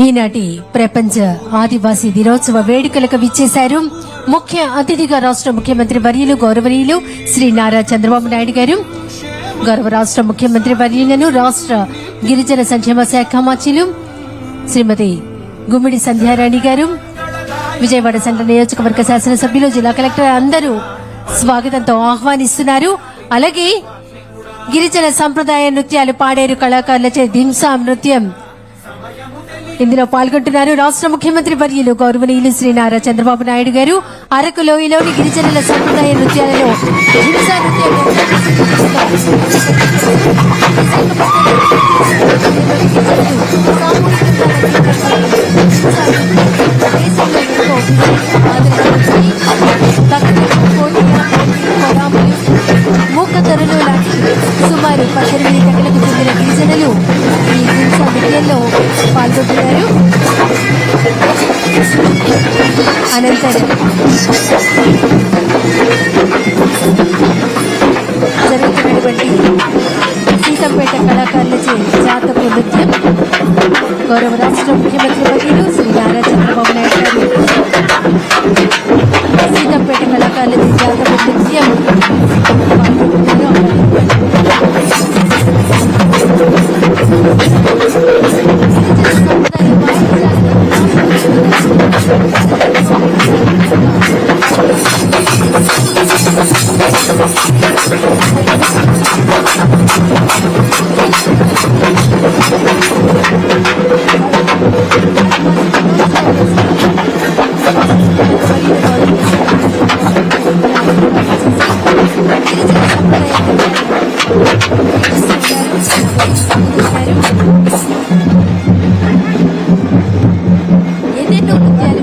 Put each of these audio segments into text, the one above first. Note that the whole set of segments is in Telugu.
ఈనాటి ప్రపంచ ఆదివాసీ దినోత్సవ వేడుకలకు విచ్చేశారు. ముఖ్య అతిథిగా రాష్ట్ర ముఖ్యమంత్రి వర్యులు గౌరవనీయులు శ్రీ నారా చంద్రబాబు నాయుడు గారు, గౌరవ రాష్ట్ర ముఖ్యమంత్రి వర్యులను రాష్ట్ర గిరిజన సంక్షేమ శాఖ మంత్రులు శ్రీమతి గుమ్మిడి సంధ్యారాణి గారు, విజయవాడ సెంట్రల్ నియోజకవర్గ శాసనసభ్యులు, జిల్లా కలెక్టర్ అందరూ స్వాగతంతో ఆహ్వానిస్తున్నారు. అలాగే గిరిజన సంప్రదాయ నృత్యాలు పాడేరు కళాకారులచే దింసా నృత్యం ఇందులో పాల్గొంటున్నారు. రాష్ట్ర ముఖ్యమంత్రి వర్యులు గౌరవనీయులు శ్రీ నారా చంద్రబాబు నాయుడు గారు అరకు లోయలోని గిరిజనుల సంప్రదాయ నృత్యాలలో దింసా మూకతరులు లాంటి సుమారు 18 తెగలకు చెందిన గిరిజనులు ఈ దింసా నృత్యంలో పాల్గొంటున్నారు. అనంతరం జరుగుతున్నటువంటి సీతంపేట కళాకారులచే జాతపు నృత్యం గౌరవ రాష్ట్ర ముఖ్యమంత్రి వర్యులు శ్రీ నారా చంద్రబాబు నాయుడు గారు సీతంపేట కళాకారులచే జాతపు నృత్యం ఎన్నెన్నో నృత్యాలు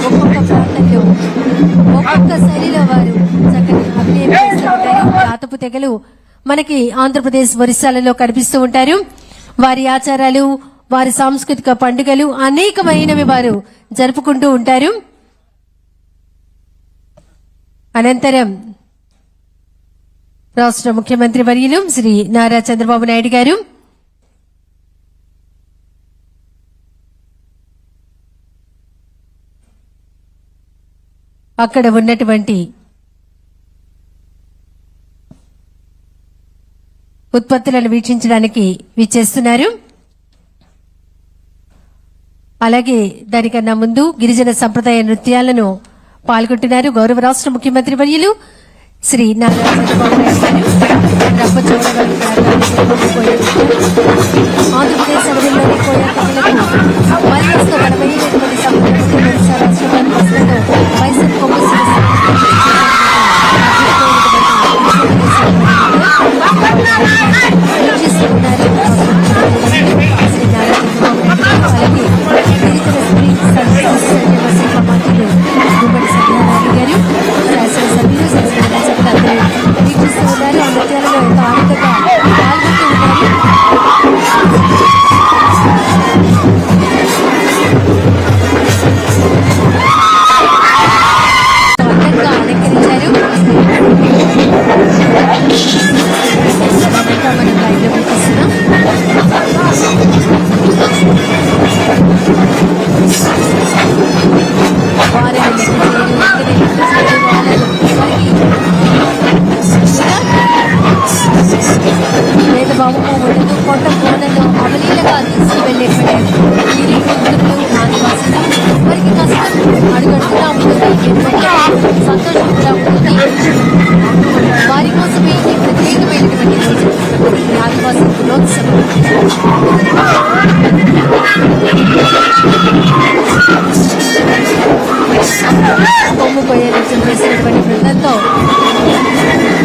ఒక్కొక్క ప్రాంతంలో ఒక్కొక్క శైలిలో వారు చక్కని అభినయం చేస్తూ ఉంటారు. జాతపు తెగలు మనకి ఆంధ్రప్రదేశ్ ఒరిస్సాలలో కనిపిస్తూ ఉంటారు. వారి ఆచారాలు, వారి సాంస్కృతిక పండుగలు అనేకమైనవి వారు జరుపుకుంటూ ఉంటారు. అనంతరం రాష్ట్ర ముఖ్యమంత్రి వర్యులు శ్రీ నారా చంద్రబాబు నాయుడు గారు అక్కడ ఉన్నటువంటి ఉత్పత్తులను వీక్షించడానికి విచ్చేస్తున్నారు. అలాగే దానికన్నా ముందు గిరిజన సంప్రదాయ నృత్యాలను పాల్గొంటున్నారు. గౌరవ రాష్ట్ర ముఖ్యమంత్రి వర్యులు శ్రీ నారా చంద్రబాబు నాయుడు గారు ఆంధ్రప్రదేశ్ అడవుల్లోని కోయా తెగలకు మరింత బలమైనటువంటి వారి కోసమే ఈ ప్రత్యేకమైనటువంటి ఆదివాసీ దినోత్సవం. కొమ్ముపోయే నృత్యం చేసినటువంటి బృందంతో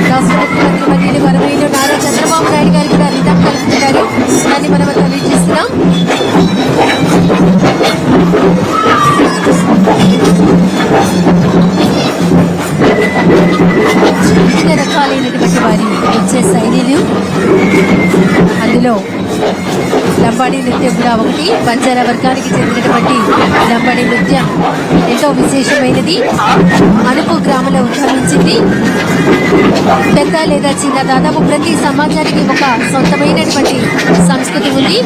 రాష్ట్ర ముఖ్యమంత్రి వర్యులు గౌరవనీయులు నారా చంద్రబాబు నాయుడు గారు కూడా రిధం కలుపుతున్నారు. దాన్ని మనమంతా వీక్షిస్తున్నాం. వివిధ రకాలైనటువంటి వారి వచ్చే శైలిలు, అందులో లంబ లంబాడీ నృత్యం కూడా ఒకటి. బంజారా వర్గానికి చెందినటువంటి లంబాడీ నృత్యం ఎంతో విశేషమైనది. అనుపు గ్రామంలో ఉద్భవించింది. పెద్ద లేదా చిన్న దాదాపు ప్రతి సమాజానికి ఒక సొంతమైనటువంటి సంస్కృతి ఉంది.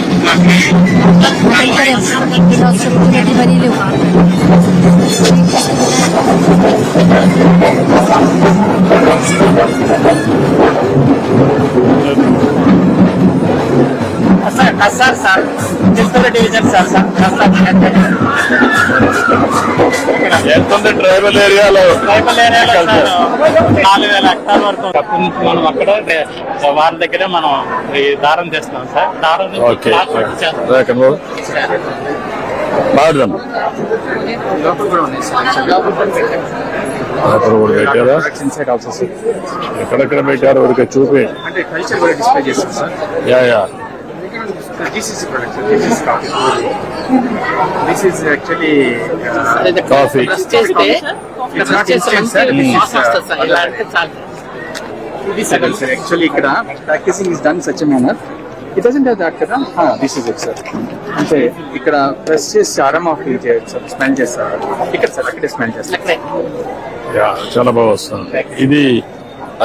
అనంతరం రాష్ట్ర ముఖ్యమంత్రి వర్యులు సార్ డివిజన్ సార్ ట్రైబల్ ఏరియాలో 4,000 హెక్టార్ వరకు అప్పటి నుంచి మనం అక్కడ వారి దగ్గరే మనం ఈ దారం చేస్తున్నాం సార్. దారం ఓకే మాట్లాడదాం. ఎక్కడెక్కడ పెట్టారు ఊరికే చూపి అంటే కల్చర్ కూడా డిస్ప్లే చేస్తాం sir. Yeah GCC production. This is coffee. This is actually coffee. it's not instant sir. This is sir. Actually ఇక్కడ practicing is done such a manner. It doesn't have that కదా. This is it sir. అంటే ఇక్కడ ప్రెస్ చేసి ఆరమ్ ఆఫ్ స్మెల్ చేస్తారు. ఇక్కడ సార్ అక్కడే స్మెల్ చేస్తారు. యా చాలా బాగా వస్తుంది. ఇది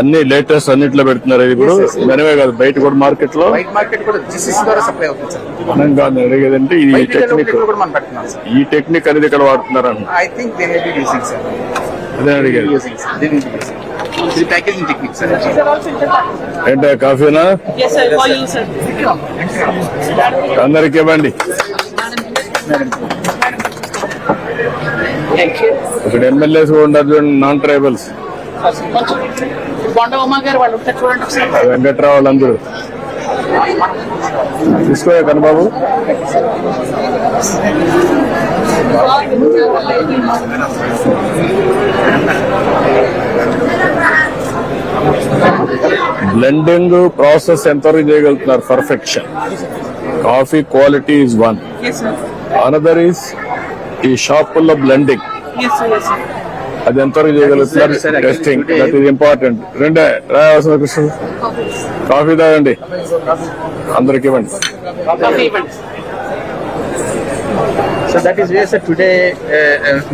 అన్ని లేటెస్ట్ అన్నిట్లో పెడుతున్నారు. ఇది ఇప్పుడు మనమే కాదు, బయట కూడా మార్కెట్ లో వైట్ మార్కెట్ కూడా GCC ద్వారా సప్లై అవుతుంది సార్. మనం కాదు అడిగేదంటే ఈ టెక్నిక్, కూడా మనం పెడుతున్నాం సార్. ఈ టెక్నిక్ అనేది ఇక్కడ వాడుతున్నారు అన్న. I think they may be using sir. అదే అడిగేది. Using sir. They may be using. This packaging technique sir. ఏంటో కాఫీనా? Yes sir, for you sir. అందరికి ఇవ్వండి. ఇక్కడ ఎమ్మెల్యేస్ కూడా ఉన్నారు చూడండి, నాన్ ట్రైబల్స్. బొండ ఉమా గారు వాళ్ళు ఉంటారు చూడండి ఒకసారి. వెంకట్రావు వాళ్ళందరూ తీసుకో కన్నబాబు. బ్లెండింగ్ ప్రాసెస్ ఎంతవరకు చేయగలుగుతున్నారు? Perfection. Coffee quality is one. Yes sir. Another is ఈ షాపుల్లో blending, Yes sir, yes sir. అది ఎంతవరకు చేయగలుగుతున్నారు? Testing, that is important. రెండే రాయవలసిన కృష్ణ కాఫీ తాగండి, అందరికి ఇవ్వండి. Coffee ఇవ్వండి. So that is way sir today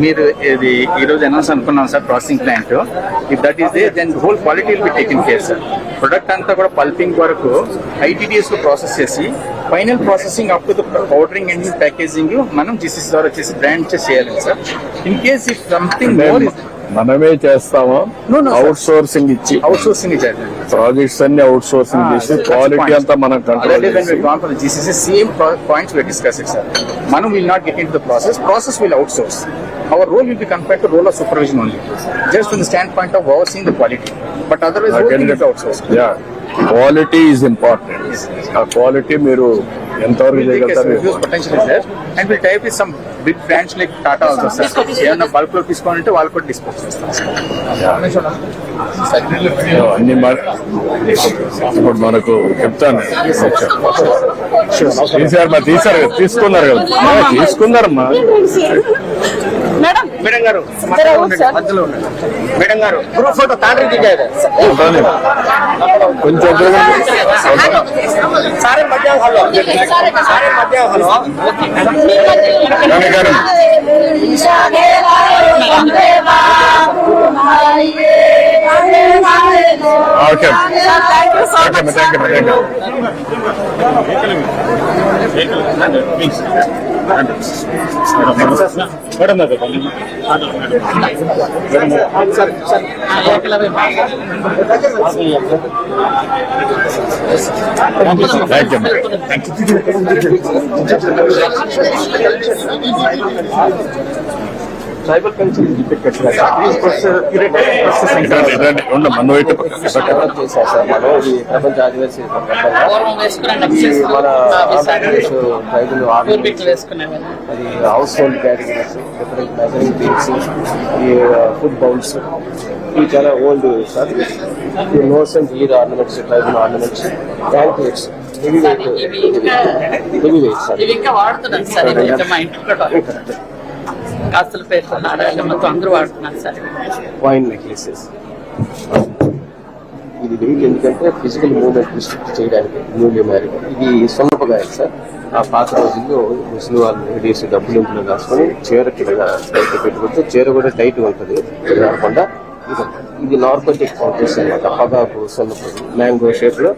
మీరు ఇది ఈ రోజు అనౌన్స్ అనుకున్నాం sir processing plant. If that is they then whole quality will be taken care sir. Product అంతా కూడా పల్పింగ్ వరకు ITDS లో ప్రాసెస్ చేసి final processing up to the powdering and packaging మనం GCC ద్వారా చేసి బ్రాండ్ చేయాలి sir. In case if something more మనమే చేస్తామా? No, sir. అవుట్ సోర్సింగ్ ఇచ్చి అవుట్ సోర్సింగ్ చేయాలి. ప్రాజెక్ట్స్ అన్ని అవుట్ సోర్సింగ్ చేసి క్వాలిటీ అంతా మనం కంట్రోల్ Already when చేసి we've gone for the GCC, same points we're discussing, sir. Manu will not get into the process. Process will outsource. Our role will be compared to role of supervision only, just from the standpoint of overseeing the quality. But otherwise, whole thing is outsourced. Yeah quality is important. ఆ క్వాలిటీ మీరు ఎంతవరకు We'll take a చేయగలుగుతారు? huge potential is there, and we'll tie up with some big brands like Tata also, sir. ఏమన్నా బల్క్ లో తీసుకోవాలంటే వాళ్ళు కూడా డిస్పోజ్ చేస్తాం. అన్ని ఇప్పుడు మనకు చెప్తాను. తీసారు కదా, తీసుకున్నారు కదా, తీసుకున్నారమ్మా. మేడం మేడం గారు మధ్యలో ఉండండి. మేడం గారు గ్రూప్ ఫోటో తాండ్రి దిగారు. కొంచెం సారే మధ్యాహ్నం ఓకే ట్రైబల్ కల్చర్ మన వైపు చేశారు సార్. మనం ఇది ప్రపంచ ఆదివాసీ పూర్వం వేసుకునే మన ఆంధ్రప్రదేశ్ ట్రైబల్ పూర్వీకులు వేసుకునేవారు. అది house hold categories, different measuring things, ఈ ఫుడ్ బౌల్స్, ఇవి చాలా ఓల్డ్ సార్. ఈ notes and year ornaments, tribal ornaments, pamphlets, heavy weight sir. ఇవి ఇంకా వాడుతున్నారు సార్. ఇవి ఇంకా మా ఇంట్లో కూడా కాస్తుల పేరు ఆడాలి మొత్తం అందరూ వాడుతున్నారు సార్. వైన్ నెక్లెసెస్, ఇది వెయిట్ ఎందుకంటే ఫిజికల్ మూవ్మెంట్ రిస్ట్రిక్ట్ చేయడానికి న్యూలీ మ్యారీడ్. ఇది సున్నపగాయలు సార్. ఆ పాత రోజుల్లో ముస్లిం వాళ్ళు లేడీస్ డబ్బులు ఇంట్లో కాసుకొని చీర కింద టైట్ పెట్టుకుంటే చీర కూడా టైట్ ఉంటుంది కాకుండా. ఇది నార్కోటిక్ పౌడర్స్ అనమాట. పగాకు సున్నపది మ్యాంగో షేప్ లో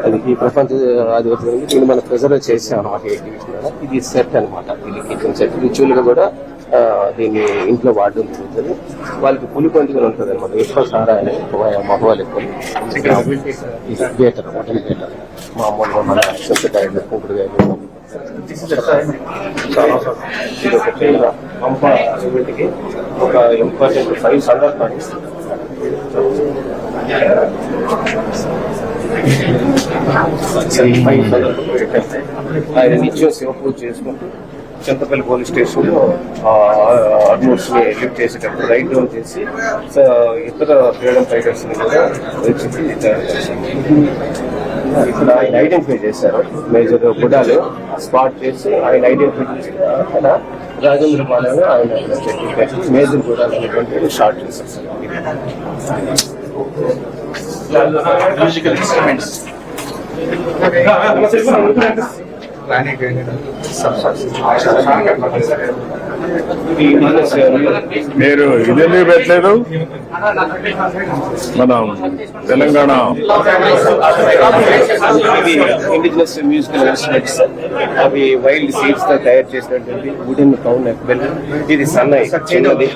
అది ఈ ప్రపంచ ఆధిపత్యానికి దీన్ని మనం ప్రిజర్వ్ చేసాం అనమాట. ఇది సెట్ అనమాట. ఇది కిచెన్ సెట్. రిచువల్ గా కూడా దీన్ని ఇంట్లో వాడడం జరుగుతుంది. వాళ్ళకి పులి పండుగలు ఉంటుంది అనమాట. ఎక్కువ సారా అని మగవాళ్ళు ఎక్కువ బేటర్ మటన్ బేటర్ మామూలుగా మన చెత్తకాయలు కుంకుడుకాయలు ఇది ఒకటి పంప వీటికి ఒక ఇంపార్టెంట్ 5 సందర్భాన్ని ఆయన నిత్యం శివ పూజ చేసుకుంటూ చింతపల్లి పోలీస్ స్టేషన్ లో ఆల్మోస్ట్ లిఫ్ట్ చేసేటప్పుడు రైట్ డౌన్ చేసి ఇతర ఫ్రీడమ్ ఫైటర్స్ ని కూడా వచ్చి ఇక్కడ ఆయన ఐడెంటిఫై చేశారు. మేజర్ గుడాలు స్పాట్ చేసి ఆయన ఐడెంటిఫై చేసి అక్కడ రాజేంద్ర పాలెం ఆయన మేజర్ గుడాలు అనేటువంటి షార్ట్ చేశారు. మ్యూజికల్ ఇన్స్ట్రుమెంట్స్ మీరు ఇదెందుకు పెట్టలేదు? మనం తెలంగాణ ఇండిజినస్ మ్యూజికల్ ఇన్స్ట్రుమెంట్స్ అవి వైల్డ్ సీడ్స్ తో తయారు చేసినటువంటి వుడెన్ కౌన్ నెక్బెల్. ఇది సన్నై చిన్నది.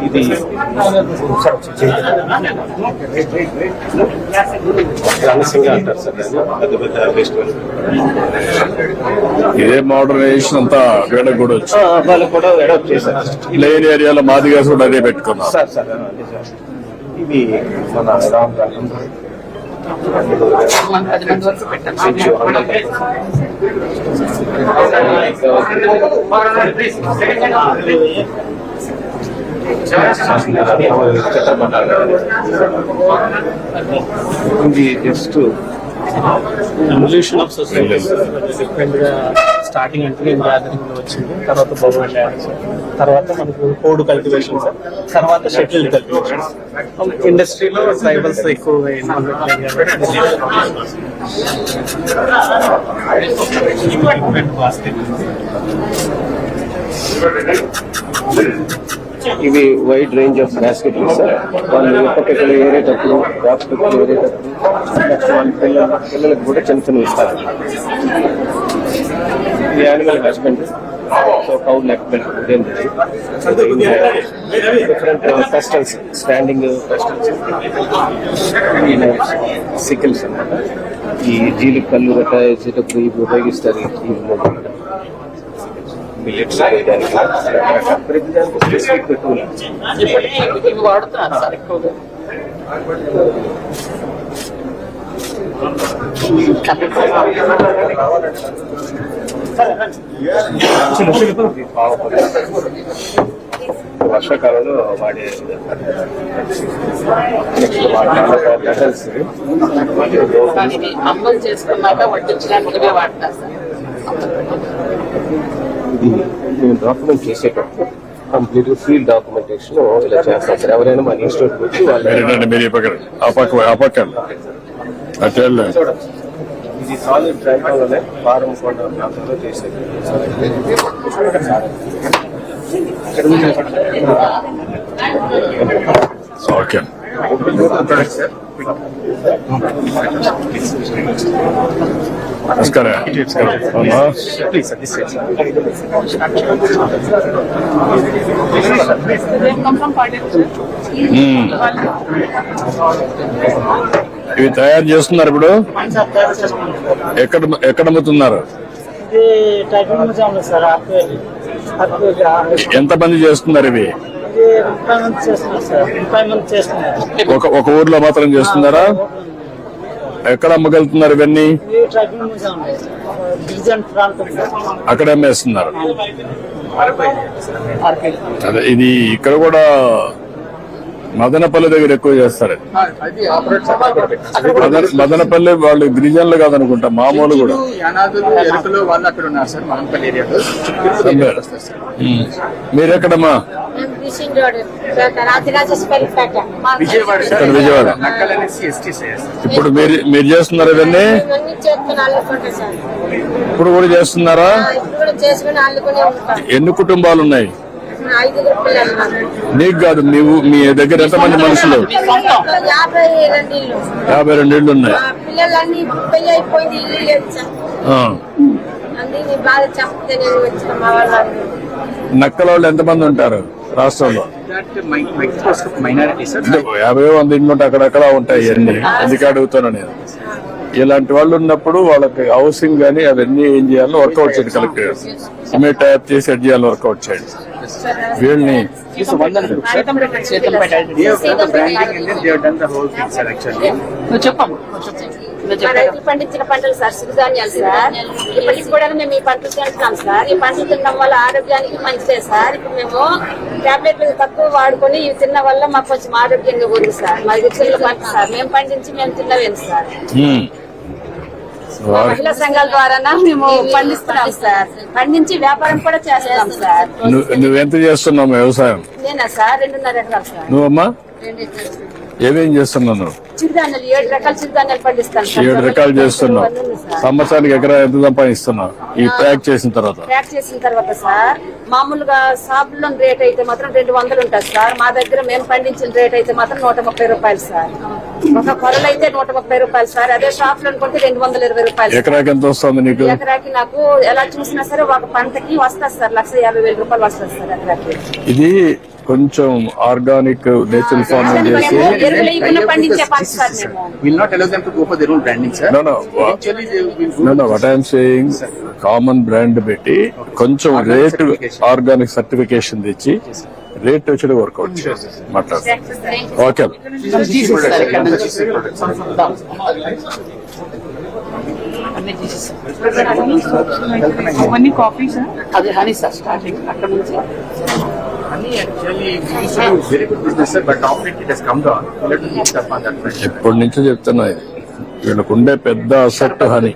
ఇది రణసింగ అంటారు సార్. పెద్ద పెద్ద ఫెస్టివల్ ఇదే మోడర్నైజేషన్ అంతా అక్కడ కూడా వచ్చి వాళ్ళు కూడా అడాప్ట్ చేశారు. ప్లేన్ ఏరియాలో మాదిగా కూడా అదే పెట్టుకున్నారు సార్. ఇవి మన రామ్ మనం 10 మంది వరకు పెట్టాం. ఇది just evolution of society different గా స్టార్టింగ్ అంటే గ్యాదరింగ్ లో వచ్చింది. తర్వాత బొమ్మలు డ్యాన్స్, తర్వాత మనకు కోడ్ కల్టివేషన్, తర్వాత షటిల్ కల్టివేషన్. ఇండస్ట్రీలో ట్రైబల్స్ ఎక్కువగా ఇన్వాల్వ్ ఇవి wide range of basket sir. వాళ్ళు ఒక్క పెట్టెలు ఏరేటప్పుడు బాక్స్ పెట్టెలు ఏరేటప్పుడు వాళ్ళ పిల్లలకు కూడా చిన్న చిన్న ఇస్తారు. ఇది animal husbandry. So cow neck belt different ఫెస్టల్స్, standing ఫెస్టల్స్, sickles అన్నమాట. ఈ జీలి కళ్ళు గట్ట వేసేటప్పుడు ఇవి ఉపయోగిస్తారు. ఈ మిల్లెట్స్ ప్రతిదానికి స్పెసిఫిక్ టూల్ ఇవి వాడుతున్నారు సార్ ఎక్కువగా. వర్షాకాలంలో వాడే అమ్మలు చేసుకున్నాక వడ్డించడానికి ఇవే వాడతారు సార్. ఇది మేము డాక్యుమెంట్ చేసేటప్పుడు కంప్లీట్ ఫీల్డ్ డాక్యుమెంటేషన్ ఇలా చేస్తాం సార్. ఎవరైనా మన ఇన్స్టిట్యూట్ వచ్చి వాళ్ళు మీరు ఆ పక్క ఇది సాలిడ్ ట్రైపాలోనే ఫారం కొండ ప్రాంతంలో చేసేది. ఓకే. నమస్కారం. ఇవి తయారు చేస్తున్నారు ఇప్పుడు. ఎక్కడ అమ్ముతున్నారు? ఎంతమంది చేస్తున్నారు ఇవి? ఒక ఊర్లో మాత్రం చేస్తున్నారా? ఎక్కడ అమ్మగలుగుతున్నారు ఇవన్నీ? అక్కడ అమ్మేస్తున్నారు. అదే ఇది ఇక్కడ కూడా మదనపల్లి దగ్గర ఎక్కువ చేస్తారు. అది ఆ products అక్కడ కూడా పెట్టాం. మదనపల్లి వాళ్ళు గిరిజనులు కాదనుకుంటా, మామూలు కూడా. యానాదులు ఎరుకలు వాళ్ళు అక్కడ ఉన్నారు సార్, మదనపల్లి ఏరియాలో. తిరుపతి ఏరియాలో వస్తారు సార్. మీరెక్కడమ్మా? విజయవాడ సార్. ఇక్కడ విజయవాడ. నక్కల్ అనేసి ఎస్టీ సార్. ఇప్పుడు మీరు చేస్తున్నారు ఇవన్నీ? ఇప్పుడు కూడా చేస్తున్నారా? ఎన్ని కుటుంబాలు ఉన్నాయి? నీకు కాదు, మీ దగ్గర ఎంతమంది మనుషులు? 52 ఇళ్ళు ఉన్నాయి. పిల్లలన్నీ పెళ్లి అయిపోయింది, ఇల్లు లేదు సార్. ఆ. అందుకే బాగా చెప్తే నేను వచ్చిన మా వాళ్ళు. నక్కల వాళ్ళు ఎంతమంది ఉంటారు రాష్ట్రంలో? Minority sir. 50 ఇండ్లు ఉంటాయి, అక్కడక్కడ ఉంటాయి అన్ని. అందుకే అడుగుతాను నేను. ఇలాంటి వాళ్ళు ఉన్నప్పుడు వాళ్ళకి హౌసింగ్ గానీ అవన్నీ ఏం చేయాలో వర్కౌట్ చేయండి. కలెక్టర్ సిమెంట్ టైప్ చేసి ఎడ్ చేయాలో వర్కౌట్ చేయండి. వీళ్ళని నువ్వు చెప్పమ్మా. మా రైతులు పండించిన పంటలు సార్, సిరిధాన్యాలు సార్. ఇప్పటికి కూడా మేము ఈ పంటలు తింటున్నాం సార్. ఈ పంటలు తినడం వల్ల ఆరోగ్యానికి మంచిదే సార్. ఇప్పుడు మేము టాబ్లెట్లు తక్కువ వాడుకొని ఇవి తిన్న వల్ల మాకు కొంచెం ఆరోగ్యంగా ఉంది సార్. మా రుచుల పంట సార్, మేము పండించి మేము తిన్నవేం సార్. మహిళా సంఘాల ద్వారా మేము పండిస్తున్నాం సార్. పండించి వ్యాపారం కూడా చేస్తాం సార్. నువ్వెంత చేస్తున్నావు వ్యవసాయం? నేనా సార్ 2.5 ఎకరాలు సార్. నువ్వమ్మా ఏమేం చేస్తున్నావు? చిరుధాన్యాలు 7 రకాల చిరుధాన్యాలు పండిస్తాను సార్. 7 రకాలు చేస్తున్నావు. సంవత్సరానికి ఎకరా ఎంత సంపాదిస్తున్నావు ఈ ప్యాక్ చేసిన తర్వాత? ప్యాక్ చేసిన తర్వాత సార్ మామూలుగా షాపుల్లో రేట్ అయితే మాత్రం 200 ఉంటుంది సార్. మా దగ్గర మేము పండించిన రేట్ అయితే మాత్రం 130 రూపాయలు సార్. ఒక కొరలు అయితే 130 రూపాయలు సార్. అదే షాప్ లో అనుకుంటే 220 రూపాయలు. ఎకరాకి ఎంత వస్తుంది నీకు? ఎకరాకి నాకు ఎలా చూసినా సరే ఒక పంటకి వస్తుంది సార్ 1,50,000 రూపాయలు వస్తుంది సార్ ఎకరాకి. ఇది కొంచెం ఆర్గానిక్ నేచురల్ ఫార్మింగ్ చేసి ఎరువులు ఇవ్వకుండా పండించే పంట సార్ మేము. Will not allow them to go for their own branding, sir. No. Actually, they will go. No. What I am saying, common brand పెట్టి కొంచెం రేట్ ఆర్గానిక్ సర్టిఫికేషన్ తెచ్చి రేట్ వచ్చి వర్కౌట్ మాట్లాడు. ఓకే. అవన్నీ కాఫీ సార్, అది హనీ సార్. స్టార్టింగ్ అక్కడ నుంచి Honey actually used to do very good business, sir, but now it has come down. We'll have to keep up on that front. ఎప్పటి నుంచో చెప్తున్నా ఇది. వీళ్ళకుండే పెద్ద అసెట్ హనీ.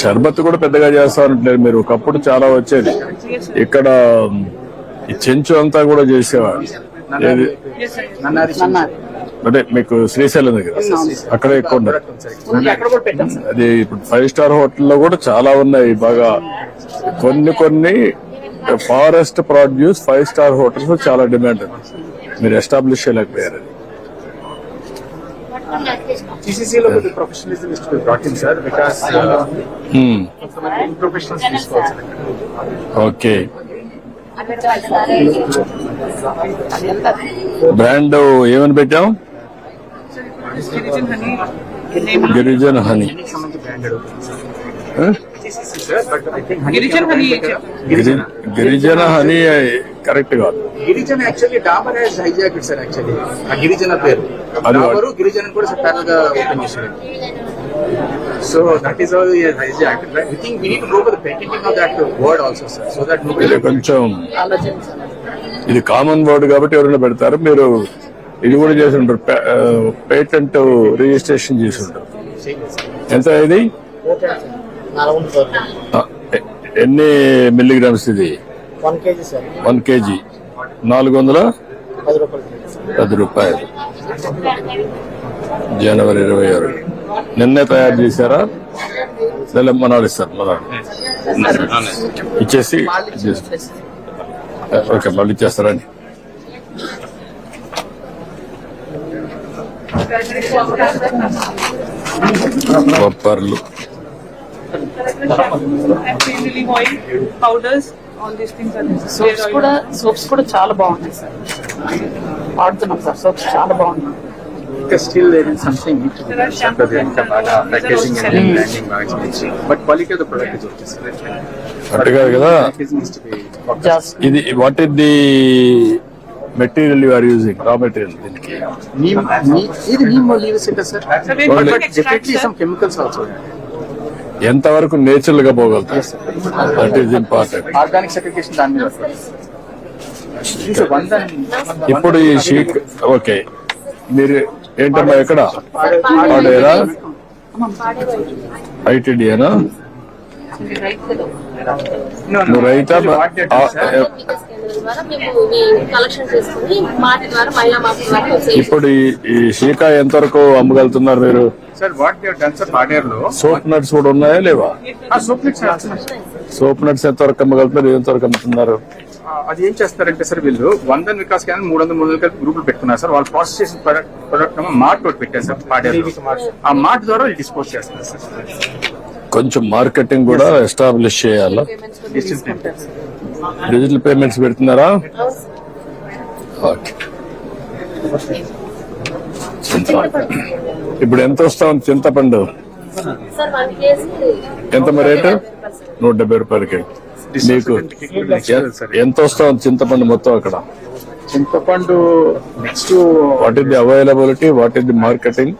షర్బత్ కూడా పెద్దగా చేస్తారంటలేదు మీరు. ఒకప్పుడు చాలా వచ్చేది ఇక్కడ. ఈ చెంచు అంతా కూడా చేసేవాడు. అంటే మీకు శ్రీశైలం దగ్గర అక్కడ ఎక్కువ ఉండదు. అది ఇప్పుడు 5 స్టార్ హోటల్లో కూడా చాలా ఉన్నాయి బాగా. కొన్ని ఫారెస్ట్ ప్రొడ్యూస్ 5 స్టార్ హోటల్స్ చాలా డిమాండ్. మీరు ఎస్టాబ్లిష్ చేయలేకపోయారు. GCC లో the professionalism is to be brought in, sir, because professionals తీసుకోవాలి. ఓకే. బ్రాండ్ ఏమని పెట్టాం? గిరిజన హనీ. గిరిజన హనీ కరెక్ట్ కాదు. గిరిజన actually Dabur has hijacked sir. Actually ఆ గిరిజన పేరు డాబరు గిరిజన కూడా సెపరేట్ గా ఓపెన్ చేశారు. So that is how he has hijacked. I think we need to go for the patenting of that word also sir, so that ఇది కొంచెం ఇది కామన్ వర్డ్ కాబట్టి ఎవరైనా పెడతారు. మీరు ఇది కూడా చేసి ఉంటారు, పేటెంట్ రిజిస్ట్రేషన్ చేసి ఉంటారు. ఎంత ఇది? ఎన్ని మిల్లీగ్రామ్స్ ఇది? 1 kg సార్. 1 kg 410 రూపాయలు. జనవరి 26 నిన్నే తయారు చేశారా? మనాడు ఇస్తారు. మనాడు ఇచ్చేసి ఓకే మళ్ళీ ఇచ్చేస్తారండి. బొప్పర్లు, పౌడర్స్, సోప్స్ కూడా చాలా బాగున్నాయి సార్. వాడుతున్నాం సార్ సోప్స్, చాలా బాగున్నాయి. Still there is something packaging and branding బాగా చేసి, but quality of the product is okay sir. అట్టుగా కదా ఇది. What is the material you are using? Raw material దీనికి ఇది నీమ్ లీవ్స్ ఉంటుంది sir. But definitely some chemicals also. ఎంత వరకు నేచురల్ గా పోగలుగుతారు? That is important. Organic certification దాని మీద ఇప్పుడు ఈ షీక్ ఓకే, మీరు ఏంటమ్మా ఎక్కడ పాడేరా ఐటీడీనా? నువ్వు రైతా? కలెక్షన్ చేసుకుని మాటి ద్వారా మహిళా మాఫీ ద్వారా ఇప్పుడు ఈ షీకా ఎంతవరకు అమ్మగలుగుతున్నారు మీరు? Sir what they done sir పాడేరులో సోప్ నట్స్ కూడా ఉన్నాయా లేవా? సోప్ మిక్స్ సోప్ నట్స్ ఎంతవరకు అమ్మగలుగుతున్నారు, ఎంతవరకు అమ్ముతున్నారు? అది ఏం చేస్తారంటే సార్ వీళ్ళు 100 వికాస్ కానీ 300 కలిపి గ్రూపులు పెట్టుకున్నారు సార్. వాళ్ళు ప్రాసెస్ చేసిన ప్రొడక్ట్ మార్ట్ ఒకటి పెట్టారు సార్ పాడేరు. ఆ మార్ట్ ద్వారా వాళ్ళు డిస్పోజ్ చేస్తారు సార్. కొంచెం మార్కెటింగ్ కూడా ఎస్టాబ్లిష్ చేయాలా? డిజిటల్ పేమెంట్స్ పెడుతున్నారా? ఓకే. ఇప్పుడు ఎంత వస్తా ఉంది చింతపండు? సార్ 1 కేజీ ఎంత మరి రేటు? 170 రూపాయలకి. మీకు ఎంత వస్తా ఉంది చింతపండు మొత్తం అక్కడ? చింతపండు next what is the availability, what is the marketing,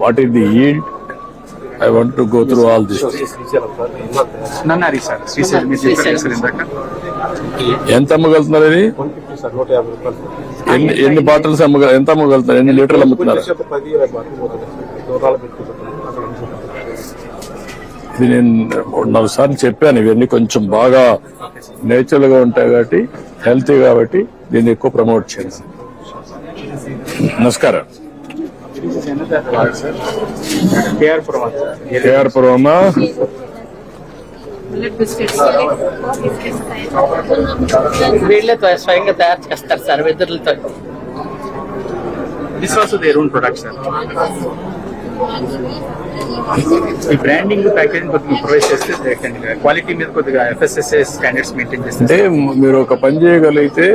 what is the yield? I want to go through all this. నన్నారి సార్ శ్రీశైలం మీరు చెప్పారు సార్ ఇందాక. ఎంత అమ్మగలుగుతున్నారు ఇది? ఎన్ని బాటిల్స్ ఎంత అమ్మగలుగుతారు? ఎన్ని లీటర్లు అమ్ముతున్నారు? ఇది నేను 4 సార్లు చెప్పాను, ఇవన్నీ కొంచెం బాగా నేచురల్ గా ఉంటాయి కాబట్టి, హెల్తీ కాబట్టి దీన్ని ఎక్కువ ప్రమోట్ చేయండి. నమస్కారం. కేఆర్ పురమా? వీళ్ళే స్వయంగా తయారు చేస్తారు సార్ వెదురులతో. This also their own product sir. ఈ బ్రాండింగ్ ప్యాకేజింగ్ కొద్దిగా ప్రొవైడ్ చేస్తే క్వాలిటీ మీద కొద్దిగా FSSAI స్టాండర్డ్స్ మెయింటైన్ చేస్తే. అంటే మీరు ఒక పని చేయగలిగితే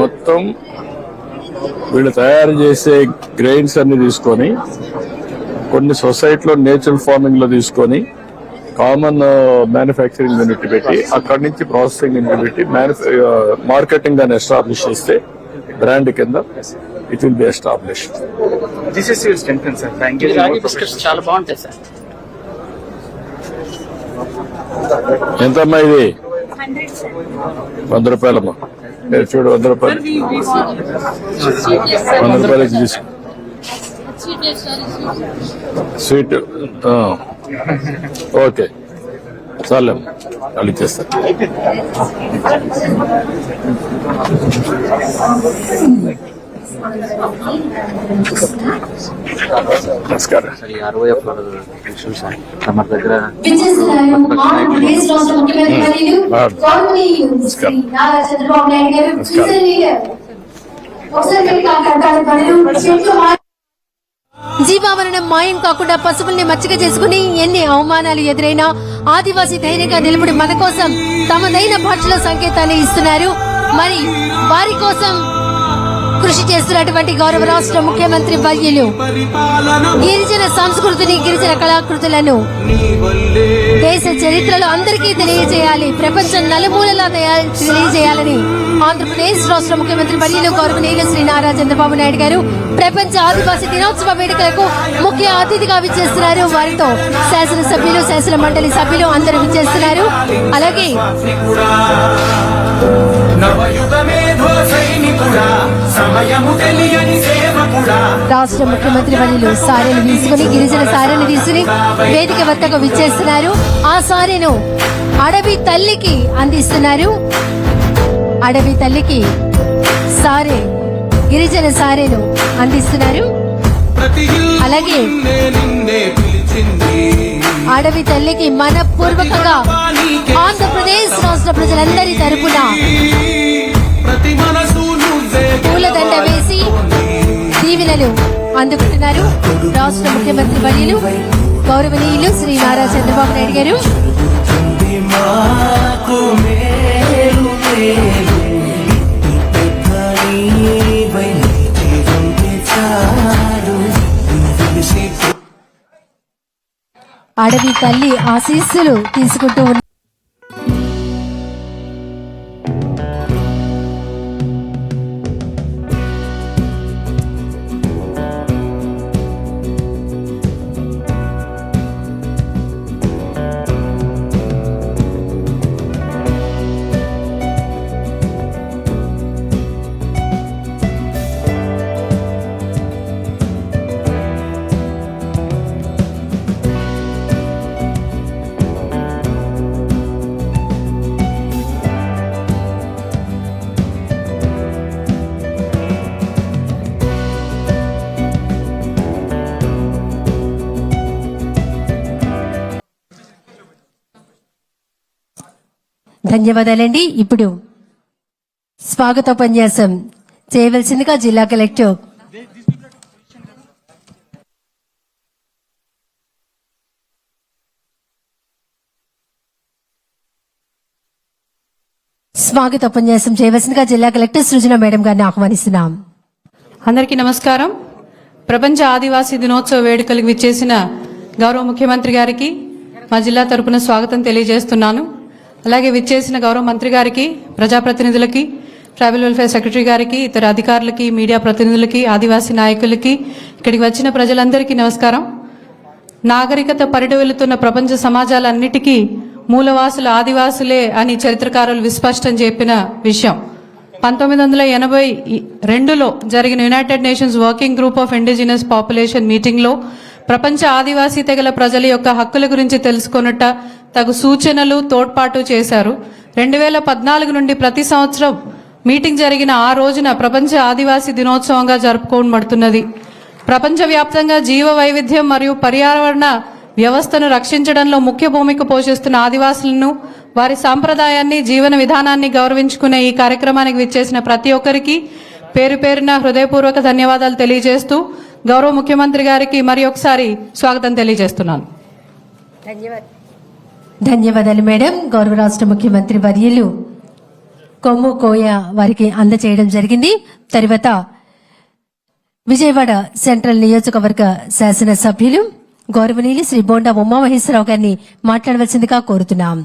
మొత్తం వీళ్ళు తయారు చేసే గ్రెయిన్స్ అన్ని తీసుకొని కొన్ని సొసైటీలో నేచురల్ ఫార్మింగ్ లో తీసుకొని కామన్ మ్యానుఫ్యాక్చరింగ్ యూనిట్ పెట్టి అక్కడి నుంచి ప్రాసెసింగ్ యూనిట్ పెట్టి మార్కెటింగ్ అని ఎస్టాబ్లిష్ చేస్తే బ్రాండ్ కింద it will be establish. This is your strength sir. Thank you. రాగి బిస్కెట్స్ చాలా బాగుంటాయి సార్. ఎంతమ్మా ఇది? 100 రూపాయలమ్మా. చూడు 100 రూపాయలు, 100 రూపాయలకి తీసుకో. స్వీట్ ఓకే చాలే వాళ్ళు ఇచ్చేస్తారు. నమస్కారం. తమ దగ్గర విచ్చేస్తున్నారు ఆంధ్రప్రదేశ్ రాష్ట్ర ముఖ్యమంత్రి వర్యులు గౌరవనీయులు శ్రీ నారా చంద్రబాబు నాయుడు గారు. సీజన్ లీడర్ ఒకసారి మీరు కాకంటారు పనులు చెట్లు జీవావరణం మాయం కాకుండా పశువుల్ని మచ్చిక చేసుకుని ఎన్ని అవమానాలు ఎదురైనా ఆదివాసీ ధైర్యంగా నిలబడి మన కోసం తమదైన భాషలో సంకేతాన్ని ఇస్తున్నారు. మరి వారి కోసం కృషి చేస్తున్నటువంటి గౌరవ రాష్ట్ర ముఖ్యమంత్రి వర్యులు గిరిజన సంస్కృతిని, గిరిజన కళాకృతులను దేశ చరిత్రలో అందరికీ తెలియజేయాలి, ప్రపంచం నలుమూలలా తెలియజేయాలని ఆంధ్రప్రదేశ్ రాష్ట్ర ముఖ్యమంత్రి వర్యులు గౌరవనీయులు శ్రీ నారా చంద్రబాబు నాయుడు గారు ప్రపంచ ఆదివాసీ దినోత్సవ వేడుకలకు ముఖ్య అతిథిగా విచ్చేస్తున్నారు. వారితో శాసనసభ్యులు, శాసన మండలి సభ్యులు అందరూ విచ్చేస్తున్నారు. అలాగే రాష్ట్ర ముఖ్యమంత్రి వర్యులు సారెను తీసుకుని, గిరిజన సారెను తీసుకుని వేదిక వద్దకు విచ్చేస్తున్నారు. ఆ సారెను అడవి తల్లికి అందిస్తున్నారు. అడవి తల్లికి సారే, గిరిజన సారెను అందిస్తున్నారు. అలాగే అడవి తల్లికి మనపూర్వకంగా ఆంధ్రప్రదేశ్ రాష్ట్ర ప్రజలందరి తరపున పూలదండ వేసి దీవెనలు అందుకుంటున్నారు రాష్ట్ర ముఖ్యమంత్రి వర్యులు గౌరవనీయులు శ్రీ నారా చంద్రబాబు నాయుడు గారు. అడవి తల్లి ఆశీస్సులు తీసుకుంటూ ఉన్నారు. ధన్యవాదాలండి. ఇప్పుడు స్వాగతోపన్యాసం చేయవలసిందిగా జిల్లా కలెక్టర్ సృజన మేడం గారిని ఆహ్వానిస్తున్నాం. అందరికీ నమస్కారం. ప్రపంచ ఆదివాసీ దినోత్సవ వేడుకలకు విచ్చేసిన గౌరవ ముఖ్యమంత్రి గారికి మా జిల్లా తరపున స్వాగతం తెలియజేస్తున్నాను. అలాగే విచ్చేసిన గౌరవ మంత్రి గారికి, ప్రజాప్రతినిధులకి, ట్రైబల్ వెల్ఫేర్ సెక్రటరీ గారికి, ఇతర అధికారులకి, మీడియా ప్రతినిధులకి, ఆదివాసీ నాయకులకి, ఇక్కడికి వచ్చిన ప్రజలందరికీ నమస్కారం. నాగరికత పరిడి వెళుతున్న ప్రపంచ సమాజాలన్నిటికీ మూలవాసులు ఆదివాసులే అని చరిత్రకారులు విస్పష్టం చెప్పిన విషయం. 1982లో జరిగిన United nations working group of indigenous population మీటింగ్లో ప్రపంచ ఆదివాసీ తెగల ప్రజల యొక్క హక్కుల గురించి తెలుసుకొనుట తగు సూచనలు, తోడ్పాటు చేశారు. 2014 నుండి ప్రతి సంవత్సరం మీటింగ్ జరిగిన ఆ రోజున ప్రపంచ ఆదివాసీ దినోత్సవంగా జరుపుకోబడుతున్నది. ప్రపంచవ్యాప్తంగా జీవ వైవిధ్యం మరియు పర్యావరణ వ్యవస్థను రక్షించడంలో ముఖ్య భూమిక పోషిస్తున్న ఆదివాసులను, వారి సాంప్రదాయాన్ని, జీవన విధానాన్ని గౌరవించుకునే ఈ కార్యక్రమానికి విచ్చేసిన ప్రతి ఒక్కరికి పేరు పేరున హృదయపూర్వక ధన్యవాదాలు తెలియజేస్తూ గౌరవ ముఖ్యమంత్రి గారికి మరి ఒకసారి స్వాగతం తెలియజేస్తున్నాను. ధన్యవాదాలు మేడం. గౌరవ రాష్ట్ర ముఖ్యమంత్రి వర్యులు కొమ్ము కోయ వారికి అందజేయడం జరిగింది. తర్వాత విజయవాడ సెంట్రల్ నియోజకవర్గ శాసనసభ్యులు గౌరవనీయులు శ్రీ బోండా ఉమామహేశ్వరరావు గారిని మాట్లాడవలసిందిగా కోరుతున్నాం.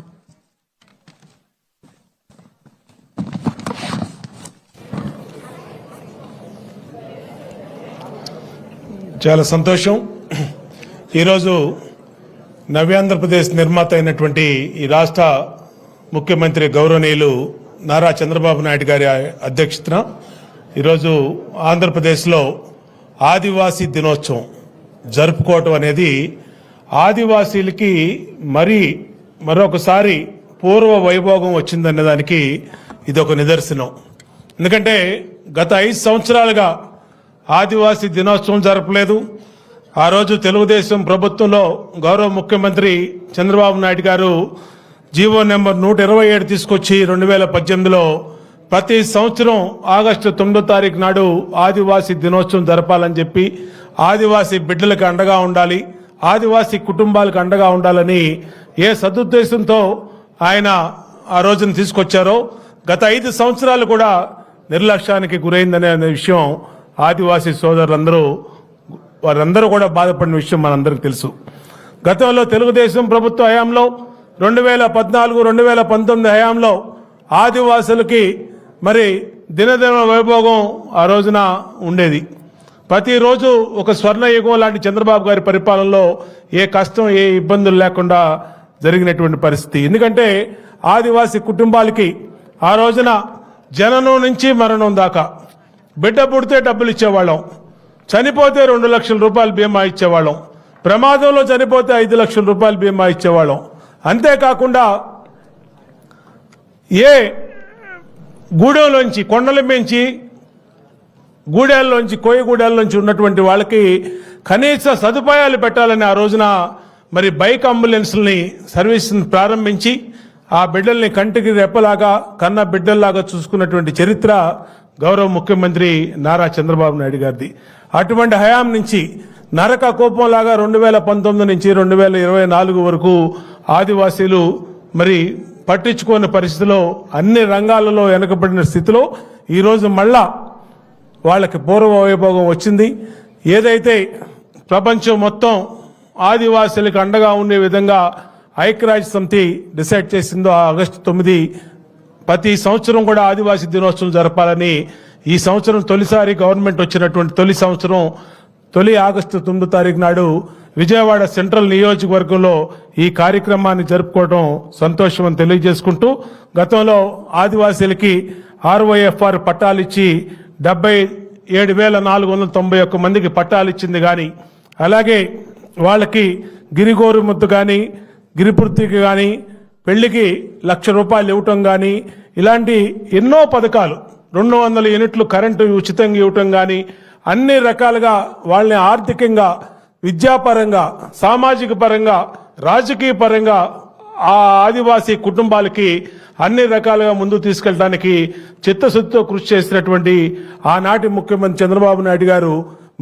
చాలా సంతోషం. ఈరోజు నవ్యాంధ్రప్రదేశ్ నిర్మాత అయినటువంటి ఈ రాష్ట్ర ముఖ్యమంత్రి గౌరవనీయులు నారా చంద్రబాబు నాయుడు గారి అధ్యక్షతన ఈరోజు ఆంధ్రప్రదేశ్లో ఆదివాసీ దినోత్సవం జరుపుకోవటం అనేది ఆదివాసీలకి మరొకసారి పూర్వ వైభోగం వచ్చిందనే దానికి ఇది ఒక నిదర్శనం. ఎందుకంటే గత 5 సంవత్సరాలుగా ఆదివాసీ దినోత్సవం జరపలేదు. ఆ రోజు తెలుగుదేశం ప్రభుత్వంలో గౌరవ ముఖ్యమంత్రి చంద్రబాబు నాయుడు గారు జీవో నెంబర్ 127 తీసుకొచ్చి 2018లో ప్రతి సంవత్సరం ఆగస్టు 9వ తారీఖు నాడు ఆదివాసీ దినోత్సవం జరపాలని చెప్పి, ఆదివాసీ బిడ్డలకు అండగా ఉండాలి, ఆదివాసీ కుటుంబాలకు అండగా ఉండాలని ఏ సదుద్దేశంతో ఆయన ఆ రోజున తీసుకొచ్చారో గత 5 సంవత్సరాలు కూడా నిర్లక్ష్యానికి గురైందనే విషయం ఆదివాసీ వారందరూ కూడా బాధపడిన విషయం మనందరికీ తెలుసు. గతంలో తెలుగుదేశం ప్రభుత్వ హయాంలో 2014-2019 హయాంలో ఆదివాసులకి దినదిన వైభోగం ఆ రోజున ఉండేది. ప్రతిరోజు ఒక స్వర్ణయుగం లాంటి చంద్రబాబు గారి పరిపాలనలో ఏ కష్టం, ఏ ఇబ్బందులు లేకుండా జరిగినటువంటి పరిస్థితి. ఎందుకంటే ఆదివాసీ కుటుంబాలకి ఆ రోజున జననం నుంచి మరణం దాకా బిడ్డ పుడితే డబ్బులు ఇచ్చేవాళ్ళం, చనిపోతే 2 లక్షల రూపాయలు బీమా ఇచ్చేవాళ్ళం, ప్రమాదంలో చనిపోతే 5 లక్షల రూపాయలు బీమా ఇచ్చేవాళ్ళం. అంతేకాకుండా ఏ గూడెంలోంచి, కొండల మించి గూడెల్లోంచి, కోయగూడెల్లోంచి ఉన్నటువంటి వాళ్ళకి కనీస సదుపాయాలు పెట్టాలని ఆ రోజున బైక్ అంబులెన్స్ని సర్వీస్ని ప్రారంభించి ఆ బిడ్డల్ని కంటికి రెప్పలాగా, కన్న బిడ్డల్లాగా చూసుకున్నటువంటి చరిత్ర గౌరవ ముఖ్యమంత్రి నారా చంద్రబాబు నాయుడు గారిది. అటువంటి హయాం నుంచి నరక కోపంలాగా 2019 నుంచి 2024 వరకు ఆదివాసీలు పట్టించుకోని పరిస్థితిలో, అన్ని రంగాలలో వెనుకబడిన స్థితిలో ఈరోజు మళ్ళా వాళ్ళకి పూర్వ వైభోగం వచ్చింది. ఏదైతే ప్రపంచం మొత్తం ఆదివాసీలకు అండగా ఉండే విధంగా ఐక్యరాజ్య సమితి డిసైడ్ చేసిందో ఆగస్టు 9 ప్రతి సంవత్సరం కూడా ఆదివాసీ దినోత్సవం జరపాలని ఈ సంవత్సరం తొలిసారి గవర్నమెంట్ వచ్చినటువంటి తొలి ఆగస్టు 9వ తారీఖు నాడు విజయవాడ సెంట్రల్ నియోజకవర్గంలో ఈ కార్యక్రమాన్ని జరుపుకోవడం సంతోషం అని తెలియజేసుకుంటూ, గతంలో ఆదివాసీలకి RYFR పట్టాలు ఇచ్చి 77,491 మందికి పట్టాలు ఇచ్చింది కానీ, అలాగే వాళ్ళకి గిరిగోరు ముద్దు కానీ, గిరిపృతికి కానీ, పెళ్లికి 1,00,000 రూపాయలు ఇవ్వటం కానీ, ఇలాంటి ఎన్నో పథకాలు, 200 యూనిట్లు కరెంటు ఉచితంగా ఇవ్వటం కానీ, అన్ని రకాలుగా వాళ్ళని ఆర్థికంగా, విద్యాపరంగా, సామాజిక పరంగా, రాజకీయ పరంగా ఆ ఆదివాసీ కుటుంబాలకి అన్ని రకాలుగా ముందుకు తీసుకెళ్ళడానికి చిత్తశుద్ధితో కృషి చేసినటువంటి ఆనాటి ముఖ్యమంత్రి చంద్రబాబు నాయుడు గారు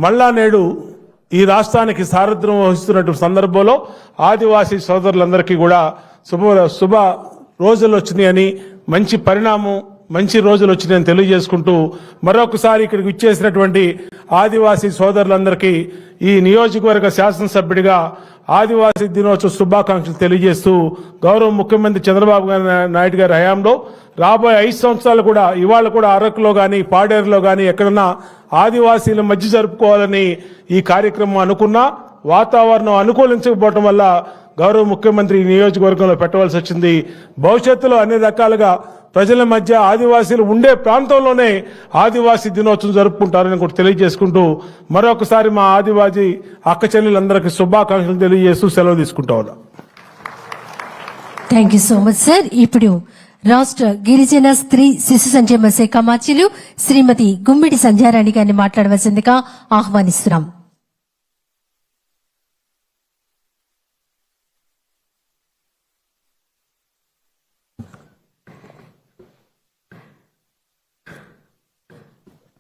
మళ్ళా నేడు ఈ రాష్ట్రానికి సారథ్యం వహిస్తున్నటువంటి సందర్భంలో ఆదివాసీ సోదరులందరికీ కూడా శుభ రోజులు వచ్చినాయని, మంచి పరిణామం, మంచి రోజులు వచ్చినాయని తెలియజేసుకుంటూ మరొకసారి ఇక్కడికి ఇచ్చేసినటువంటి ఆదివాసీ సోదరులందరికీ ఈ నియోజకవర్గ శాసనసభ్యుడిగా ఆదివాసీ దినోత్సవ శుభాకాంక్షలు తెలియజేస్తూ గౌరవ ముఖ్యమంత్రి చంద్రబాబు నాయుడు గారి హయాంలో రాబోయే 5 సంవత్సరాలు కూడా ఇవాళ కూడా అరకులో కానీ పాడేరులో కానీ ఎక్కడన్నా ఆదివాసీల మధ్య జరుపుకోవాలని ఈ కార్యక్రమం అనుకున్నా వాతావరణం అనుకూలించకపోవటం వల్ల గౌరవ ముఖ్యమంత్రి ఈ నియోజకవర్గంలో పెట్టవలసి వచ్చింది. భవిష్యత్తులో అన్ని రకాలుగా ప్రజల మధ్య ఆదివాసీలు ఉండే ప్రాంతంలోనే ఆదివాసీ దినోత్సవం జరుపుకుంటారని కూడా తెలియజేసుకుంటూ మరొకసారి మా ఆదివాసీ అక్క చెల్లెలందరికీ శుభాకాంక్షలు తెలియజేస్తూ సెలవు తీసుకుంటా ఉన్నా. Thank you so much sir. ఇప్పుడు రాష్ట్ర గిరిజన స్త్రీ శిశు సంక్షేమ శాఖ మంత్రులు శ్రీమతి గుమ్మిడి సంధ్యారాణి గారిని మాట్లాడవలసిందిగా ఆహ్వానిస్తున్నాం.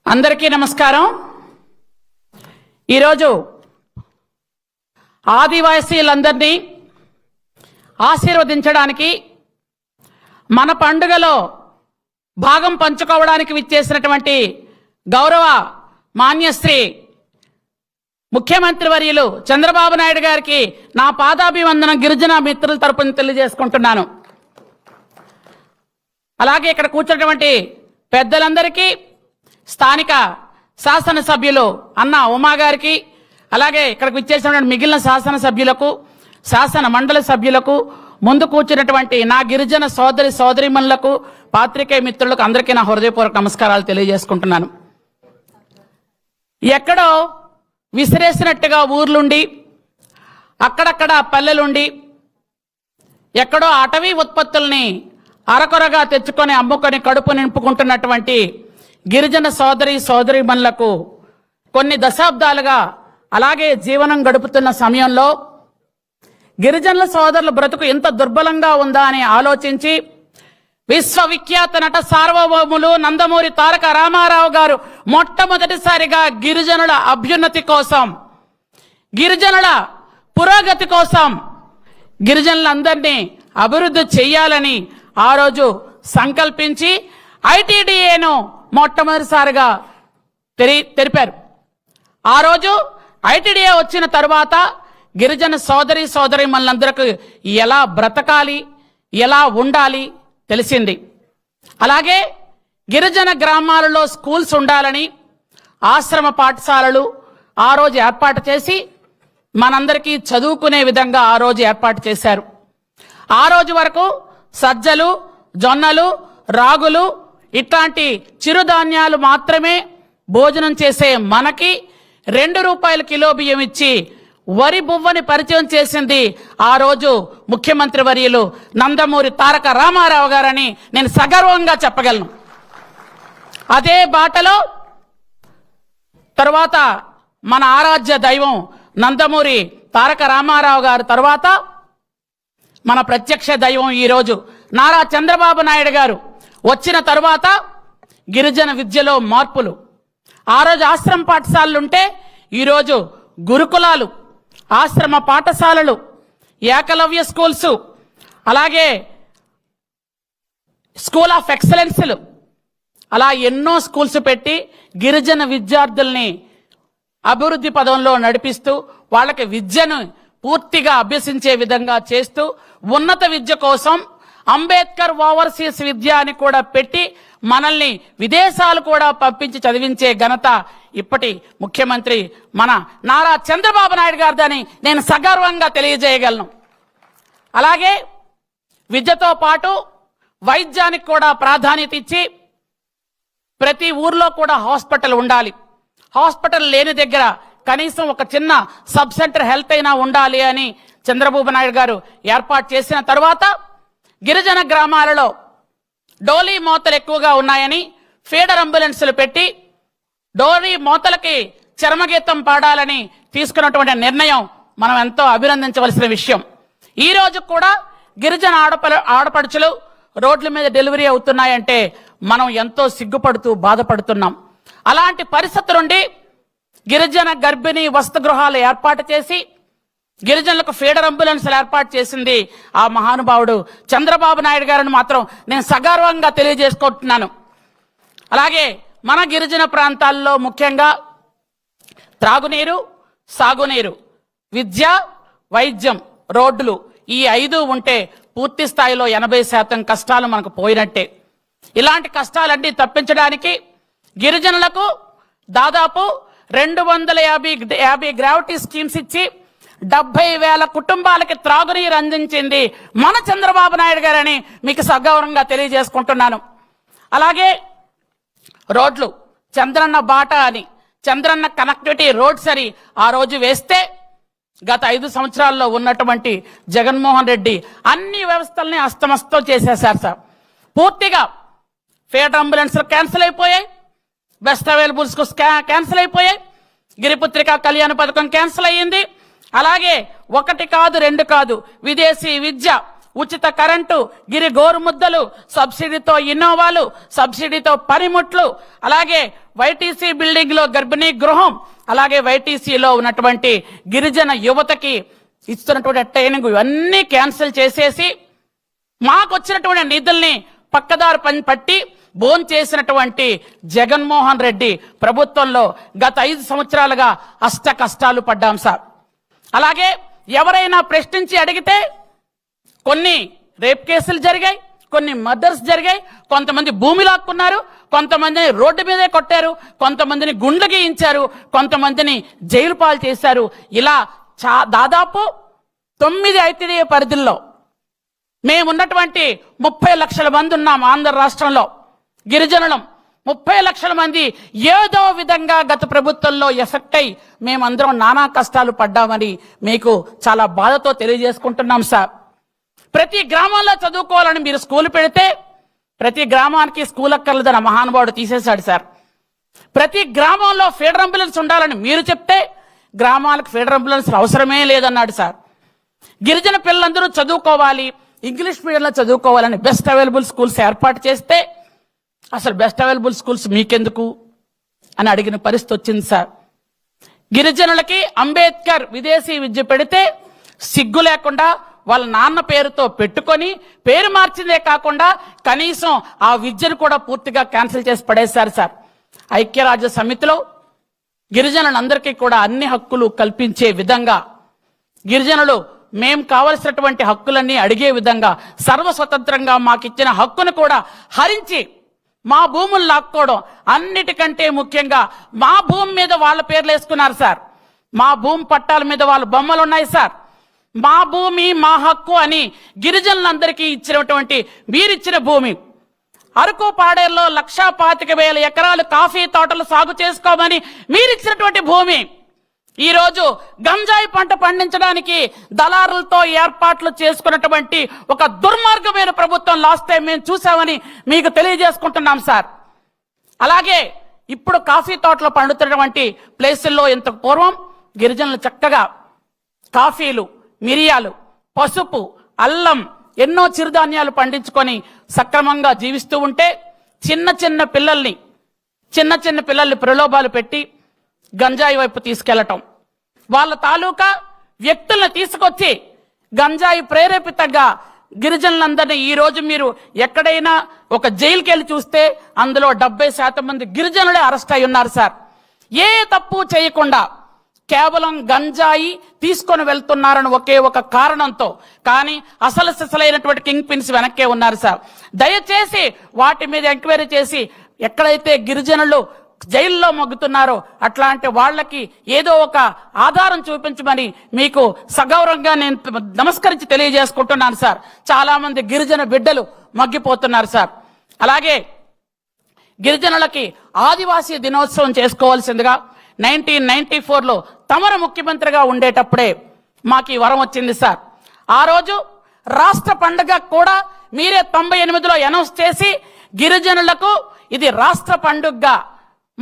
అందరికీ నమస్కారం. ఈరోజు ఆదివాసీలందరినీ ఆశీర్వదించడానికి, మన పండుగలో భాగం పంచుకోవడానికి విచ్చేసినటువంటి గౌరవ మాన్యశ్రీ ముఖ్యమంత్రి వర్యులు చంద్రబాబు నాయుడు గారికి నా పాదాభివందనం గిరిజన మిత్రుల తరపున తెలియజేసుకుంటున్నాను. అలాగే ఇక్కడ కూర్చున్నటువంటి పెద్దలందరికీ, స్థానిక శాసనసభ్యులు అన్న ఉమా గారికి, అలాగే ఇక్కడికి విచ్చేసినటువంటి మిగిలిన శాసనసభ్యులకు, శాసన మండలి సభ్యులకు, ముందు కూర్చున్నటువంటి నా గిరిజన సోదరిమణులకు, పాత్రికేయ మిత్రులకు అందరికీ నా హృదయపూర్వక నమస్కారాలు తెలియజేసుకుంటున్నాను. ఎక్కడో విసిరేసినట్టుగా ఊర్లుండి, అక్కడక్కడ పల్లెలుండి, ఎక్కడో అటవీ ఉత్పత్తుల్ని అరకొరగా తెచ్చుకొని అమ్ముకొని కడుపు నింపుకుంటున్నటువంటి గిరిజన సోదరిమణులకు కొన్ని దశాబ్దాలుగా అలాగే జీవనం గడుపుతున్న సమయంలో గిరిజనుల సోదరుల బ్రతుకు ఎంత దుర్బలంగా ఉందా అని ఆలోచించి విశ్వవిఖ్యాత నట సార్వభౌములు నందమూరి తారక రామారావు గారు మొట్టమొదటిసారిగా గిరిజనుల అభ్యున్నతి కోసం, గిరిజనుల పురోగతి కోసం, గిరిజనులందరినీ అభివృద్ధి చెయ్యాలని ఆ రోజు సంకల్పించి ఐటీడీఏను మొట్టమొదటిసారిగా తెరిపారు. ఆ రోజు ఐటీడీఏ వచ్చిన తర్వాత గిరిజన సోదరిమణులందరికీ ఎలా బ్రతకాలి, ఎలా ఉండాలి తెలిసింది. అలాగే గిరిజన గ్రామాలలో స్కూల్స్ ఉండాలని ఆశ్రమ పాఠశాలలు ఆ రోజు ఏర్పాటు చేసి మనందరికీ చదువుకునే విధంగా ఆ రోజు ఏర్పాటు చేశారు. ఆ రోజు వరకు సజ్జలు, జొన్నలు, రాగులు ఇట్లాంటి చిరుధాన్యాలు మాత్రమే భోజనం చేసే మనకి 2 రూపాయల కిలో బియ్యం ఇచ్చి వరి బువ్వని పరిచయం చేసింది ఆ రోజు ముఖ్యమంత్రి వర్యులు నందమూరి తారక రామారావు గారని నేను సగర్వంగా చెప్పగలను. అదే బాటలో తర్వాత మన ఆరాధ్య దైవం నందమూరి తారక రామారావు గారు తర్వాత మన ప్రత్యక్ష దైవం ఈరోజు నారా చంద్రబాబు నాయుడు గారు వచ్చిన తర్వాత గిరిజన విద్యలో మార్పులు. ఆ రోజు ఆశ్రమ పాఠశాలలుంటే ఈరోజు గురుకులాలు, ఆశ్రమ పాఠశాలలు, ఏకలవ్య స్కూల్స్, అలాగే స్కూల్ ఆఫ్ ఎక్సలెన్స్లు, అలా ఎన్నో స్కూల్స్ పెట్టి గిరిజన విద్యార్థుల్ని అభివృద్ధి పదంలో నడిపిస్తూ వాళ్ళకి విద్యను పూర్తిగా అభ్యసించే విధంగా చేస్తూ ఉన్నత విద్య కోసం అంబేద్కర్ ఓవర్సీస్ విద్య అని కూడా పెట్టి మనల్ని విదేశాలు కూడా పంపించి చదివించే ఘనత ఇప్పటి ముఖ్యమంత్రి మన నారా చంద్రబాబు నాయుడు గారిదని నేను సగర్వంగా తెలియజేయగలను. అలాగే విద్యతో పాటు వైద్యానికి కూడా ప్రాధాన్యత ఇచ్చి ప్రతి ఊర్లో కూడా హాస్పిటల్ ఉండాలి. హాస్పిటల్ లేని దగ్గర కనీసం ఒక చిన్న సబ్ సెంటర్ హెల్త్ అయినా ఉండాలి అని చంద్రబాబు నాయుడు గారు ఏర్పాటు చేసిన తర్వాత గిరిజన గ్రామాలలో డోలీ మోతలు ఎక్కువగా ఉన్నాయని ఫీడర్ అంబులెన్సులు పెట్టి డోలీ మోతలకి చరమగీతం పాడాలని తీసుకున్నటువంటి నిర్ణయం మనం ఎంతో అభినందించవలసిన విషయం. ఈ రోజు కూడా గిరిజన ఆడపడుచులు రోడ్ల మీద డెలివరీ అవుతున్నాయంటే మనం ఎంతో సిగ్గుపడుతూ బాధపడుతున్నాం. అలాంటి పరిస్థితి నుండి గిరిజన గర్భిణీ వసతి గృహాలు ఏర్పాటు చేసి గిరిజనులకు ఫీడర్ అంబులెన్స్లు ఏర్పాటు చేసింది ఆ మహానుభావుడు చంద్రబాబు నాయుడు గారిని మాత్రం నేను సగర్వంగా తెలియజేసుకుంటున్నాను. అలాగే మన గిరిజన ప్రాంతాల్లో ముఖ్యంగా త్రాగునీరు, సాగునీరు, విద్య, వైద్యం, రోడ్లు ఈ 5 ఉంటే పూర్తి స్థాయిలో 80% కష్టాలు మనకు పోయినట్టే. ఇలాంటి కష్టాలన్నీ తప్పించడానికి గిరిజనులకు దాదాపు 250 గ్రావిటీ స్కీమ్స్ ఇచ్చి 70,000 కుటుంబాలకి త్రాగునీరు అందించింది మన చంద్రబాబు నాయుడు గారని మీకు సగౌరవంగా తెలియజేసుకుంటున్నాను. అలాగే రోడ్లు చంద్రన్న బాట అని, చంద్రన్న కనెక్టివిటీ రోడ్స్ అని ఆ రోజు వేస్తే గత 5 సంవత్సరాల్లో ఉన్నటువంటి జగన్మోహన్ రెడ్డి అన్ని వ్యవస్థల్ని అస్తమస్తం చేసేశారు సార్. పూర్తిగా ఫీడర్ అంబులెన్స్లు క్యాన్సిల్ అయిపోయాయి, బెస్ట్ అవైలబుల్స్ క్యాన్సిల్ అయిపోయాయి, గిరిపుత్రిక కళ్యాణ పథకం క్యాన్సిల్ అయ్యింది. అలాగే 1 కాదు 2 కాదు, విదేశీ విద్య, ఉచిత కరెంటు, గిరి గోరుముద్దలు, సబ్సిడీతో ఇన్నోవాలు, సబ్సిడీతో పనిముట్లు, అలాగే వైటీసీ బిల్డింగ్ లో గర్భిణీ గృహం, అలాగే వైటీసీలో ఉన్నటువంటి గిరిజన యువతకి ఇస్తున్నటువంటి ట్రైనింగ్ ఇవన్నీ క్యాన్సిల్ చేసేసి మాకు వచ్చినటువంటి నిధుల్ని పక్కదారి పట్టి బోన్ చేసినటువంటి జగన్మోహన్ రెడ్డి ప్రభుత్వంలో గత 5 సంవత్సరాలుగా అష్ట కష్టాలు పడ్డాం సార్. అలాగే ఎవరైనా ప్రశ్నించి అడిగితే కొన్ని రేప్ కేసులు జరిగాయి, కొన్ని మర్డర్స్ జరిగాయి, కొంతమంది భూమి లాక్కున్నారు, కొంతమందిని రోడ్డు మీదే కొట్టారు, కొంతమందిని గుండ్లు గీయించారు, కొంతమందిని జైలు పాలు చేశారు. ఇలా దాదాపు 9 ఐటీడీ పరిధుల్లో మేమున్నటువంటి 30 లక్షల మంది ఉన్నాం. ఆంధ్ర రాష్ట్రంలో గిరిజనులం 30 లక్షల మంది ఏదో విధంగా గత ప్రభుత్వంలో ఎఫెక్ట్ అయి మేమందరం నానా కష్టాలు పడ్డామని మీకు చాలా బాధతో తెలియజేసుకుంటున్నాం సార్. ప్రతి గ్రామాల్లో చదువుకోవాలని మీరు స్కూల్ పెడితే ప్రతి గ్రామానికి స్కూల్ అక్కర్లేదని మహానుభావుడు తీసేశాడు సార్. ప్రతి గ్రామంలో ఫీడర్ అంబులెన్స్ ఉండాలని మీరు చెప్తే గ్రామాలకు ఫీడర్ అంబులెన్స్ అవసరమే లేదన్నాడు సార్. గిరిజన పిల్లలందరూ చదువుకోవాలి, ఇంగ్లీష్ మీడియంలో చదువుకోవాలని బెస్ట్ అవైలబుల్ స్కూల్స్ ఏర్పాటు చేస్తే అసలు బెస్ట్ అవైలబుల్ స్కూల్స్ మీకెందుకు అని అడిగిన పరిస్థితి వచ్చింది సార్. గిరిజనులకి అంబేద్కర్ విదేశీ విద్య పెడితే సిగ్గు లేకుండా వాళ్ళ నాన్న పేరుతో పెట్టుకొని పేరు మార్చిందే కాకుండా కనీసం ఆ విద్యను కూడా పూర్తిగా క్యాన్సిల్ చేసి పడేశారు సార్. ఐక్యరాజ్య సమితిలో గిరిజనులందరికీ కూడా అన్ని హక్కులు కల్పించే విధంగా గిరిజనులు మేం కావలసినటువంటి హక్కులన్నీ అడిగే విధంగా సర్వస్వతంత్రంగా మాకిచ్చిన హక్కును కూడా హరించి మా భూములు లాక్కోవడం, అన్నిటికంటే ముఖ్యంగా మా భూమి మీద వాళ్ళ పేర్లు వేసుకున్నారు సార్. మా భూమి పట్టాల మీద వాళ్ళ బొమ్మలు ఉన్నాయి సార్. మా భూమి మా హక్కు అని గిరిజనులందరికీ ఇచ్చినటువంటి మీరిచ్చిన భూమి అరకు పాడేరులో 1,25,000 ఎకరాలు కాఫీ తోటలు సాగు చేసుకోమని మీరిచ్చినటువంటి భూమి ఈ రోజు గంజాయి పంట పండించడానికి దళారులతో ఏర్పాట్లు చేసుకున్నటువంటి ఒక దుర్మార్గమైన ప్రభుత్వం లాస్ట్ టైం మేము చూసామని మీకు తెలియజేసుకుంటున్నాం సార్. అలాగే ఇప్పుడు కాఫీ తోటలు పండుతున్నటువంటి ప్లేసుల్లో ఇంత పూర్వం గిరిజనులు చక్కగా కాఫీలు, మిరియాలు, పసుపు, అల్లం ఎన్నో చిరుధాన్యాలు పండించుకొని సక్రమంగా జీవిస్తూ ఉంటే చిన్న చిన్న పిల్లల్ని ప్రలోభాలు పెట్టి గంజాయి వైపు తీసుకెళ్లటం, వాళ్ళ తాలూకా వ్యక్తులను తీసుకొచ్చి గంజాయి ప్రేరేపితంగా గిరిజనులందరినీ ఈ రోజు మీరు ఎక్కడైనా ఒక జైలుకి వెళ్ళి చూస్తే అందులో 70% మంది గిరిజనులే అరెస్ట్ అయి ఉన్నారు సార్. ఏ తప్పు చేయకుండా కేవలం గంజాయి తీసుకొని వెళ్తున్నారని ఒకే ఒక కారణంతో. కానీ అసలైనటువంటి కింగ్ పిన్స్ వెనక్కే ఉన్నారు సార్. దయచేసి వాటి మీద ఎంక్వైరీ చేసి ఎక్కడైతే గిరిజనులు జైల్లో మొగ్గుతున్నారో అట్లాంటి వాళ్ళకి ఏదో ఒక ఆధారం చూపించమని మీకు సగౌరవంగా నేను నమస్కరించి తెలియజేసుకుంటున్నాను సార్. చాలా మంది గిరిజన బిడ్డలు మగ్గిపోతున్నారు సార్. అలాగే గిరిజనులకి ఆదివాసీ దినోత్సవం చేసుకోవాల్సిందిగా 1994లో తమరు ముఖ్యమంత్రిగా ఉండేటప్పుడే మాకు ఈ వరం వచ్చింది సార్. ఆ రోజు రాష్ట్ర పండుగ కూడా మీరే 98లో అనౌన్స్ చేసి గిరిజనులకు ఇది రాష్ట్ర పండుగగా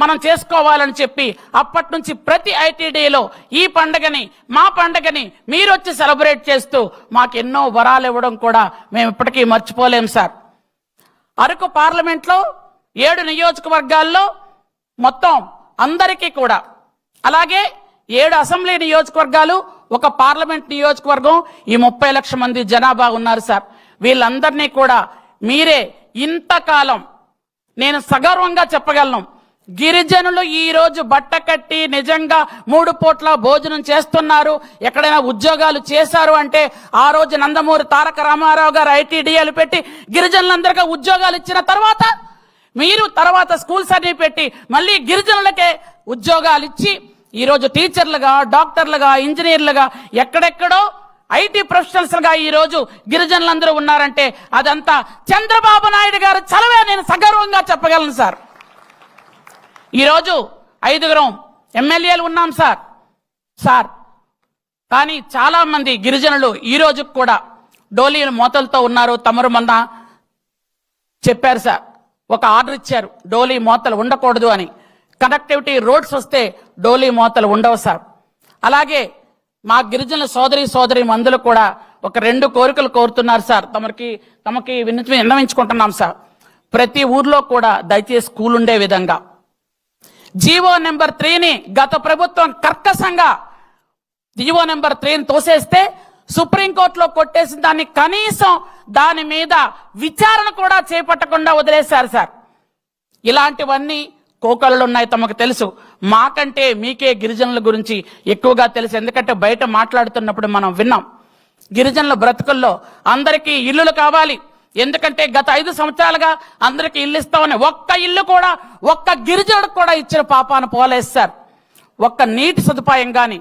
మనం చేసుకోవాలని చెప్పి అప్పటి నుంచి ప్రతి ఐటీడీలో ఈ పండగని మా పండగని మీరు వచ్చి సెలబ్రేట్ చేస్తూ మాకు ఎన్నో వరాలు ఇవ్వడం కూడా మేము ఇప్పటికీ మర్చిపోలేం సార్. అరకు పార్లమెంట్లో 7 నియోజకవర్గాల్లో మొత్తం అందరికీ కూడా, అలాగే 7 అసెంబ్లీ నియోజకవర్గాలు, 1 పార్లమెంట్ నియోజకవర్గం, ఈ 30 లక్షల మంది జనాభా ఉన్నారు సార్. వీళ్ళందరినీ కూడా మీరే ఇంతకాలం నేను సగర్వంగా చెప్పగలను, గిరిజనులు ఈ రోజు బట్ట కట్టి నిజంగా 3 పూట్ల భోజనం చేస్తున్నారు, ఎక్కడైనా ఉద్యోగాలు చేశారు అంటే ఆ రోజు నందమూరి తారక రామారావు గారు ఐటీడీఏలు పెట్టి గిరిజనులందరికీ ఉద్యోగాలు ఇచ్చిన తర్వాత మీరు తర్వాత స్కూల్స్ అన్ని పెట్టి మళ్ళీ గిరిజనులకే ఉద్యోగాలు ఇచ్చి ఈరోజు టీచర్లుగా, డాక్టర్లుగా, ఇంజనీర్లుగా, ఎక్కడెక్కడో ఐటీ ప్రొఫెషనల్స్ గా ఈ రోజు గిరిజనులందరూ ఉన్నారంటే అదంతా చంద్రబాబు నాయుడు గారు చలవే నేను సగర్వంగా చెప్పగలను సార్. ఈరోజు 5 ఎమ్మెల్యేలు ఉన్నాం సార్. కానీ చాలా మంది గిరిజనులు ఈ రోజు కూడా డోలీల మోతలతో ఉన్నారు. తమరు మొన్న చెప్పారు సార్, ఒక ఆర్డర్ ఇచ్చారు డోలీ మోతలు ఉండకూడదు అని. కనెక్టివిటీ రోడ్స్ వస్తే డోలీ మోతలు ఉండవు సార్. అలాగే మా గిరిజనుల సోదరి మందులు కూడా ఒక 2 కోరికలు కోరుతున్నారు సార్. తమకి విన్నవించుకుంటున్నాం సార్. ప్రతి ఊర్లో కూడా దయచేసి స్కూల్ ఉండే విధంగా జీవో నెంబర్ 3ని గత ప్రభుత్వం కర్కశంగా జీవో నెంబర్ 3ని తోసేస్తే సుప్రీంకోర్టులో కొట్టేసిన దాన్ని కనీసం దాని మీద విచారణ కూడా చేపట్టకుండా వదిలేశారు సార్. ఇలాంటివన్నీ కోకళ్ళు ఉన్నాయి, తమకు తెలుసు. మాకంటే మీకే గిరిజనుల గురించి ఎక్కువగా తెలుసు, ఎందుకంటే బయట మాట్లాడుతున్నప్పుడు మనం విన్నాం. గిరిజనుల బ్రతుకుల్లో అందరికీ ఇల్లులు కావాలి, ఎందుకంటే గత 5 సంవత్సరాలుగా అందరికీ ఇల్లు ఇస్తామని ఒక్క ఇల్లు కూడా ఒక్క గిరిజనుడికి కూడా ఇచ్చిన పాపాన పోలేదు సార్. ఒక్క నీటి సదుపాయం గాని,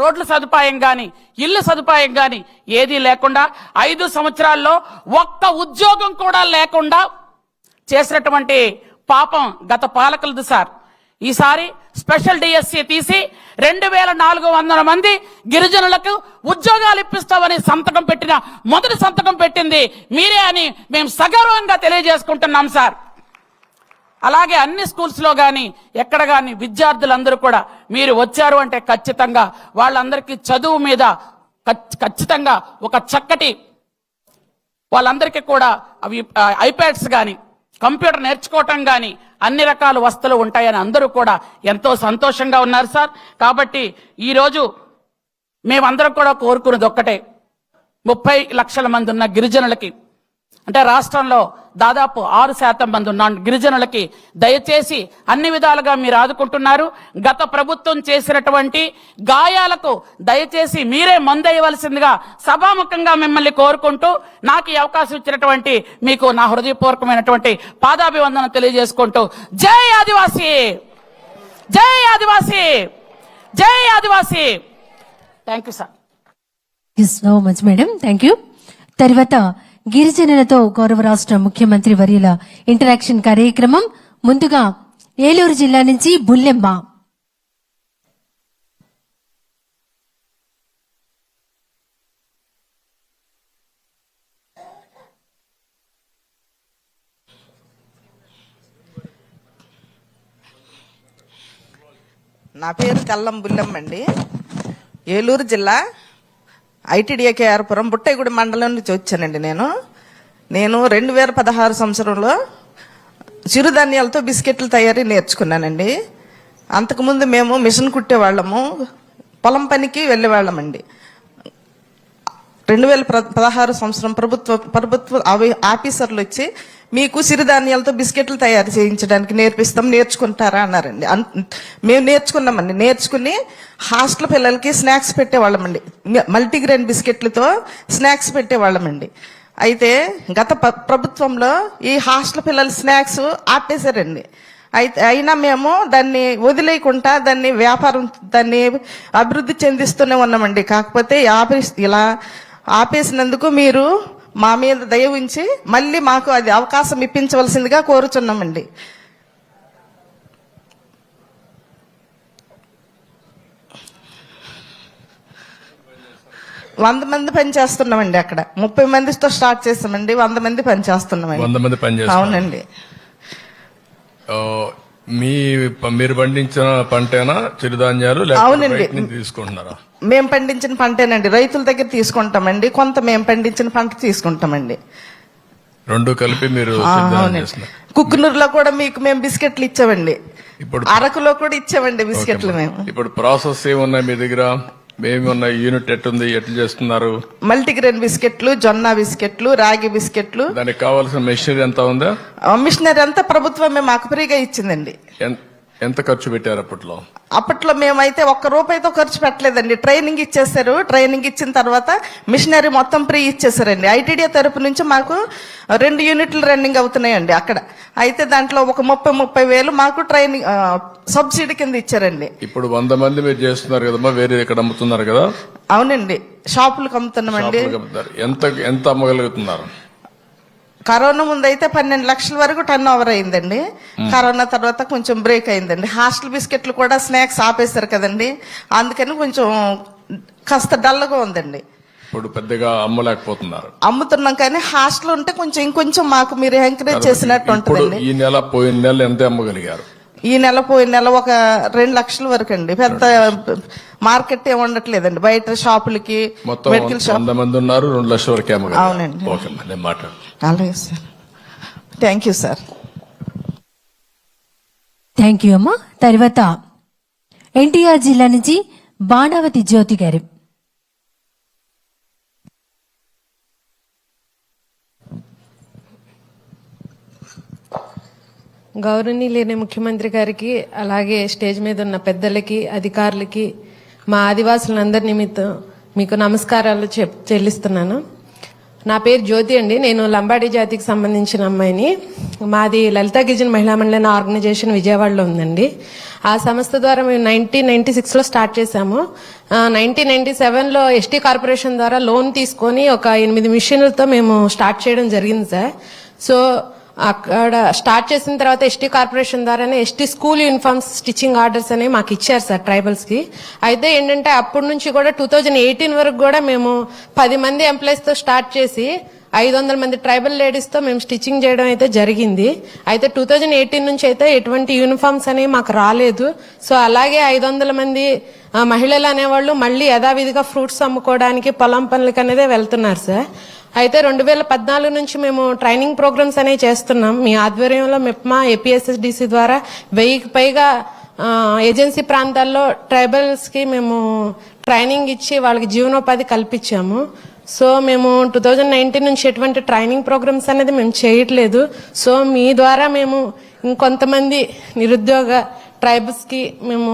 రోడ్ల సదుపాయం గాని, ఇల్లు సదుపాయం గాని ఏదీ లేకుండా 5 సంవత్సరాల్లో ఒక్క ఉద్యోగం కూడా లేకుండా చేసినటువంటి పాపం గత పాలకులది సార్. ఈసారి స్పెషల్ డిఎస్సి తీసి 2400 మంది గిరిజనులకు ఉద్యోగాలు ఇప్పిస్తామని సంతకం పెట్టిన మొదటి సంతకం పెట్టింది మీరే అని మేము సగర్వంగా తెలియజేసుకుంటున్నాం సార్. అలాగే అన్ని స్కూల్స్ లో గాని ఎక్కడ గాని విద్యార్థులందరూ కూడా మీరు వచ్చారు అంటే ఖచ్చితంగా వాళ్ళందరికీ చదువు మీద ఖచ్చితంగా ఒక చక్కటి వాళ్ళందరికీ కూడా అవి ఐప్యాడ్స్ గాని, కంప్యూటర్ నేర్చుకోవటం గాని అన్ని రకాల వస్తువులు ఉంటాయని అందరూ కూడా ఎంతో సంతోషంగా ఉన్నారు సార్. కాబట్టి ఈరోజు మేమందరం కూడా కోరుకున్నది ఒక్కటే, 30 లక్షల మంది ఉన్న గిరిజనులకి, అంటే రాష్ట్రంలో దాదాపు 6% మంది ఉన్న గిరిజనులకి దయచేసి అన్ని విధాలుగా మీరు ఆదుకుంటున్నారు. గత ప్రభుత్వం చేసినటువంటి గాయాలకు దయచేసి మీరే మందేయవలసిందిగా సభాముఖంగా మిమ్మల్ని కోరుకుంటూ నాకు ఈ అవకాశం ఇచ్చినటువంటి మీకు నా హృదయపూర్వకమైనటువంటి పాదాభివందనం తెలియజేసుకుంటూ జై ఆదివాసీ, జై ఆదివాసీ, జై ఆదివాసీ. Thank you sir. So much madam, thank you. తర్వాత గిరిజనులతో గౌరవ రాష్ట్ర ముఖ్యమంత్రి వర్యుల ఇంటరాక్షన్ కార్యక్రమం. ముందుగా ఏలూరు జిల్లా నుంచి బుల్లెమ్మ. నా పేరు కల్లం బుల్లెమ్మ అండి. ఏలూరు జిల్లా ఐటీడీఏకేఆర్పురం బుట్టైగూడి మండలం నుంచి వచ్చానండి. నేను 2016 సంవత్సరంలో చిరుధాన్యాలతో బిస్కెట్ల తయారీ నేర్చుకున్నానండి. అంతకుముందు మేము మిషన్ కుట్టేవాళ్ళము, పొలం పనికి వెళ్ళేవాళ్ళమండి. 2016 సంవత్సరం ప్రభుత్వ ఆఫీసర్లు వచ్చి మీకు సిరిధాన్యాలతో బిస్కెట్లు తయారు చేయించడానికి నేర్చుకుంటారా అన్నారండి. మేము నేర్చుకున్నామండి. నేర్చుకుని హాస్టల్ పిల్లలకి స్నాక్స్ పెట్టేవాళ్ళమండి. మల్టీగ్రెయిన్ బిస్కెట్లతో స్నాక్స్ పెట్టేవాళ్ళమండి. అయితే గత ప్రభుత్వంలో ఈ హాస్టల్ పిల్లల స్నాక్స్ ఆపేశారండి. అయినా మేము దాన్ని వదిలేయకుండా దాన్ని అభివృద్ధి చెందిస్తూనే ఉన్నామండి. కాకపోతే ఇలా ఆపేసినందుకు మీరు మా మీద దయ ఉంచి మళ్ళీ మాకు అది అవకాశం ఇప్పించవలసిందిగా కోరుచున్నామండి. వంద మంది పని చేస్తున్నామండి. అక్కడ 30 మందితో స్టార్ట్ చేస్తామండి. 100 మంది పని చేస్తున్నామండి. 100 మంది పని చేస్తున్నారు. అవునండి. మీరు పండించిన పంటేనా చిరుధాన్యాలు లేకపోతే అవునండి. బయట నుంచి తీసుకుంటున్నారా? మేము పండించిన పంటేనండి, రైతుల దగ్గర తీసుకుంటామండి, కొంత మేము పండించిన పంట తీసుకుంటామండి. రెండు కలిపి మీరు ఆ, సిద్ధం అవునండి. చేస్తున్నారు. కుక్కునూరులో కూడా మీకు మేము బిస్కెట్లు ఇచ్చామండి, ఇప్పుడు అరకులో కూడా ఇచ్చామండి బిస్కెట్లు మేము. ఇప్పుడు ప్రాసెస్ ఏమున్నాయి మీ దగ్గర? ఏమున్నాయి? యూనిట్ ఎట్టుంది? ఎట్లా చేస్తున్నారు? మల్టీగ్రెయిన్ బిస్కెట్లు, జొన్న బిస్కెట్లు, రాగి బిస్కెట్లు. దానికి కావాల్సిన మెషినరీ ఎంత ఉందా? మిషనరీ అంతా ప్రభుత్వమే మాకు ఫ్రీగా ఇచ్చిందండి. ఎంత ఖర్చు పెట్టారు అప్పట్లో? అప్పట్లో మేమైతే ఒక్క రూపాయితో ఖర్చు పెట్టలేదండి. ట్రైనింగ్ ఇచ్చేసారు, ట్రైనింగ్ ఇచ్చిన తర్వాత మిషనరీ మొత్తం ఫ్రీ ఇచ్చేసారండి. ఐటీడీఏ తరపు నుంచి మాకు 2 యూనిట్లు రన్నింగ్ అవుతున్నాయండి అక్కడ. అయితే దాంట్లో ఒక 30 వేలు మాకు ట్రైనింగ్ సబ్సిడీ కింద ఇచ్చారండి. ఇప్పుడు 100 మంది మీరు చేస్తున్నారు కదమ్మా, వేరే ఇక్కడ అమ్ముతున్నారు కదా? అవునండి, షాపులకు అమ్ముతున్నామండి. షాపులకు అమ్ముతారు. ఎంత అమ్మగలుగుతున్నారు? కరోనా ముందు అయితే 12 లక్షల వరకు టర్న్ ఓవర్ అయిందండి. కరోనా తర్వాత కొంచెం బ్రేక్ అయిందండి. హాస్టల్ బిస్కెట్లు కూడా స్నాక్స్ ఆపేశారు కదండి, అందుకని కొంచెం కాస్త డల్గా ఉందండి. ఇప్పుడు పెద్దగా అమ్మలేకపోతున్నారు. అమ్ముతున్నాం కానీ హాస్టల్ ఉంటే కొంచెం ఇంకొంచెం మాకు మీరు ఎంకరేజ్ చేసినట్టు ఇప్పుడు ఉంటుందండి. ఈ నెల పోయిన నెల ఎంత అమ్మగలిగారు? ఈ నెల పోయిన నెల ఒక 2 లక్షల వరకు అండి. పెద్ద మార్కెట్ ఏమి ఉండట్లేదండి, బయట షాపులకి మొత్తం మెడికల్ షాప్. 100 మంది ఉన్నారు, 2 లక్షల వరకు అమ్మగలిగారు. అవునండి. ఓకే, నేను మాట్లాడు. అలాగే sir, thank you sir. Thank you అమ్మా. తర్వాత ఎన్టీఆర్ జిల్లా నుంచి బాణావతి జ్యోతి గారు. గౌరవనీయులైన ముఖ్యమంత్రి గారికి, అలాగే స్టేజ్ మీద ఉన్న పెద్దలకి, అధికారులకి, మా ఆదివాసులందరి నిమిత్తం మీకు నమస్కారాలు చెల్లిస్తున్నాను. నా పేరు జ్యోతి అండి. నేను లంబాడీ జాతికి సంబంధించిన అమ్మాయిని. మాది లలితా గిరిజన మహిళా మండలి ఆర్గనైజేషన్ విజయవాడలో ఉందండి. ఆ సంస్థ ద్వారా మేము 1996లో స్టార్ట్ చేశాము. 1997లో ఎస్టీ కార్పొరేషన్ ద్వారా లోన్ తీసుకొని ఒక 8 మిషన్లతో మేము స్టార్ట్ చేయడం జరిగింది సార్. సో అక్కడ స్టార్ట్ చేసిన తర్వాత ఎస్టీ కార్పొరేషన్ ద్వారానే ST school uniforms stitching orders అనేవి మాకు ఇచ్చారు సార్ ట్రైబల్స్ కి. అయితే ఏంటంటే అప్పటి నుంచి కూడా 2018 వరకు కూడా మేము 10 మంది ఎంప్లాయీస్ తో స్టార్ట్ చేసి 500 మంది ట్రైబల్ లేడీస్ తో మేము స్టిచ్చింగ్ చేయడం అయితే జరిగింది. అయితే 2018 నుంచి అయితే ఎటువంటి యూనిఫామ్స్ అనేవి మాకు రాలేదు. సో అలాగే 500 మంది మహిళలు అనేవాళ్ళు మళ్ళీ యథావిధిగా ఫ్రూట్స్ అమ్ముకోవడానికి, పొలం పనులకి అనేది వెళ్తున్నారు సార్. అయితే 2014 నుంచి మేము ట్రైనింగ్ ప్రోగ్రామ్స్ అనేవి చేస్తున్నాం. మీ ఆధ్వర్యంలో మెప్మా ఏపీఎస్ఎస్డిసి ద్వారా 1000కి పైగా ఏజెన్సీ ప్రాంతాల్లో ట్రైబల్స్ కి మేము ట్రైనింగ్ ఇచ్చి వాళ్ళకి జీవనోపాధి కల్పించాము. సో మేము 2019 నుంచి ఎటువంటి ట్రైనింగ్ ప్రోగ్రామ్స్ అనేది మేము చేయట్లేదు. సో మీ ద్వారా మేము ఇంకొంతమంది నిరుద్యోగ ట్రైబల్స్ కి మేము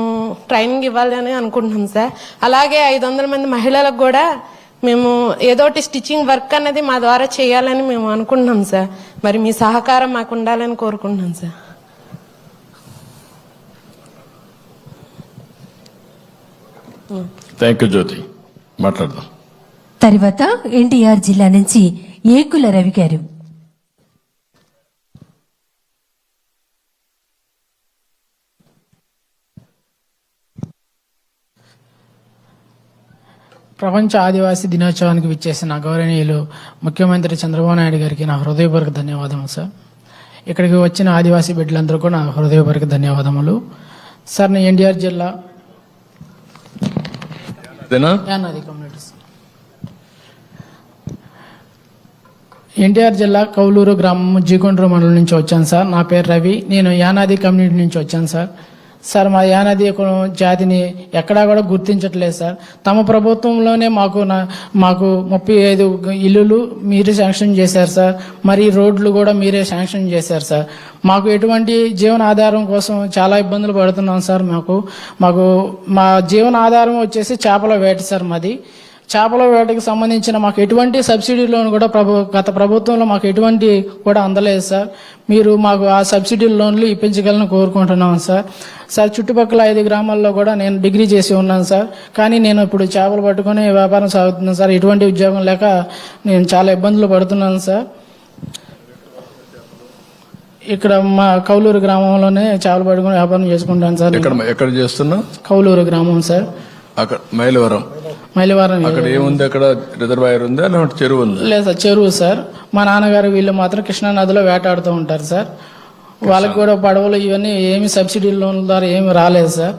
ట్రైనింగ్ ఇవ్వాలని అనుకుంటున్నాం సార్. అలాగే 500 మంది మహిళలకు కూడా మేము ఏదోటి స్టిచ్చింగ్ వర్క్ అనేది మా ద్వారా చేయాలని మేము అనుకుంటున్నాం సార్. మరి మీ సహకారం మాకు ఉండాలని కోరుకుంటున్నాం సార్. థ్యాంక్ యూ జ్యోతి. మాట్లాడదాం. తర్వాత ఎన్టీఆర్ జిల్లా నుంచి ఏకుల రవి గారు. ప్రపంచ ఆదివాసీ దినోత్సవానికి విచ్చేసిన గౌరవనీయులు ముఖ్యమంత్రి చంద్రబాబు నాయుడు గారికి నా హృదయపూర్వక ధన్యవాదములు సార్. ఇక్కడికి వచ్చిన ఆదివాసీ బిడ్డలందరూ కూడా నా హృదయపూర్వక ధన్యవాదములు సార్. నేను ఎన్టీఆర్ జిల్లా యానాది కమ్యూనిటీస్, ఎన్టీఆర్ జిల్లా కౌలూరు గ్రామం జీకొండ్రు మండలం నుంచి వచ్చాను సార్. నా పేరు రవి. నేను యానాది కమ్యూనిటీ నుంచి వచ్చాను సార్. సార్ మా యానాది జాతిని ఎక్కడా కూడా గుర్తించట్లేదు సార్. తమ ప్రభుత్వంలోనే మాకు 35 ఇల్లులు మీరే శాంక్షన్ చేశారు సార్. మరి రోడ్లు కూడా మీరే శాంక్షన్ చేశారు సార్. మాకు ఎటువంటి జీవన ఆధారం కోసం చాలా ఇబ్బందులు పడుతున్నాం సార్. మాకు మా జీవన ఆధారం వచ్చేసి చేపల వేట సార్. మాది చేపల వేటకి సంబంధించిన మాకు ఎటువంటి సబ్సిడీ లోన్ కూడా గత ప్రభుత్వంలో మాకు ఎటువంటి కూడా అందలేదు సార్. మీరు మాకు ఆ సబ్సిడీ లోన్లు ఇప్పించగలని కోరుకుంటున్నాను సార్. సార్ చుట్టుపక్కల 5 గ్రామాల్లో కూడా నేను డిగ్రీ చేసి ఉన్నాను సార్. కానీ నేను ఇప్పుడు చేపలు పట్టుకుని వ్యాపారం సాగుతున్నాను సార్. ఎటువంటి ఉద్యోగం లేక నేను చాలా ఇబ్బందులు పడుతున్నాను సార్. ఇక్కడ మా కౌలూరు గ్రామంలోనే చేపలు పట్టుకుని వ్యాపారం చేసుకుంటాను సార్. ఎక్కడ చేస్తున్నా? కౌలూరు గ్రామం సార్. అక్కడ మైలవరం. అక్కడ ఏముంది? అక్కడ రిజర్వాయర్ ఉందా లేదంటే చెరువు ఉందా? లేదు సార్, చెరువు సార్. మా నాన్నగారు వీళ్ళు మాత్రం కృష్ణా నదిలో వేటాడుతూ ఉంటారు సార్. వాళ్ళకి కూడా పడవలు ఇవన్నీ ఏమి సబ్సిడీ లోన్ల ద్వారా ఏమి రాలేదు సార్.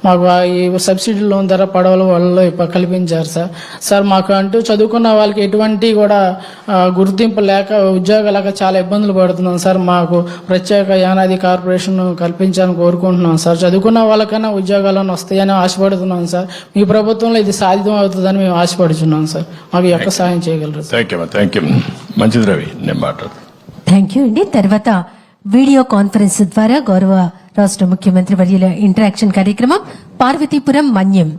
మాకు ఈ సబ్సిడీ లోన్ ద్వారా పడవలు వాళ్ళు కల్పించారు సార్. సార్ మాకు అంటూ చదువుకున్న వాళ్ళకి ఎటువంటి కూడా గుర్తింపు లేక ఉద్యోగాలు లేక చాలా ఇబ్బందులు పడుతున్నాం సార్. మాకు ప్రత్యేక యానాది కార్పొరేషన్ కల్పించాలని కోరుకుంటున్నాం సార్. చదువుకున్న వాళ్ళకన్నా ఉద్యోగాలను వస్తాయని ఆశపడుతున్నాం సార్. మీ ప్రభుత్వంలో ఇది సాధ్యం అవుతుందని మేము ఆశపడుతున్నాం సార్. మాకు ఎక్కడ సాయం చేయగలరు సార్? Thank you. మంచిది రవి, నేను మాట్లాడతాను. థ్యాంక్ యూ అండి. తర్వాత వీడియో కాన్ఫరెన్స్ ద్వారా గౌరవ రాష్ట్ర ముఖ్యమంత్రి వర్యుల ఇంటరాక్షన్ కార్యక్రమం పార్వతీపురం మన్యం.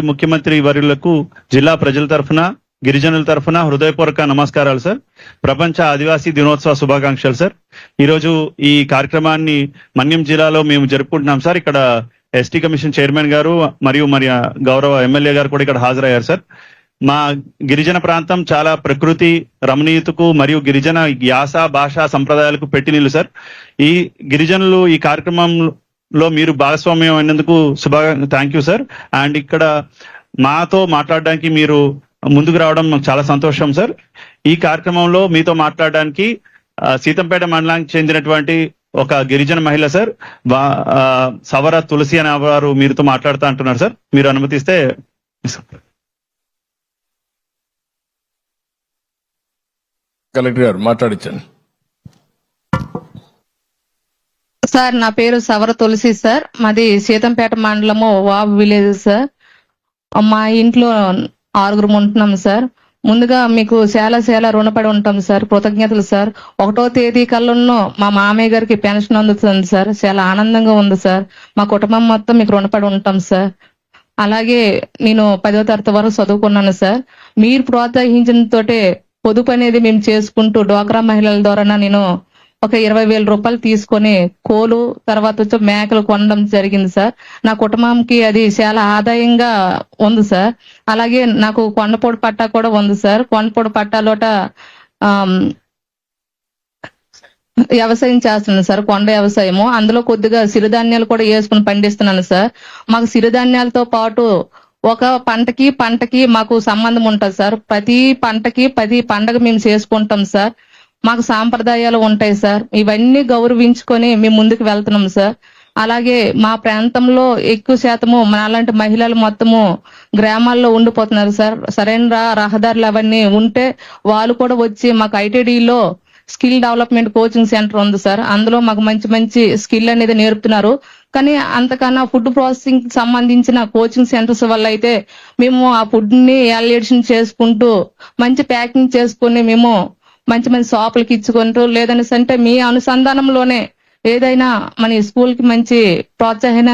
ముఖ్యమంత్రి వర్యులకు జిల్లా ప్రజల తరఫున, గిరిజనుల తరఫున హృదయపూర్వక నమస్కారాలు సార్. ప్రపంచ ఆదివాసీ దినోత్సవ శుభాకాంక్షలు సార్. ఈరోజు ఈ కార్యక్రమాన్ని మన్యం జిల్లాలో మేము జరుపుకుంటున్నాం సార్. ఇక్కడ ఎస్టీ కమిషన్ చైర్మన్ గారు మరియు గౌరవ ఎమ్మెల్యే గారు కూడా ఇక్కడ హాజరయ్యారు సార్. మా గిరిజన ప్రాంతం చాలా ప్రకృతి రమణీయతకు మరియు గిరిజన యాస భాష సంప్రదాయాలకు పెట్టినిల్లు సార్. ఈ గిరిజనులు ఈ కార్యక్రమంలో మీరు భాగస్వామ్యం అయినందుకు థ్యాంక్ యూ సార్. అండ్ ఇక్కడ మాతో మాట్లాడడానికి మీరు ముందుకు రావడం మాకు చాలా సంతోషం సార్. ఈ కార్యక్రమంలో మీతో మాట్లాడడానికి సీతంపేట మండలానికి చెందినటువంటి ఒక గిరిజన మహిళ సార్, సవర తులసి అనే వారు మీరుతో మాట్లాడుతూ అంటున్నారు సార్. మీరు అనుమతిస్తే. కలెక్టర్ గారు మాట్లాడించండి సార్. నా పేరు సవర తులసి సార్. మాది సీతంపేట మండలము వాబ్ విలేజ్ సార్. మా ఇంట్లో 6 ఉంటున్నాం సార్. ముందుగా మీకు చాలా రుణపడి ఉంటాం సార్. కృతజ్ఞతలు సార్. 1వ తేదీ కల్లా మా మామయ్య గారికి పెన్షన్ అందుతుంది సార్. చాలా ఆనందంగా ఉంది సార్. మా కుటుంబం మొత్తం మీకు రుణపడి ఉంటాం సార్. అలాగే నేను 10వ తరగతి వరకు చదువుకున్నాను సార్. మీరు ప్రోత్సహించిన తోటే పొదుపు అనేది మేము చేసుకుంటూ డ్వాక్రా మహిళల ద్వారా నేను ఒక 20,000 రూపాయలు తీసుకొని కోలు తర్వాత వచ్చి మేకలు కొనడం జరిగింది సార్. నా కుటుంబంకి అది చాలా ఆదాయంగా ఉంది సార్. అలాగే నాకు కొండపొడి పట్టా కూడా ఉంది సార్. కొండపొడి పట్టాలోట వ్యవసాయం చేస్తున్నాను సార్. కొండ వ్యవసాయము, అందులో కొద్దిగా సిరిధాన్యాలు కూడా వేసుకుని పండిస్తున్నాను సార్. మాకు సిరిధాన్యాలతో పాటు ఒక పంటకి మాకు సంబంధం ఉంటుంది సార్. ప్రతి పంటకి 10 పండగ మేము చేసుకుంటాం సార్. మాకు సాంప్రదాయాలు ఉంటాయి సార్. ఇవన్నీ గౌరవించుకొని మేము ముందుకు వెళ్తున్నాం సార్. అలాగే మా ప్రాంతంలో ఎక్కువ శాతము అలాంటి మహిళలు మొత్తము గ్రామాల్లో ఉండిపోతున్నారు సార్. సరైన రహదారులు అవన్నీ ఉంటే వాళ్ళు కూడా వచ్చి మాకు ఐటీడీలో స్కిల్ డెవలప్మెంట్ కోచింగ్ సెంటర్ ఉంది సార్. అందులో మాకు మంచి స్కిల్ అనేది నేర్పుతున్నారు. కానీ అంతకన్నా ఫుడ్ ప్రాసెసింగ్ సంబంధించిన కోచింగ్ సెంటర్స్ వల్ల అయితే మేము ఆ ఫుడ్ ని వాల్యుయేషన్ చేసుకుంటూ మంచి ప్యాకింగ్ చేసుకుని మేము మంచి షాపులకి ఇచ్చుకుంటూ లేదనేసి అంటే మీ అనుసంధానంలోనే ఏదైనా మన స్కూల్ కి మంచి ప్రోత్సాహన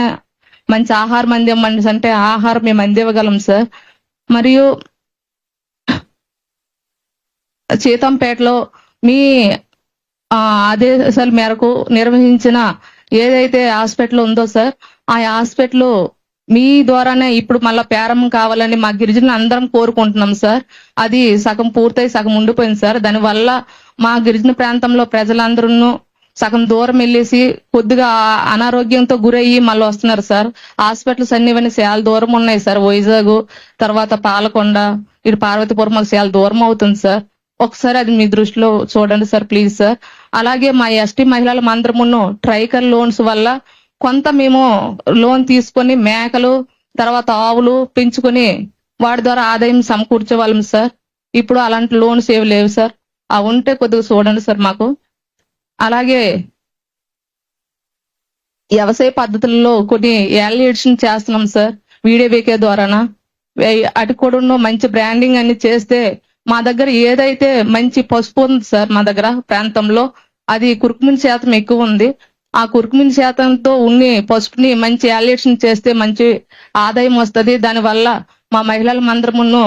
మంచి ఆహారం అందివ్వమని అంటే ఆహారం మేము అందివ్వగలం సార్. మరియు సీతంపేటలో మీ ఆదేశాల మేరకు నిర్వహించిన ఏదైతే హాస్పిటల్ ఉందో సార్, ఆ హాస్పిటల్ మీ ద్వారానే ఇప్పుడు మళ్ళా ప్రారంభం కావాలని మా గిరిజనులు అందరం కోరుకుంటున్నాం సార్. అది సగం పూర్తయి సగం ఉండిపోయింది సార్. దానివల్ల మా గిరిజన ప్రాంతంలో ప్రజలందరూ సగం దూరం వెళ్ళేసి కొద్దిగా అనారోగ్యంతో గురయ్యి మళ్ళీ వస్తున్నారు సార్. హాస్పిటల్స్ అన్ని చాలా దూరం ఉన్నాయి సార్. వైజాగ్ తర్వాత పాలకొండ ఇటు పార్వతీపురం మాకు చాలా దూరం అవుతుంది సార్. ఒకసారి అది మీ దృష్టిలో చూడండి సార్ ప్లీజ్ సార్. అలాగే మా ఎస్టీ మహిళల మందరమును ట్రైకర్ లోన్స్ వల్ల కొంత మేము లోన్ తీసుకొని మేకలు తర్వాత ఆవులు పెంచుకొని వాటి ద్వారా ఆదాయం సమకూర్చే వాళ్ళం సార్. ఇప్పుడు అలాంటి లోన్స్ ఏవి లేవు సార్. అవి ఉంటే కొద్దిగా చూడండి సార్ మాకు. అలాగే వ్యవసాయ పద్ధతుల్లో కొన్ని వాల్యుయేషన్ చేస్తున్నాం సార్ వీడియోబీకే ద్వారానా. అటు కూడా మంచి బ్రాండింగ్ అన్ని చేస్తే మా దగ్గర ఏదైతే మంచి పసుపు ఉంది సార్ మా దగ్గర ప్రాంతంలో అది కుర్కుమిన్ శాతం ఎక్కువ ఉంది. ఆ కుర్కుమిన్ శాతంతో ఉన్ని పసుపుని మంచి వాల్యుయేషన్ చేస్తే మంచి ఆదాయం వస్తుంది. దానివల్ల మా మహిళల మందరమును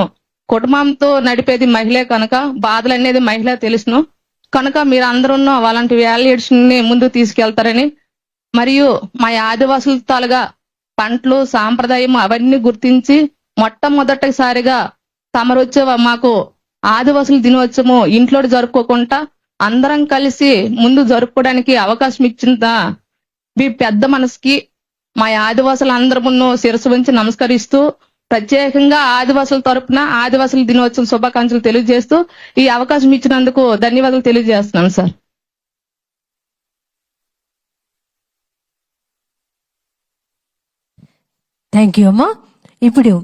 కుటుంబంతో నడిపేది మహిళే కనుక బాధలు అనేది మహిళ తెలుసును కనుక మీరు అందరూ అలాంటి వాల్యుయేషన్ ని ముందుకు తీసుకెళ్తారని, మరియు మా ఆదివాసుల తాలుగా పంటలు సాంప్రదాయం అవన్నీ గుర్తించి మొట్టమొదటిసారిగా తమరొచ్చే మాకు ఆదివాసుల దినోత్సవం ఇంట్లో జరుపుకోకుండా అందరం కలిసి ముందు జరుపుకోవడానికి అవకాశం ఇచ్చిన మీ పెద్ద మనసుకి మా ఆదివాసులు అందరి ముందు శిరస్సు వంచి నమస్కరిస్తూ ప్రత్యేకంగా ఆదివాసుల తరపున ఆదివాసుల దినోత్సవం శుభాకాంక్షలు తెలియజేస్తూ ఈ అవకాశం ఇచ్చినందుకు ధన్యవాదాలు తెలియజేస్తున్నాను సార్. థ్యాంక్ యూ అమ్మా. ఇప్పుడు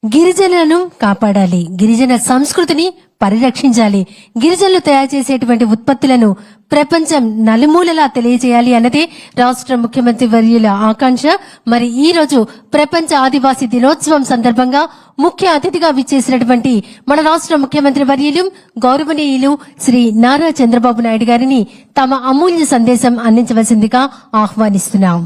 గిరిజనులను కాపాడాలి, గిరిజన సంస్కృతిని పరిరక్షించాలి, గిరిజనులు తయారు చేసేటువంటి ఉత్పత్తులను ప్రపంచం నలుమూలలా తెలియజేయాలి అన్నదే రాష్ట్ర ముఖ్యమంత్రి వర్యుల ఆకాంక్ష. మరి ఈ రోజు ప్రపంచ ఆదివాసీ దినోత్సవం సందర్భంగా ముఖ్య అతిథిగా విచ్చేసినటువంటి మన రాష్ట్ర ముఖ్యమంత్రి వర్యులు గౌరవనీయులు శ్రీ నారా చంద్రబాబు నాయుడు గారిని తమ అమూల్య సందేశం అందించవలసిందిగా ఆహ్వానిస్తున్నాం.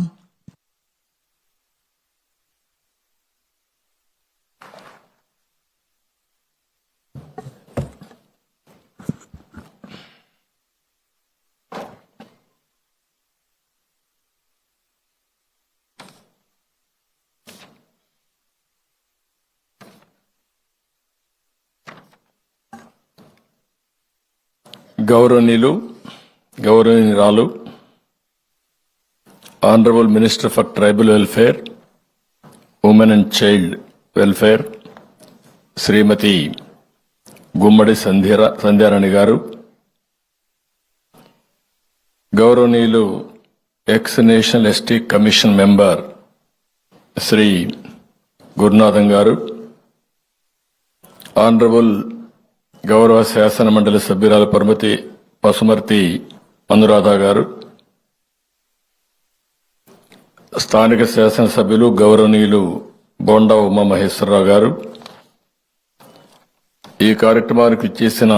గౌరవనీయురాలు honourable minister for tribal welfare, women and child welfare Srimathi Gummadi Sandhyarani garu, గౌరవనీయులు ex national ST commission member Sri Gurunatham garu, honourable గౌరవ శాసన మండలి సభ్యురాలు పసుమర్తి అనురాధ గారు, స్థానిక శాసనసభ్యులు గౌరవనీయులు బోండా ఉమామహేశ్వరరావు గారు, ఈ కార్యక్రమానికి ఇచ్చేసిన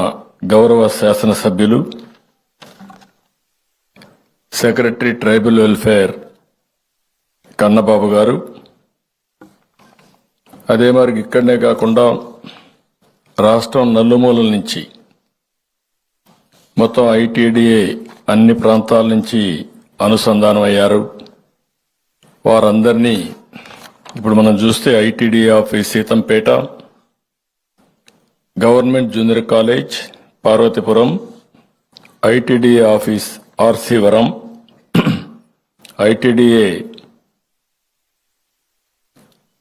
గౌరవ శాసనసభ్యులు, సెక్రటరీ ట్రైబల్ వెల్ఫేర్ కన్నబాబు గారు, అదే మరి ఇక్కడనే కాకుండా రాష్ట్రం నలుమూలల నుంచి మొత్తం ఐటీడీఏ అన్ని ప్రాంతాల నుంచి అనుసంధానం అయ్యారు. వారందరినీ ఇప్పుడు మనం చూస్తే ITDA office Seethampeta, government junior college Parvathipuram, ITDA office RC Varam, ITDA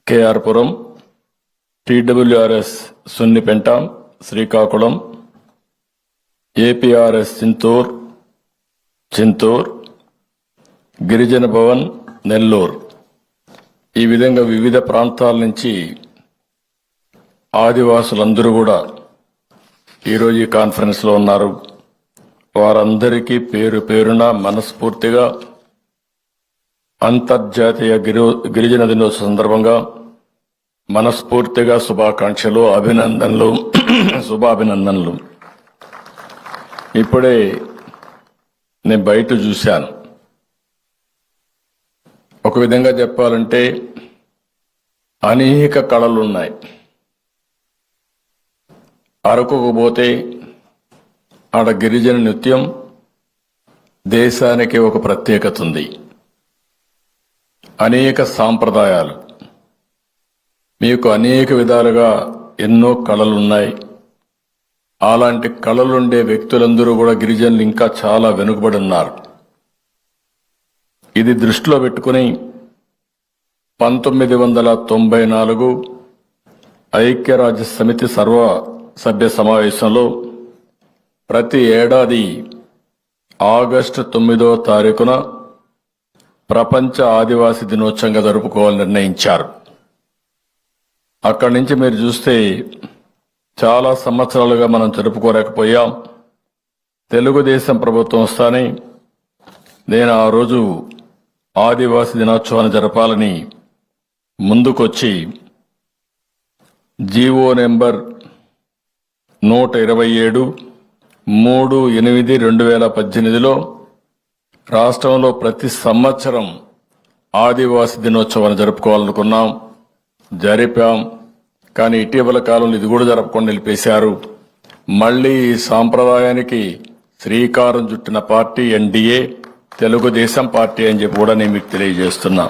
KR Puram, TWRS Sunnipenta Srikakulam, APRS Chintur, Girijan Bhavan Nellore, ఈ విధంగా వివిధ ప్రాంతాల నుంచి ఆదివాసులందరూ కూడా ఈరోజు ఈ కాన్ఫరెన్స్ లో ఉన్నారు. వారందరికీ పేరు పేరున మనస్ఫూర్తిగా అంతర్జాతీయ గిరిజన దినోత్సవ సందర్భంగా మనస్ఫూర్తిగా శుభాకాంక్షలు, అభినందనలు, శుభాభినందనలు. ఇప్పుడే నేను బయట చూశాను. ఒక విధంగా చెప్పాలంటే అనేక కళలు ఉన్నాయి. అరకుకు పోతే ఆడ గిరిజన నృత్యం దేశానికి ఒక ప్రత్యేకత ఉంది. అనేక సాంప్రదాయాలు, మీకు అనేక విధాలుగా ఎన్నో కళలున్నాయి. అలాంటి కళలుండే వ్యక్తులందరూ కూడా గిరిజనులు ఇంకా చాలా వెనుకబడి ఉన్నారు. ఇది దృష్టిలో పెట్టుకుని 1994 ఐక్యరాజ్య సమితి సర్వసభ్య సమావేశంలో ప్రతి ఏడాది ఆగస్టు 9వ తారీఖున ప్రపంచ ఆదివాసీ దినోత్సవంగా జరుపుకోవాలని నిర్ణయించారు. అక్కడి నుంచి మీరు చూస్తే చాలా సంవత్సరాలుగా మనం జరుపుకోలేకపోయాం. తెలుగుదేశం ప్రభుత్వం వస్తానే నేను ఆ రోజు ఆదివాసీ దినోత్సవాన్ని జరపాలని ముందుకొచ్చి జీవో నెంబర్ 127 3/8/2018లో రాష్ట్రంలో ప్రతి సంవత్సరం ఆదివాసీ దినోత్సవాన్ని జరుపుకోవాలనుకున్నాం, జరిపాం. కానీ ఇటీవల కాలంలో ఇది కూడా జరపకుండా నిలిపేశారు. మళ్లీ ఈ సాంప్రదాయానికి శ్రీకారం చుట్టిన పార్టీ ఎన్డీఏ, తెలుగుదేశం పార్టీ అని చెప్పి కూడా నేను మీకు తెలియజేస్తున్నా.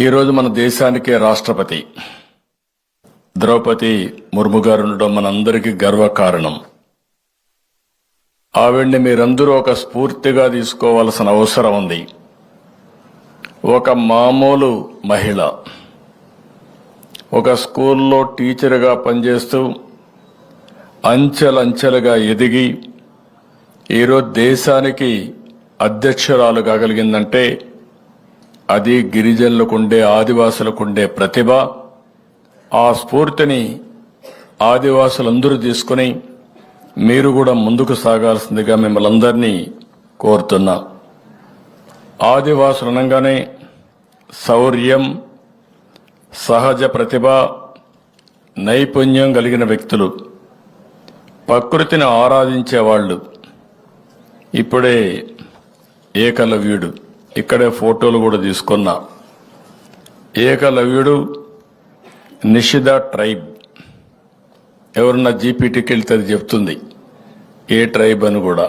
ఈరోజు మన దేశానికే రాష్ట్రపతి ద్రౌపది ముర్ము గారు ఉండడం మనందరికీ గర్వకారణం. ఆవిడ్ని మీరందరూ ఒక స్ఫూర్తిగా తీసుకోవాల్సిన అవసరం ఉంది. ఒక మామూలు మహిళ ఒక స్కూల్లో టీచర్గా పనిచేస్తూ అంచెలంచెలుగా ఎదిగి ఈరోజు దేశానికి అధ్యక్షురాలు కాగలిగిందంటే అది గిరిజనులకుండే ఆదివాసులకుండే ప్రతిభ. ఆ స్ఫూర్తిని ఆదివాసులందరూ తీసుకుని మీరు కూడా ముందుకు సాగాల్సిందిగా మిమ్మల్ని అందరినీ కోరుతున్నా. ఆదివాసులు అనగానే శౌర్యం, సహజ ప్రతిభ, నైపుణ్యం కలిగిన వ్యక్తులు, ప్రకృతిని ఆరాధించేవాళ్ళు. ఇప్పుడే ఏకలవ్యుడు ఇక్కడే ఫోటోలు కూడా తీసుకున్నా. ఏకలవ్యుడు నిషిద ట్రైబ్. ఎవరన్నా జీపీటీకి వెళ్తే అది చెప్తుంది ఏ ట్రైబ్ అని కూడా.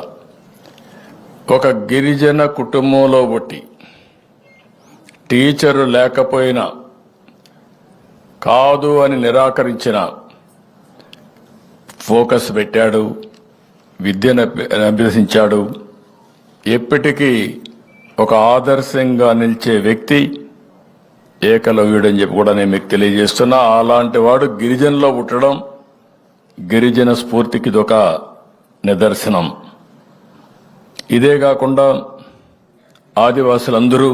ఒక గిరిజన కుటుంబంలో పుట్టి టీచరు లేకపోయినా కాదు అని నిరాకరించిన ఫోకస్ పెట్టాడు, విద్యను అభ్యసించాడు. ఎప్పటికీ ఒక ఆదర్శంగా నిలిచే వ్యక్తి ఏకలవ్యుడని చెప్పి కూడా నేను మీకు తెలియజేస్తున్నా. అలాంటి వాడు గిరిజనలో పుట్టడం గిరిజన స్ఫూర్తికి ఇదొక నిదర్శనం. ఇదే కాకుండా ఆదివాసులందరూ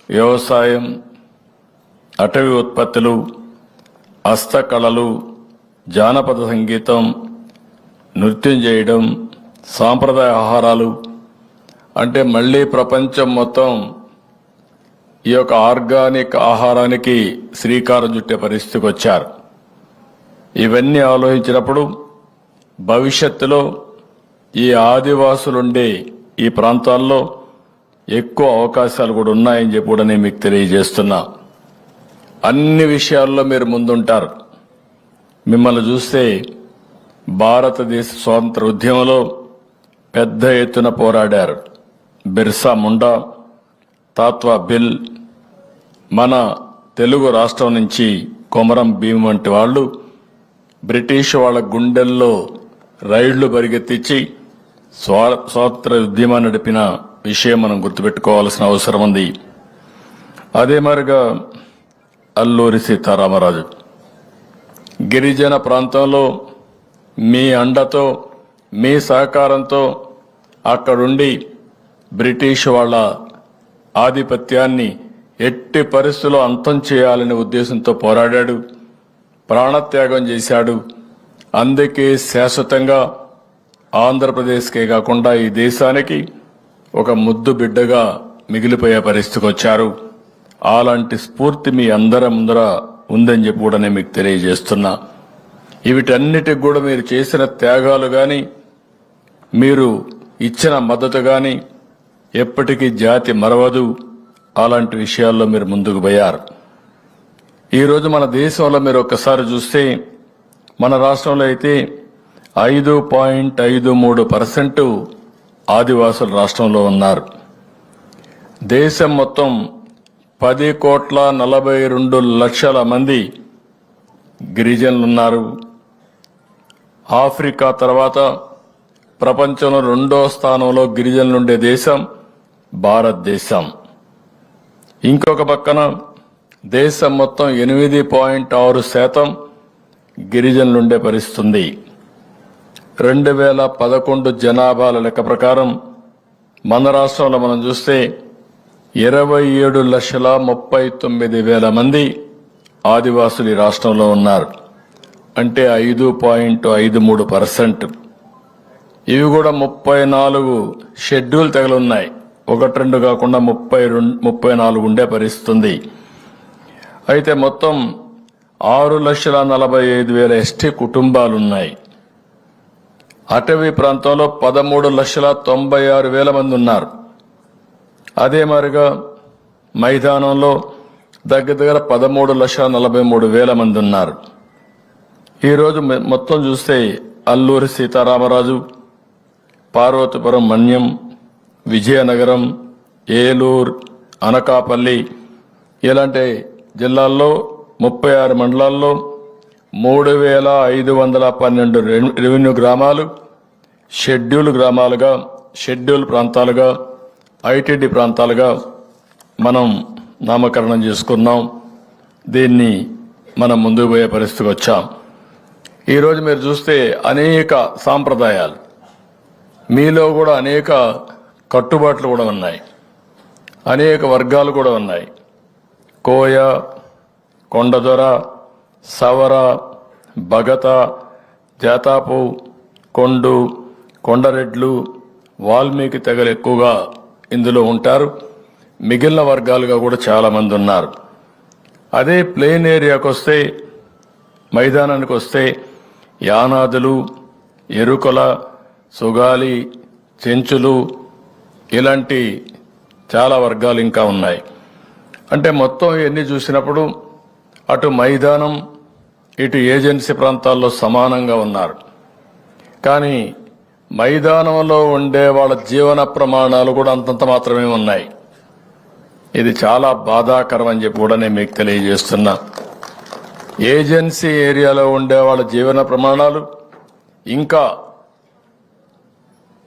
వ్యవసాయం, అటవీ ఉత్పత్తులు, హస్తకళలు, జానపద సంగీతం, నృత్యం చేయడం, సాంప్రదాయ ఆహారాలు, అంటే మళ్ళీ ప్రపంచం మొత్తం ఈ యొక్క ఆర్గానిక్ ఆహారానికి శ్రీకారం చుట్టే పరిస్థితికి వచ్చారు. ఇవన్నీ ఆలోచించినప్పుడు భవిష్యత్తులో ఈ ఆదివాసులుండే ఈ ప్రాంతాల్లో ఎక్కువ అవకాశాలు కూడా ఉన్నాయని చెప్పి కూడా నేను మీకు తెలియజేస్తున్నా. అన్ని విషయాల్లో మీరు ముందుంటారు. మిమ్మల్ని చూస్తే భారతదేశ స్వాతంత్ర ఉద్యమంలో పెద్ద ఎత్తున పోరాడారు. బిర్సా ముండా, తాత్వా బిల్, మన తెలుగు రాష్ట్రం నుంచి కొమరం భీం వంటి వాళ్ళు బ్రిటిష్ వాళ్ళ గుండెల్లో రైళ్లు పరిగెత్తించి స్వాతంత్ర ఉద్యమాన్ని నడిపిన విషయం మనం గుర్తుపెట్టుకోవాల్సిన అవసరం ఉంది. అదే మరిగా అల్లూరి సీతారామరాజు గిరిజన ప్రాంతంలో మీ అండతో, మీ సహకారంతో అక్కడుండి బ్రిటిష్ వాళ్ళ ఆధిపత్యాన్ని ఎట్టి పరిస్థితుల్లో అంతం చేయాలనే ఉద్దేశంతో పోరాడాడు, ప్రాణత్యాగం చేశాడు. అందుకే శాశ్వతంగా ఆంధ్రప్రదేశ్కే కాకుండా ఈ దేశానికి ఒక ముద్దు బిడ్డగా మిగిలిపోయే పరిస్థితికి వచ్చారు. అలాంటి స్ఫూర్తి మీ అందరి ముందర ఉందని చెప్పి కూడా నేను మీకు తెలియజేస్తున్నా. వీటన్నిటికి కూడా మీరు చేసిన త్యాగాలు కానీ, మీరు ఇచ్చిన మద్దతు కానీ ఎప్పటికీ జాతి మరవదు. అలాంటి విషయాల్లో మీరు ముందుకు పోయారు. ఈరోజు మన దేశంలో మీరు ఒక్కసారి చూస్తే మన రాష్ట్రంలో అయితే 5.53% ఆదివాసులు రాష్ట్రంలో ఉన్నారు. దేశం మొత్తం 10,42,00,000 మంది గిరిజనులు ఉన్నారు. ఆఫ్రికా తర్వాత ప్రపంచంలో 2వ స్థానంలో గిరిజనులుండే దేశం భారతదేశం. ఇంకొక పక్కన దేశం మొత్తం 8.6% గిరిజనులుండే పరిస్థితి. 2011 జనాభాల లెక్క ప్రకారం మన రాష్ట్రంలో మనం చూస్తే 27,39,000 మంది ఆదివాసులు ఈ రాష్ట్రంలో ఉన్నారు. అంటే 5.53%. ఇవి కూడా 34 షెడ్యూల్ తగలున్నాయి. 1-2 కాకుండా 34 ఉండే పరిస్థితి. అయితే మొత్తం 6,45,000 ఎస్టీ కుటుంబాలున్నాయి. అటవీ ప్రాంతంలో 13,96,000 మంది ఉన్నారు. అదే మాదిరిగా మైదానంలో దగ్గర 13,43,000 మంది ఉన్నారు. ఈరోజు మొత్తం చూస్తే అల్లూరి సీతారామరాజు, పార్వతీపురం మన్యం, విజయనగరం, ఏలూరు, అనకాపల్లి ఇలాంటి జిల్లాల్లో 36 మండలాల్లో 3512 రెవెన్యూ గ్రామాలు షెడ్యూల్ ప్రాంతాలుగా ఐటీడీ ప్రాంతాలుగా మనం నామకరణం చేసుకున్నాం. దీన్ని మనం ముందుకు పోయే పరిస్థితికి వచ్చాం. ఈరోజు మీరు చూస్తే అనేక సాంప్రదాయాలు, మీలో కూడా అనేక కట్టుబాట్లు కూడా ఉన్నాయి, అనేక వర్గాలు కూడా ఉన్నాయి. కోయ, కొండదొర, సవర, భగత, జాతాపు, కొండు, కొండరెడ్లు, వాల్మీకి తెగలు ఎక్కువగా ఇందులో ఉంటారు. మిగిలిన వర్గాలుగా కూడా చాలా మంది ఉన్నారు. అదే ప్లెయిన్ ఏరియాకి వస్తే, మైదానానికి వస్తే యానాదులు, ఎరుకల, సుగాలి, చెంచులు ఇలాంటి చాలా వర్గాలు ఇంకా ఉన్నాయి. అంటే మొత్తం ఇవన్నీ చూసినప్పుడు అటు మైదానం ఇటు ఏజెన్సీ ప్రాంతాల్లో సమానంగా ఉన్నారు. కానీ మైదానంలో ఉండే వాళ్ళ జీవన ప్రమాణాలు కూడా అంతంత మాత్రమే ఉన్నాయి. ఇది చాలా బాధాకరం అని చెప్పి కూడా నేను మీకు తెలియజేస్తున్నా. ఏజెన్సీ ఏరియాలో ఉండే వాళ్ళ జీవన ప్రమాణాలు ఇంకా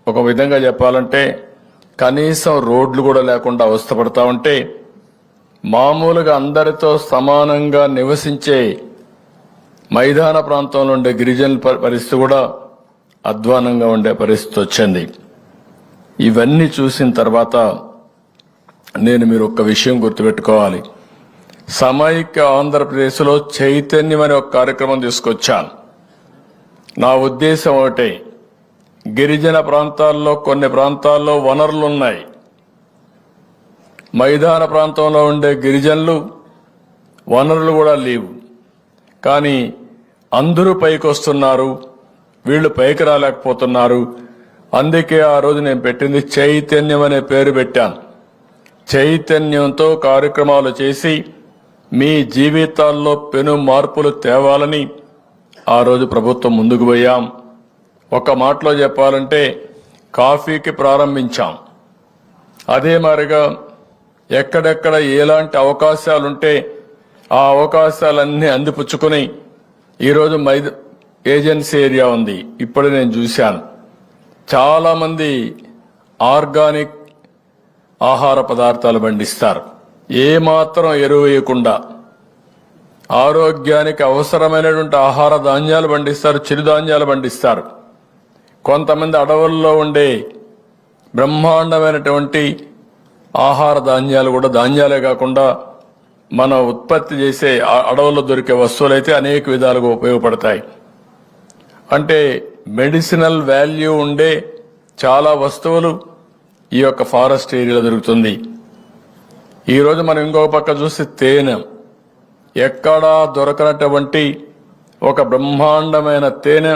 ఒక విధంగా చెప్పాలంటే కనీసం రోడ్లు కూడా లేకుండా అవస్థపడతా ఉంటే, మామూలుగా అందరితో సమానంగా నివసించే మైదాన ప్రాంతంలో ఉండే గిరిజనుల పరిస్థితి కూడా అధ్వానంగా ఉండే పరిస్థితి వచ్చింది. ఇవన్నీ చూసిన తర్వాత మీరు ఒక విషయం గుర్తుపెట్టుకోవాలి. సమైక్య ఆంధ్రప్రదేశ్లో చైతన్యం అనే ఒక కార్యక్రమం తీసుకొచ్చాను. నా ఉద్దేశం ఒకటే, గిరిజన ప్రాంతాల్లో కొన్ని ప్రాంతాల్లో వనరులున్నాయి. మైదాన ప్రాంతంలో ఉండే గిరిజనులు వనరులు కూడా లేవు. కానీ అందరూ పైకి వస్తున్నారు, వీళ్ళు పైకి రాలేకపోతున్నారు. అందుకే ఆ రోజు నేను పెట్టింది చైతన్యం అనే పేరు పెట్టాను. చైతన్యంతో కార్యక్రమాలు చేసి మీ జీవితాల్లో పెను మార్పులు తేవాలని ఆ రోజు ప్రభుత్వం ముందుకు పోయాం. ఒక మాటలో చెప్పాలంటే కాఫీకి ప్రారంభించాం. అదే మాదిరిగా ఎక్కడెక్కడ ఎలాంటి అవకాశాలుంటే ఆ అవకాశాలన్నీ అందిపుచ్చుకుని ఈరోజు ఏజెన్సీ ఏరియా ఉంది. ఇప్పుడు నేను చూశాను, చాలా మంది ఆర్గానిక్ ఆహార పదార్థాలు పండిస్తారు. ఏమాత్రం ఎరువు వేయకుండా ఆరోగ్యానికి అవసరమైనటువంటి ఆహార ధాన్యాలు పండిస్తారు, చిరుధాన్యాలు పండిస్తారు. కొంతమంది అడవుల్లో ఉండే బ్రహ్మాండమైనటువంటి ఆహార ధాన్యాలు కూడా, ధాన్యాలే కాకుండా మన ఉత్పత్తి చేసే అడవుల్లో దొరికే వస్తువులైతే అనేక విధాలుగా ఉపయోగపడతాయి. అంటే మెడిసినల్ వాల్యూ ఉండే చాలా వస్తువులు ఈ యొక్క ఫారెస్ట్ ఏరియాలో దొరుకుతుంది. ఈరోజు మనం ఇంకొక పక్క చూస్తే తేనె, ఎక్కడా దొరకనటువంటి ఒక బ్రహ్మాండమైన తేనె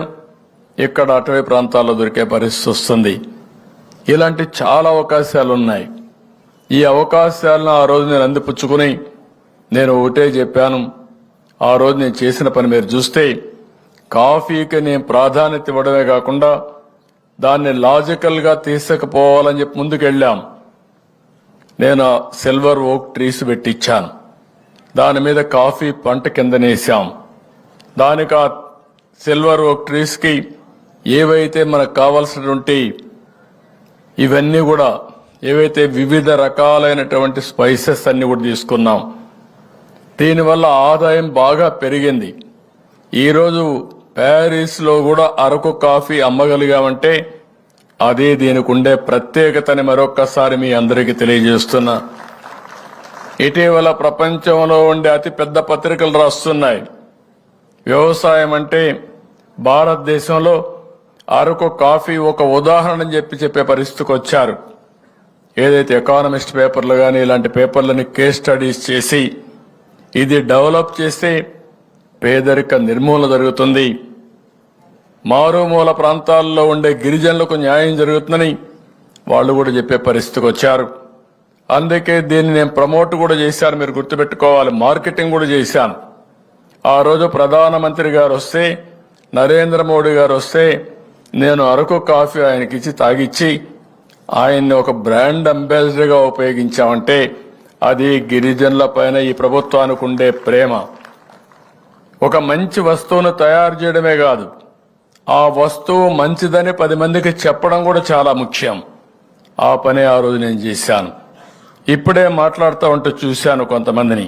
ఇక్కడ అటవీ ప్రాంతాల్లో దొరికే పరిస్థితి వస్తుంది. ఇలాంటి చాలా అవకాశాలు ఉన్నాయి. ఈ అవకాశాలను ఆ రోజు నేను అందిపుచ్చుకుని నేను ఒకటే చెప్పాను. ఆ రోజు నేను చేసిన పని మీరు చూస్తే, కాఫీకి నేను ప్రాధాన్యత ఇవ్వడమే కాకుండా దాన్ని లాజికల్గా తీసుకుపోవాలని చెప్పి ముందుకెళ్ళాం. నేను సిల్వర్ ఓక్ ట్రీస్ పెట్టించాను. దాని మీద కాఫీ పంట కిందనేసాం. దానికి ఆ సిల్వర్ ఓక్ ట్రీస్కి ఏవైతే మనకు కావాల్సినటువంటి ఇవన్నీ కూడా, ఏవైతే వివిధ రకాలైనటువంటి స్పైసెస్ అన్ని కూడా తీసుకున్నాం. దీనివల్ల ఆదాయం బాగా పెరిగింది. ఈరోజు ప్యారిస్లో కూడా అరకు కాఫీ అమ్మగలిగామంటే అదే దీనికి ఉండే ప్రత్యేకతని మరొక్కసారి మీ అందరికీ తెలియజేస్తున్నా. ఇటీవల ప్రపంచంలో ఉండే అతిపెద్ద పత్రికలు రాస్తున్నాయి, వ్యవసాయం అంటే భారతదేశంలో అరకు కాఫీ ఒక ఉదాహరణ చెప్పే పరిస్థితికి వచ్చారు. ఏదైతే ఎకానమిస్ట్ పేపర్లు కానీ ఇలాంటి పేపర్లని కేస్ స్టడీస్ చేసి ఇది డెవలప్ చేస్తే పేదరిక నిర్మూలన జరుగుతుంది, మారుమూల ప్రాంతాల్లో ఉండే గిరిజనులకు న్యాయం జరుగుతుందని వాళ్ళు కూడా చెప్పే పరిస్థితికి వచ్చారు. అందుకే దీన్ని నేను ప్రమోట్ కూడా చేశాను. మీరు గుర్తుపెట్టుకోవాలి, మార్కెటింగ్ కూడా చేశాను. ఆ రోజు ప్రధానమంత్రి గారు వస్తే, నరేంద్ర మోడీ గారు వస్తే నేను అరకు కాఫీ ఆయనకి ఇచ్చి తాగిచ్చి ఆయన్ని ఒక బ్రాండ్ అంబాసిడర్గా ఉపయోగించామంటే అది గిరిజనుల పైన ఈ ప్రభుత్వానికి ఉండే ప్రేమ. ఒక మంచి వస్తువును తయారు చేయడమే కాదు, ఆ వస్తువు మంచిదని 10 మందికి చెప్పడం కూడా చాలా ముఖ్యం. ఆ పని ఆ రోజు నేను చేశాను. ఇప్పుడే మాట్లాడుతూ ఉంటూ చూశాను కొంతమందిని.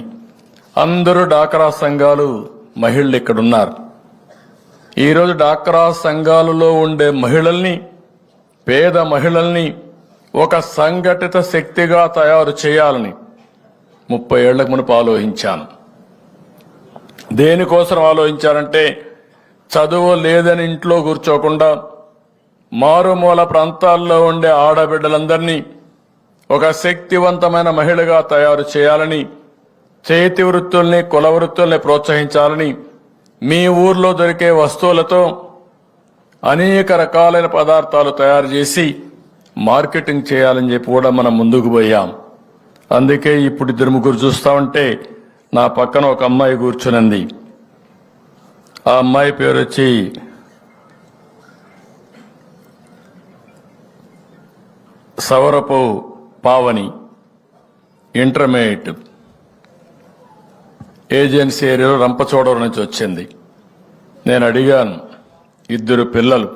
అందరూ డాక్రా సంఘాలు మహిళలు ఇక్కడ ఉన్నారు. ఈరోజు డాక్రా సంఘాలలో ఉండే మహిళల్ని, పేద మహిళల్ని ఒక సంఘటిత శక్తిగా తయారు చేయాలని 30 ఏళ్లకు మునుపు ఆలోచించాను. దేనికోసం ఆలోచించారంటే, చదువు లేదని ఇంట్లో కూర్చోకుండా మారుమూల ప్రాంతాల్లో ఉండే ఆడబిడ్డలందరినీ ఒక శక్తివంతమైన మహిళగా తయారు చేయాలని, చేతి వృత్తుల్ని, కుల వృత్తుల్ని ప్రోత్సహించాలని, మీ ఊర్లో దొరికే వస్తువులతో అనేక రకాలైన పదార్థాలు తయారు చేసి మార్కెటింగ్ చేయాలని చెప్పి కూడా మనం ముందుకు పోయాం. అందుకే ఇప్పుడు 2-3 చూస్తా ఉంటే నా పక్కన ఒక అమ్మాయి కూర్చునింది. ఆ అమ్మాయి పేరు వచ్చి సవరపు పావని, ఇంటర్మీడియట్ ఏజెన్సీ ఏరియాలో రంపచోడవరం నుంచి వచ్చింది. నేను అడిగాను, 2 పిల్లలు,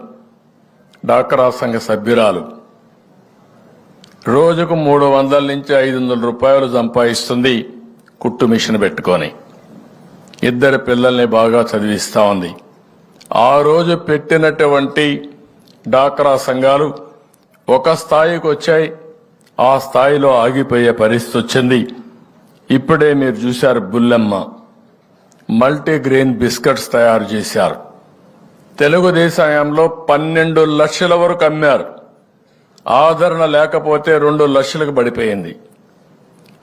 డాక్రా సంఘ సభ్యురాలు, రోజుకు 300 నుంచి 500 రూపాయలు సంపాదిస్తుంది కుట్టు మిషన్ పెట్టుకొని. 2 పిల్లల్ని బాగా చదివిస్తా ఉంది. ఆ రోజు పెట్టినటువంటి డాక్రా సంఘాలు ఒక స్థాయికి వచ్చాయి, ఆ స్థాయిలో ఆగిపోయే పరిస్థితి వచ్చింది. ఇప్పుడే మీరు చూశారు, బుల్లెమ్మ మల్టీగ్రెయిన్ బిస్కెట్స్ తయారు చేశారు. తెలుగుదేశంలో 12 లక్షల వరకు అమ్మారు. ఆదరణ లేకపోతే 2 లక్షలకు పడిపోయింది.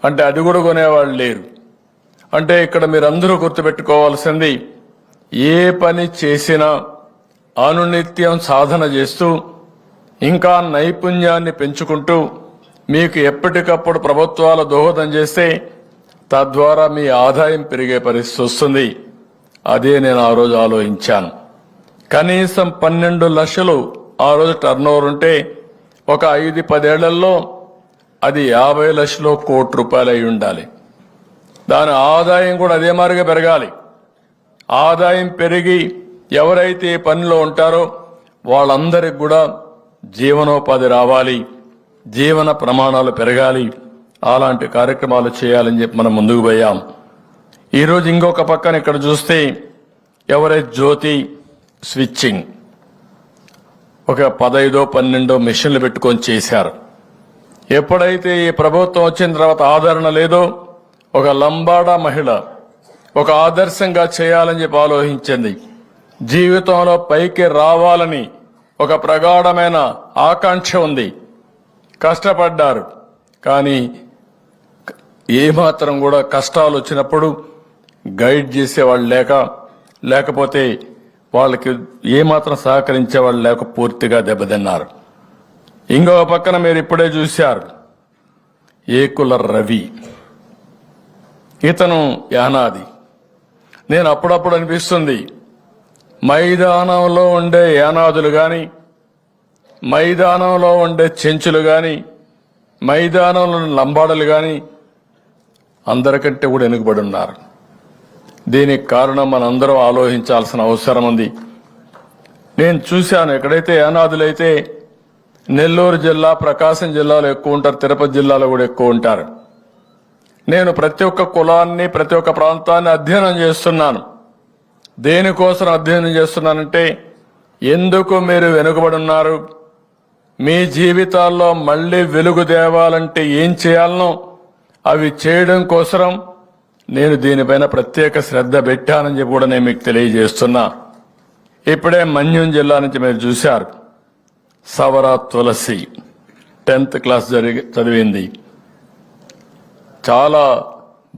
అంటే అది కూడా కొనేవాళ్ళు లేరు. అంటే ఇక్కడ మీరందరూ గుర్తుపెట్టుకోవాల్సింది, ఏ పని చేసినా అనునిత్యం సాధన చేస్తూ ఇంకా నైపుణ్యాన్ని పెంచుకుంటూ మీకు ఎప్పటికప్పుడు ప్రభుత్వాల దోహదం చేస్తే తద్వారా మీ ఆదాయం పెరిగే పరిస్థితి వస్తుంది. అదే నేను ఆ రోజు ఆలోచించాను. కనీసం 12 లక్షలు ఆ రోజు టర్నోవర్ ఉంటే ఒక 5-10 ఏళ్లలో అది 50 లక్షలు, 1 కోటి రూపాయలు అయి ఉండాలి. దాని ఆదాయం కూడా అదే మాదిరిగా పెరగాలి. ఆదాయం పెరిగి ఎవరైతే ఈ పనిలో ఉంటారో వాళ్ళందరికి కూడా జీవనోపాధి రావాలి, జీవన ప్రమాణాలు పెరగాలి. అలాంటి కార్యక్రమాలు చేయాలని చెప్పి మనం ముందుకు పోయాం. ఈరోజు ఇంకొక పక్కన ఇక్కడ చూస్తే ఎవరైతే జ్యోతి స్విచ్చింగ్ ఒక 15-12 మిషన్లు పెట్టుకొని చేశారు. ఎప్పుడైతే ఈ ప్రభుత్వం వచ్చిన తర్వాత ఆదరణ లేదో, ఒక లంబాడా మహిళ ఒక ఆదర్శంగా చేయాలని చెప్పి ఆలోచించింది. జీవితంలో పైకి రావాలని ఒక ప్రగాఢమైన ఆకాంక్ష ఉంది. కష్టపడ్డారు, కానీ ఏమాత్రం కూడా కష్టాలు వచ్చినప్పుడు గైడ్ చేసేవాళ్ళు లేకపోతే వాళ్ళకి ఏమాత్రం సహకరించేవాళ్ళు లేక పూర్తిగా దెబ్బతిన్నారు. ఇంకొక పక్కన మీరు ఇప్పుడే చూశారు, ఏకుల రవి, ఇతను యానాది. నేను అప్పుడప్పుడు అనిపిస్తుంది, మైదానంలో ఉండే యానాదులు గాని, మైదానంలో ఉండే చెంచులు గాని, మైదానంలో లంబాడలు గాని అందరికంటే కూడా వెనుకబడి ఉన్నారు. దీనికి కారణం మనందరం ఆలోచించాల్సిన అవసరం ఉంది. నేను చూశాను, ఎక్కడైతే యానాదులైతే నెల్లూరు జిల్లా, ప్రకాశం జిల్లాలో ఎక్కువ ఉంటారు, తిరుపతి జిల్లాలో కూడా ఎక్కువ ఉంటారు. నేను ప్రతి ఒక్క కులాన్ని, ప్రతి ఒక్క ప్రాంతాన్ని అధ్యయనం చేస్తున్నాను. దేనికోసం అధ్యయనం చేస్తున్నానంటే, ఎందుకు మీరు వెనుకబడి ఉన్నారు, మీ జీవితాల్లో మళ్లీ వెలుగు తేవాలంటే ఏం చేయాలనో అవి చేయడం కోసం నేను దీనిపైన ప్రత్యేక శ్రద్ధ పెట్టానని చెప్పి కూడా నేను మీకు తెలియజేస్తున్నా. ఇప్పుడే మన్యం జిల్లా నుంచి మీరు చూశారు, సవరా తులసి 10th క్లాస్ చదివింది. చాలా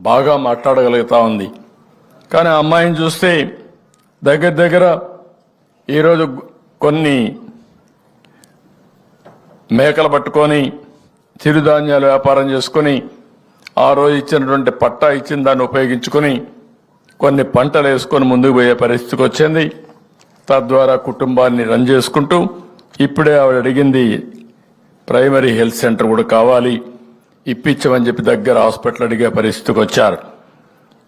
బాగా మాట్లాడగలుగుతా ఉంది. కానీ ఆ అమ్మాయిని చూస్తే దగ్గర ఈరోజు కొన్ని మేకలు పట్టుకొని చిరుధాన్యాలు వ్యాపారం చేసుకుని, ఆ రోజు ఇచ్చినటువంటి పట్టా ఇచ్చిన దాన్ని ఉపయోగించుకుని కొన్ని పంటలు వేసుకొని ముందుకు పోయే పరిస్థితికి వచ్చింది. తద్వారా కుటుంబాన్ని రన్ చేసుకుంటూ ఇప్పుడే ఆవిడ అడిగింది, ప్రైమరీ హెల్త్ సెంటర్ కూడా కావాలి, ఇప్పించమని చెప్పి దగ్గర హాస్పిటల్ అడిగే పరిస్థితికి వచ్చారు.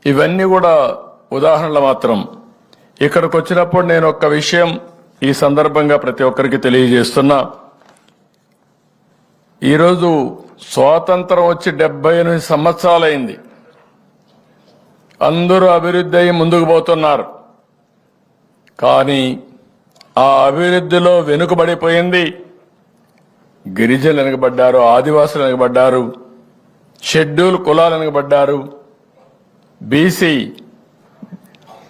ఇవన్నీ కూడా ఉదాహరణలు మాత్రం. ఇక్కడికి వచ్చినప్పుడు నేను ఒక్క విషయం ఈ సందర్భంగా ప్రతి ఒక్కరికి తెలియజేస్తున్నా. ఈరోజు స్వాతంత్రం వచ్చి 78 సంవత్సరాలైంది. అందరూ అభివృద్ధి అయ్యి ముందుకు పోతున్నారు. కానీ ఆ అభివృద్ధిలో వెనుకబడిపోయింది గిరిజనులు వెనుకబడ్డారు, ఆదివాసులు వెనుకబడ్డారు, షెడ్యూల్ కులాలు వెనుకబడ్డారు,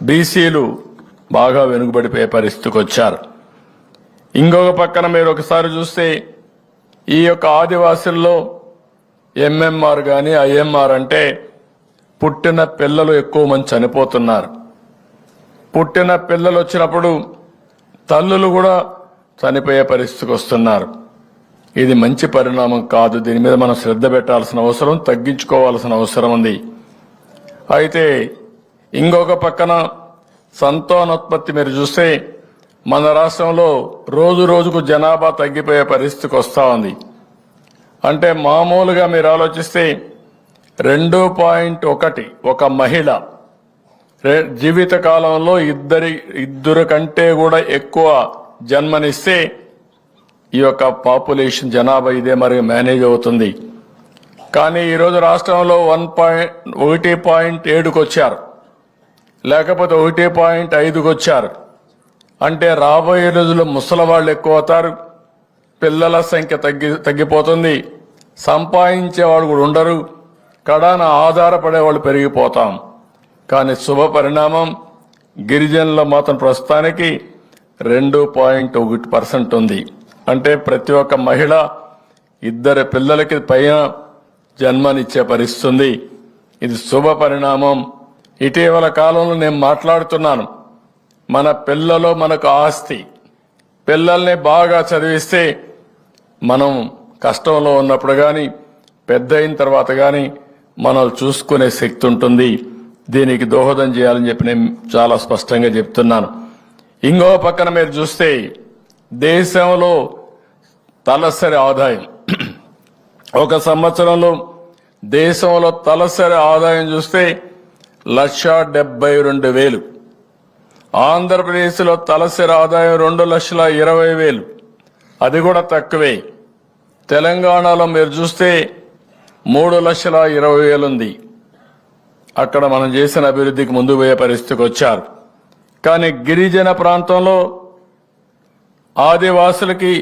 బీసీలు బాగా వెనుకబడిపోయే పరిస్థితికి వచ్చారు. ఇంకొక పక్కన మీరు ఒకసారి చూస్తే ఈ యొక్క ఆదివాసుల్లో ఎంఎంఆర్ కానీ ఐఎంఆర్ అంటే పుట్టిన పిల్లలు ఎక్కువ మంది చనిపోతున్నారు. పుట్టిన పిల్లలు వచ్చినప్పుడు తల్లులు కూడా చనిపోయే పరిస్థితికి వస్తున్నారు. ఇది మంచి పరిణామం కాదు. దీని మీద మనం శ్రద్ధ పెట్టాల్సిన అవసరం, తగ్గించుకోవాల్సిన అవసరం ఉంది. అయితే ఇంకొక పక్కన సంతానోత్పత్తి మీరు చూస్తే మన రాష్ట్రంలో రోజు రోజుకు జనాభా తగ్గిపోయే పరిస్థితికి వస్తూ ఉంది. అంటే మామూలుగా మీరు ఆలోచిస్తే 2.1 ఒక మహిళ జీవిత కాలంలో ఇద్దరు కంటే కూడా ఎక్కువ జన్మనిస్తే ఈ యొక్క పాపులేషన్ జనాభా ఇదే మరి మేనేజ్ అవుతుంది. కానీ ఈరోజు రాష్ట్రంలో 1.7కు వచ్చారు, లేకపోతే 1.5కు వచ్చారు. అంటే రాబోయే రోజుల్లో ముసలి వాళ్ళు ఎక్కువ అవుతారు, పిల్లల సంఖ్య తగ్గిపోతుంది, సంపాదించేవాడు కూడా ఉండరు, కడాన ఆధారపడే వాళ్ళు పెరిగిపోతాం. కానీ శుభ పరిణామం గిరిజనుల మాత్రం ప్రస్తుతానికి 2.1% ఉంది. అంటే ప్రతి ఒక్క మహిళ 2 పిల్లలకి పైన జన్మనిచ్చే పరిస్థితి. ఇది శుభ పరిణామం. ఇటీవల కాలంలో నేను మాట్లాడుతున్నాను, మన పిల్లలు మనకు ఆస్తి. పిల్లల్ని బాగా చదివిస్తే మనం కష్టంలో ఉన్నప్పుడు కానీ పెద్ద అయిన తర్వాత కానీ మనం చూసుకునే శక్తి ఉంటుంది. దీనికి దోహదం చేయాలని చెప్పి నేను చాలా స్పష్టంగా చెప్తున్నాను. ఇంకో పక్కన మీరు చూస్తే దేశంలో తలసరి ఆదాయం ఒక సంవత్సరంలో దేశంలో తలసరి ఆదాయం చూస్తే 1,72,000. ఆంధ్రప్రదేశ్లో తలసరి ఆదాయం 2,20,000, అది కూడా తక్కువే. తెలంగాణలో మీరు చూస్తే 3,20,000 ఉంది. అక్కడ మనం చేసిన అభివృద్ధికి ముందుకు పోయే పరిస్థితికి వచ్చారు. కానీ గిరిజన ప్రాంతంలో ఆదివాసులకి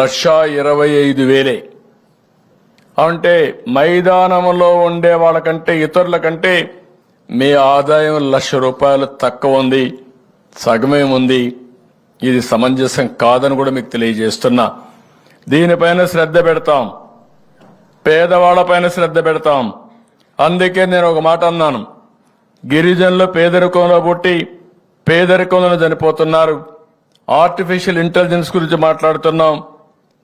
1,25,000. అంటే మైదానంలో ఉండే వాళ్ళకంటే ఇతరుల కంటే మీ ఆదాయం ₹1,00,000 తక్కువ ఉంది, సగమే ఉంది. ఇది సమంజసం కాదని కూడా మీకు తెలియజేస్తున్నా. దీనిపైన శ్రద్ధ పెడతాం, పేదవాళ్లపైన శ్రద్ధ పెడతాం. అందుకే నేను ఒక మాట అన్నాను, గిరిజనులు పేదరికంలో పుట్టి పేదరికంలో చనిపోతున్నారు. ఆర్టిఫిషియల్ ఇంటెలిజెన్స్ గురించి మాట్లాడుతున్నాం,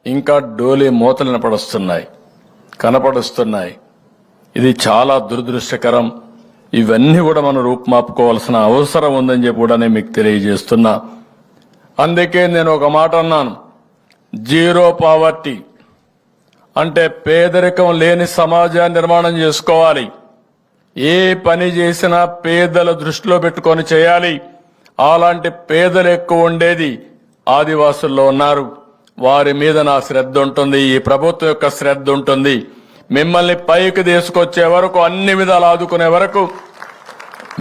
ఇంకా డోలీ మూతలు కనపడుస్తున్నాయి. ఇది చాలా దురదృష్టకరం. ఇవన్నీ కూడా మనం రూపుమాపుకోవాల్సిన అవసరం ఉందని చెప్పి కూడా నేను మీకు తెలియజేస్తున్నా. అందుకే నేను ఒక మాట అన్నాను, జీరో పావర్టీ అంటే పేదరికం లేని సమాజాన్ని నిర్మాణం చేసుకోవాలి. ఏ పని చేసినా పేదల దృష్టిలో పెట్టుకొని చేయాలి. అలాంటి పేదలు ఎక్కువ ఉండేది ఆదివాసుల్లో ఉన్నారు. వారి మీద నా శ్రద్ధ ఉంటుంది, ఈ ప్రభుత్వం యొక్క శ్రద్ధ ఉంటుంది. మిమ్మల్ని పైకి తీసుకొచ్చే వరకు, అన్ని విధాలు ఆదుకునే వరకు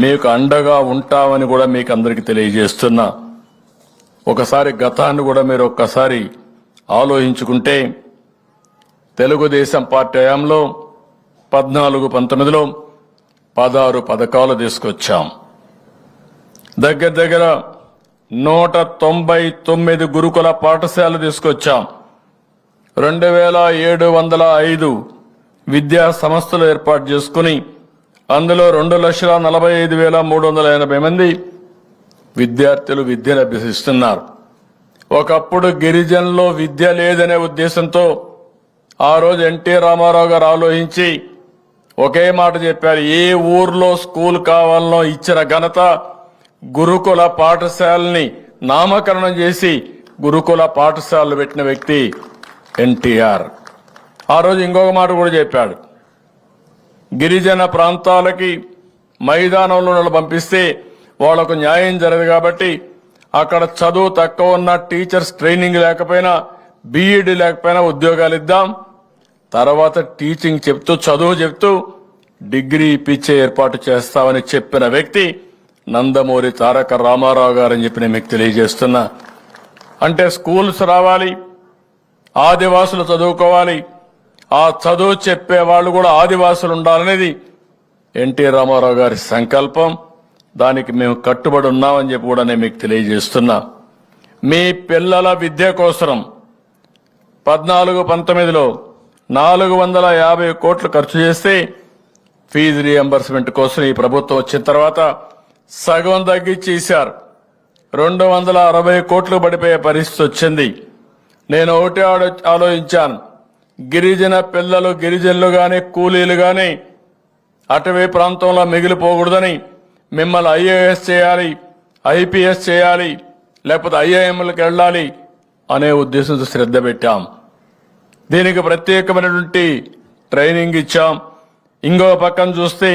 మీకు అండగా ఉంటామని కూడా మీకు అందరికీ తెలియజేస్తున్నా. ఒకసారి గతాన్ని కూడా మీరు ఒక్కసారి ఆలోచించుకుంటే, తెలుగుదేశం పార్టీ హయాంలో 14-19లో 16 పథకాలు తీసుకొచ్చాం. దగ్గర 199 గురుకుల పాఠశాలలు తీసుకొచ్చాం. 2,705 విద్యా సంస్థలు ఏర్పాటు చేసుకుని అందులో 2,45,380 మంది విద్యార్థులు విద్యను అభ్యసిస్తున్నారు. ఒకప్పుడు గిరిజనుల్లో విద్య లేదనే ఉద్దేశంతో ఆ రోజు ఎన్టీ రామారావు గారు ఆలోచించి ఒకే మాట చెప్పారు, ఏ ఊర్లో స్కూల్ కావాలనో ఇచ్చిన ఘనత గురుకుల పాఠశాలని నామకరణం చేసి గురుకుల పాఠశాలలు పెట్టిన వ్యక్తి ఎన్టీఆర్. ఆ రోజు ఇంకొక మాట కూడా చెప్పాడు, గిరిజన ప్రాంతాలకి మైదానంలో పంపిస్తే వాళ్లకు న్యాయం జరగదు కాబట్టి అక్కడ చదువు తక్కువ ఉన్న టీచర్స్ ట్రైనింగ్ లేకపోయినా బీఈడి లేకపోయినా ఉద్యోగాలు ఇద్దాం, తర్వాత టీచింగ్ చెప్తూ చదువు చెప్తూ డిగ్రీ ఇప్పించే ఏర్పాటు చేస్తామని చెప్పిన వ్యక్తి నందమూరి తారక రామారావు గారని చెప్పి నేను మీకు తెలియజేస్తున్నా. అంటే స్కూల్స్ రావాలి, ఆదివాసులు చదువుకోవాలి, ఆ చదువు చెప్పే వాళ్ళు కూడా ఆదివాసులు ఉండాలనేది ఎన్టీ రామారావు గారి సంకల్పం. దానికి మేము కట్టుబడి ఉన్నామని చెప్పి కూడా నేను మీకు తెలియజేస్తున్నా. మీ పిల్లల విద్య కోసం 14-19లో 450 కోట్లు ఖర్చు చేస్తే ఫీజు రియంబర్స్మెంట్ కోసం ఈ ప్రభుత్వం వచ్చిన తర్వాత సగం తగ్గించి ఇచ్చారు. 260 కోట్లు పడిపోయే పరిస్థితి వచ్చింది. నేను ఒకటే ఆలోచించాను, గిరిజన పిల్లలు గిరిజనులు గాని కూలీలు గాని అటవీ ప్రాంతంలో మిగిలిపోకూడదని మిమ్మల్ని ఐఏఎస్ చేయాలి, ఐపీఎస్ చేయాలి, లేకపోతే ఐఐఎంలకు వెళ్ళాలి అనే ఉద్దేశంతో శ్రద్ధ పెట్టాం. దీనికి ప్రత్యేకమైనటువంటి ట్రైనింగ్ ఇచ్చాం. ఇంకో పక్కన చూస్తే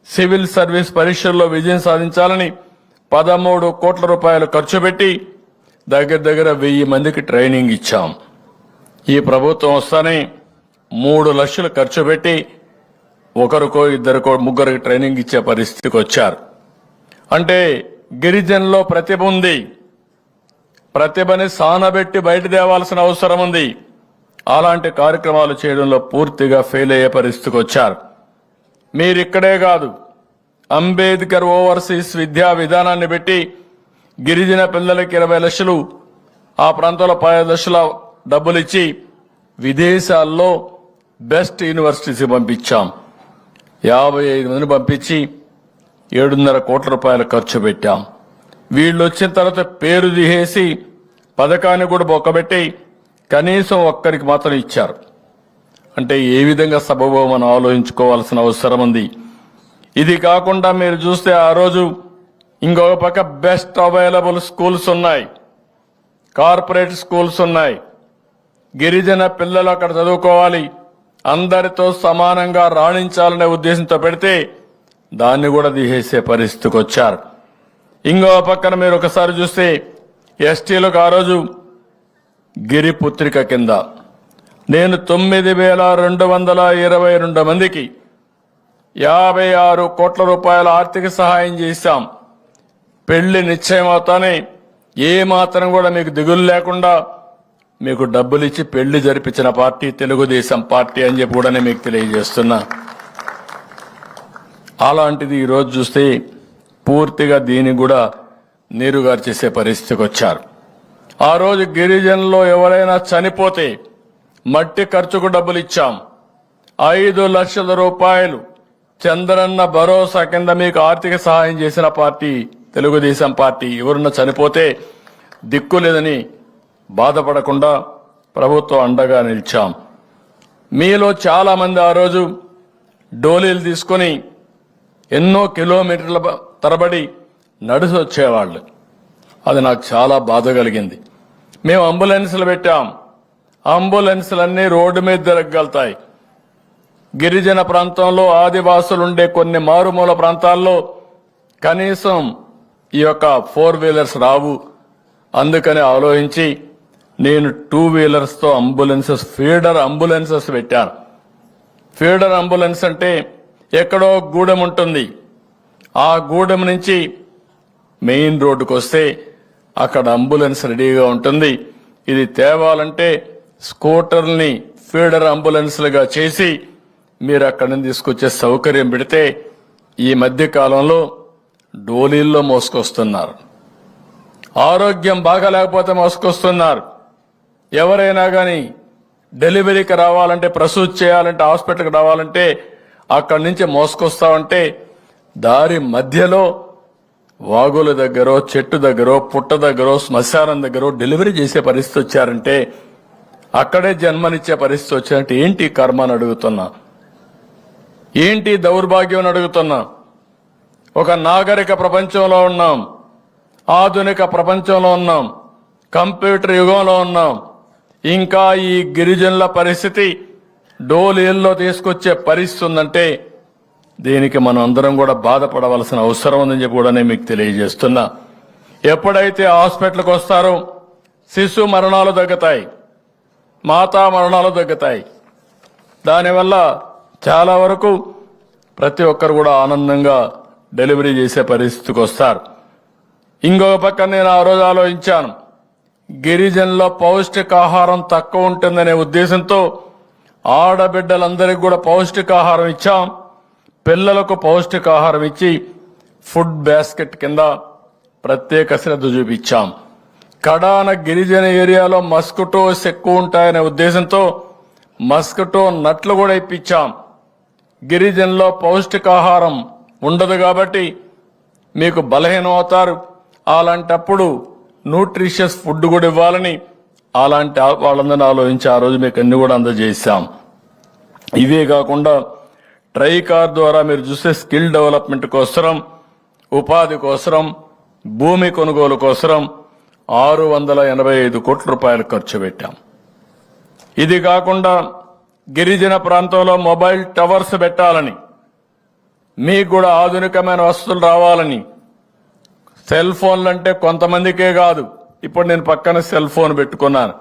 సివిల్ సర్వీస్ పరీక్షల్లో విజయం సాధించాలని 13 కోట్ల రూపాయలు ఖర్చు పెట్టి దగ్గర 1000 మందికి ట్రైనింగ్ ఇచ్చాం. ఈ ప్రభుత్వం వస్తానే 3 లక్షలు ఖర్చు పెట్టి ఒకరికో ఇద్దరికో ముగ్గురికి ట్రైనింగ్ ఇచ్చే పరిస్థితికి వచ్చారు. అంటే గిరిజనుల్లో ప్రతిభ ఉంది, ప్రతిభని సానబెట్టి బయట తేవాల్సిన అవసరం ఉంది. అలాంటి కార్యక్రమాలు చేయడంలో పూర్తిగా ఫెయిల్ అయ్యే పరిస్థితికి వచ్చారు. మీరిక్కడే కాదు, అంబేద్కర్ ఓవర్సీస్ విద్యా విధానాన్ని పెట్టి గిరిజన పిల్లలకి 20 లక్షలు, ఆ ప్రాంతంలో 10 లక్షల డబ్బులు ఇచ్చి విదేశాల్లో బెస్ట్ యూనివర్సిటీస్ పంపించాం. 55 మందిని పంపించి 7.5 కోట్ల రూపాయలు ఖర్చు పెట్టాం. వీళ్ళు వచ్చిన తర్వాత పేరు తీసేసి పథకాన్ని కూడా బొక్కబెట్టి కనీసం ఒక్కరికి మాత్రం ఇచ్చారు. అంటే ఏ విధంగా సబబో మనం ఆలోచించుకోవాల్సిన అవసరం ఉంది. ఇది కాకుండా మీరు చూస్తే ఆ రోజు ఇంకొక పక్క బెస్ట్ అవైలబుల్ స్కూల్స్ ఉన్నాయి, కార్పొరేట్ స్కూల్స్ ఉన్నాయి. గిరిజన పిల్లలు అక్కడ చదువుకోవాలి, అందరితో సమానంగా రాణించాలనే ఉద్దేశంతో పెడితే దాన్ని కూడా తీసేసే పరిస్థితికి వచ్చారు. ఇంకో పక్కన మీరు ఒకసారి చూస్తే ఎస్టీలకు ఆ రోజు గిరిపుత్రిక కింద నేను 9,222 మందికి 56 కోట్ల రూపాయల ఆర్థిక సహాయం చేశాం. పెళ్లి నిశ్చయమవుతానే ఏ మాత్రం కూడా మీకు దిగులు లేకుండా మీకు డబ్బులు ఇచ్చి పెళ్లి జరిపించిన పార్టీ తెలుగుదేశం పార్టీ అని చెప్పి కూడా నేను మీకు తెలియజేస్తున్నా. అలాంటిది ఈరోజు చూస్తే పూర్తిగా దీన్ని కూడా నీరుగారు చేసే పరిస్థితికి వచ్చారు. ఆ రోజు గిరిజనుల్లో ఎవరైనా చనిపోతే మట్టి ఖర్చుకు డబ్బులు ఇచ్చాం. 5 లక్షల రూపాయలు చంద్రన్న భరోసా కింద మీకు ఆర్థిక సహాయం చేసిన పార్టీ తెలుగుదేశం పార్టీ. ఎవరన్నా చనిపోతే దిక్కు లేదని బాధపడకుండా ప్రభుత్వం అండగా నిలిచాం. మీలో చాలా మంది ఆ రోజు డోలీలు తీసుకొని ఎన్నో కిలోమీటర్ల తరబడి నడిచి వచ్చేవాళ్ళు. అది నాకు చాలా బాధ కలిగింది. మేము అంబులెన్సులు పెట్టాం, అంబులెన్సులన్నీ రోడ్డు మీద తిరగలుగుతాయి. గిరిజన ప్రాంతంలో ఆదివాసులు ఉండే కొన్ని మారుమూల ప్రాంతాల్లో కనీసం ఈ యొక్క 4 వీలర్స్ రావు. అందుకని ఆలోచించి నేను 2 వీలర్స్తో అంబులెన్సెస్, ఫీడర్ అంబులెన్సెస్ పెట్టాను. ఫీడర్ అంబులెన్స్ అంటే ఎక్కడో గూడెం ఉంటుంది, ఆ గూడెం నుంచి మెయిన్ రోడ్డుకు వస్తే అక్కడ అంబులెన్స్ రెడీగా ఉంటుంది. ఇది తేవాలంటే స్కూటర్ని ఫీడర్ అంబులెన్స్లుగా చేసి మీరు అక్కడి నుంచి తీసుకొచ్చే సౌకర్యం పెడితే ఈ మధ్య కాలంలో డోలీల్లో మోసుకొస్తున్నారు. ఆరోగ్యం బాగాలేకపోతే మోసుకొస్తున్నారు. ఎవరైనా కానీ డెలివరీకి రావాలంటే, ప్రసూతి చేయాలంటే, హాస్పిటల్కి రావాలంటే అక్కడి నుంచి మోసుకొస్తామంటే దారి మధ్యలో వాగుల దగ్గరో, చెట్టు దగ్గరో, పుట్ట దగ్గరో, శ్మశానం దగ్గరో డెలివరీ చేసే పరిస్థితి వచ్చారంటే, అక్కడే జన్మనిచ్చే పరిస్థితి వచ్చారంటే ఏంటి కర్మ అని అడుగుతున్నా, ఏంటి దౌర్భాగ్యం అని అడుగుతున్నా. ఒక నాగరిక ప్రపంచంలో ఉన్నాం, ఆధునిక ప్రపంచంలో ఉన్నాం, కంప్యూటర్ యుగంలో ఉన్నాం. ఇంకా ఈ గిరిజనుల పరిస్థితి డోలీల్లో తీసుకొచ్చే పరిస్థితి ఉందంటే దీనికి మనం అందరం కూడా బాధపడవలసిన అవసరం ఉందని చెప్పి కూడా నేను మీకు తెలియజేస్తున్నా. ఎప్పుడైతే హాస్పిటల్కి వస్తారో శిశు మరణాలు తగ్గుతాయి, మాతా మరణాలు తగ్గుతాయి. దానివల్ల చాలా వరకు ప్రతి ఒక్కరు కూడా ఆనందంగా డెలివరీ చేసే పరిస్థితికి వస్తారు. ఇంకొక పక్క నేను ఆ రోజు ఆలోచించాను, గిరిజనుల పౌష్టికాహారం తక్కువ ఉంటుందనే ఉద్దేశంతో ఆడబిడ్డలందరికీ కూడా పౌష్టికాహారం ఇచ్చాం. పిల్లలకు పౌష్టికాహారం ఇచ్చి ఫుడ్ బాస్కెట్ కింద ప్రత్యేక శ్రద్ధ చూపించాం. కడాన గిరిజన ఏరియాలో మస్కిటోస్ ఎక్కువ ఉంటాయనే ఉద్దేశంతో మస్కిటో నట్లు కూడా ఇప్పించాం. గిరిజనుల్లో పౌష్టికాహారం ఉండదు కాబట్టి మీకు బలహీనం అవుతారు. అలాంటప్పుడు న్యూట్రిషియస్ ఫుడ్ కూడా ఇవ్వాలని అలాంటి వాళ్ళందరినీ ఆలోచించి ఆ రోజు మీకు అన్ని కూడా అందజేశాం. ఇవే కాకుండా ట్రైకార్ ద్వారా మీరు చూస్తే స్కిల్ డెవలప్మెంట్ కోసరం, ఉపాధి కోసరం, భూమి కొనుగోలు కోసరం 685 కోట్ల రూపాయలు ఖర్చు పెట్టాం. ఇది కాకుండా గిరిజన ప్రాంతంలో మొబైల్ టవర్స్ పెట్టాలని, మీకు కూడా ఆధునికమైన వస్తువులు రావాలని, సెల్ ఫోన్లు అంటే కొంతమందికే కాదు. ఇప్పుడు నేను పక్కన సెల్ ఫోన్ పెట్టుకున్నాను,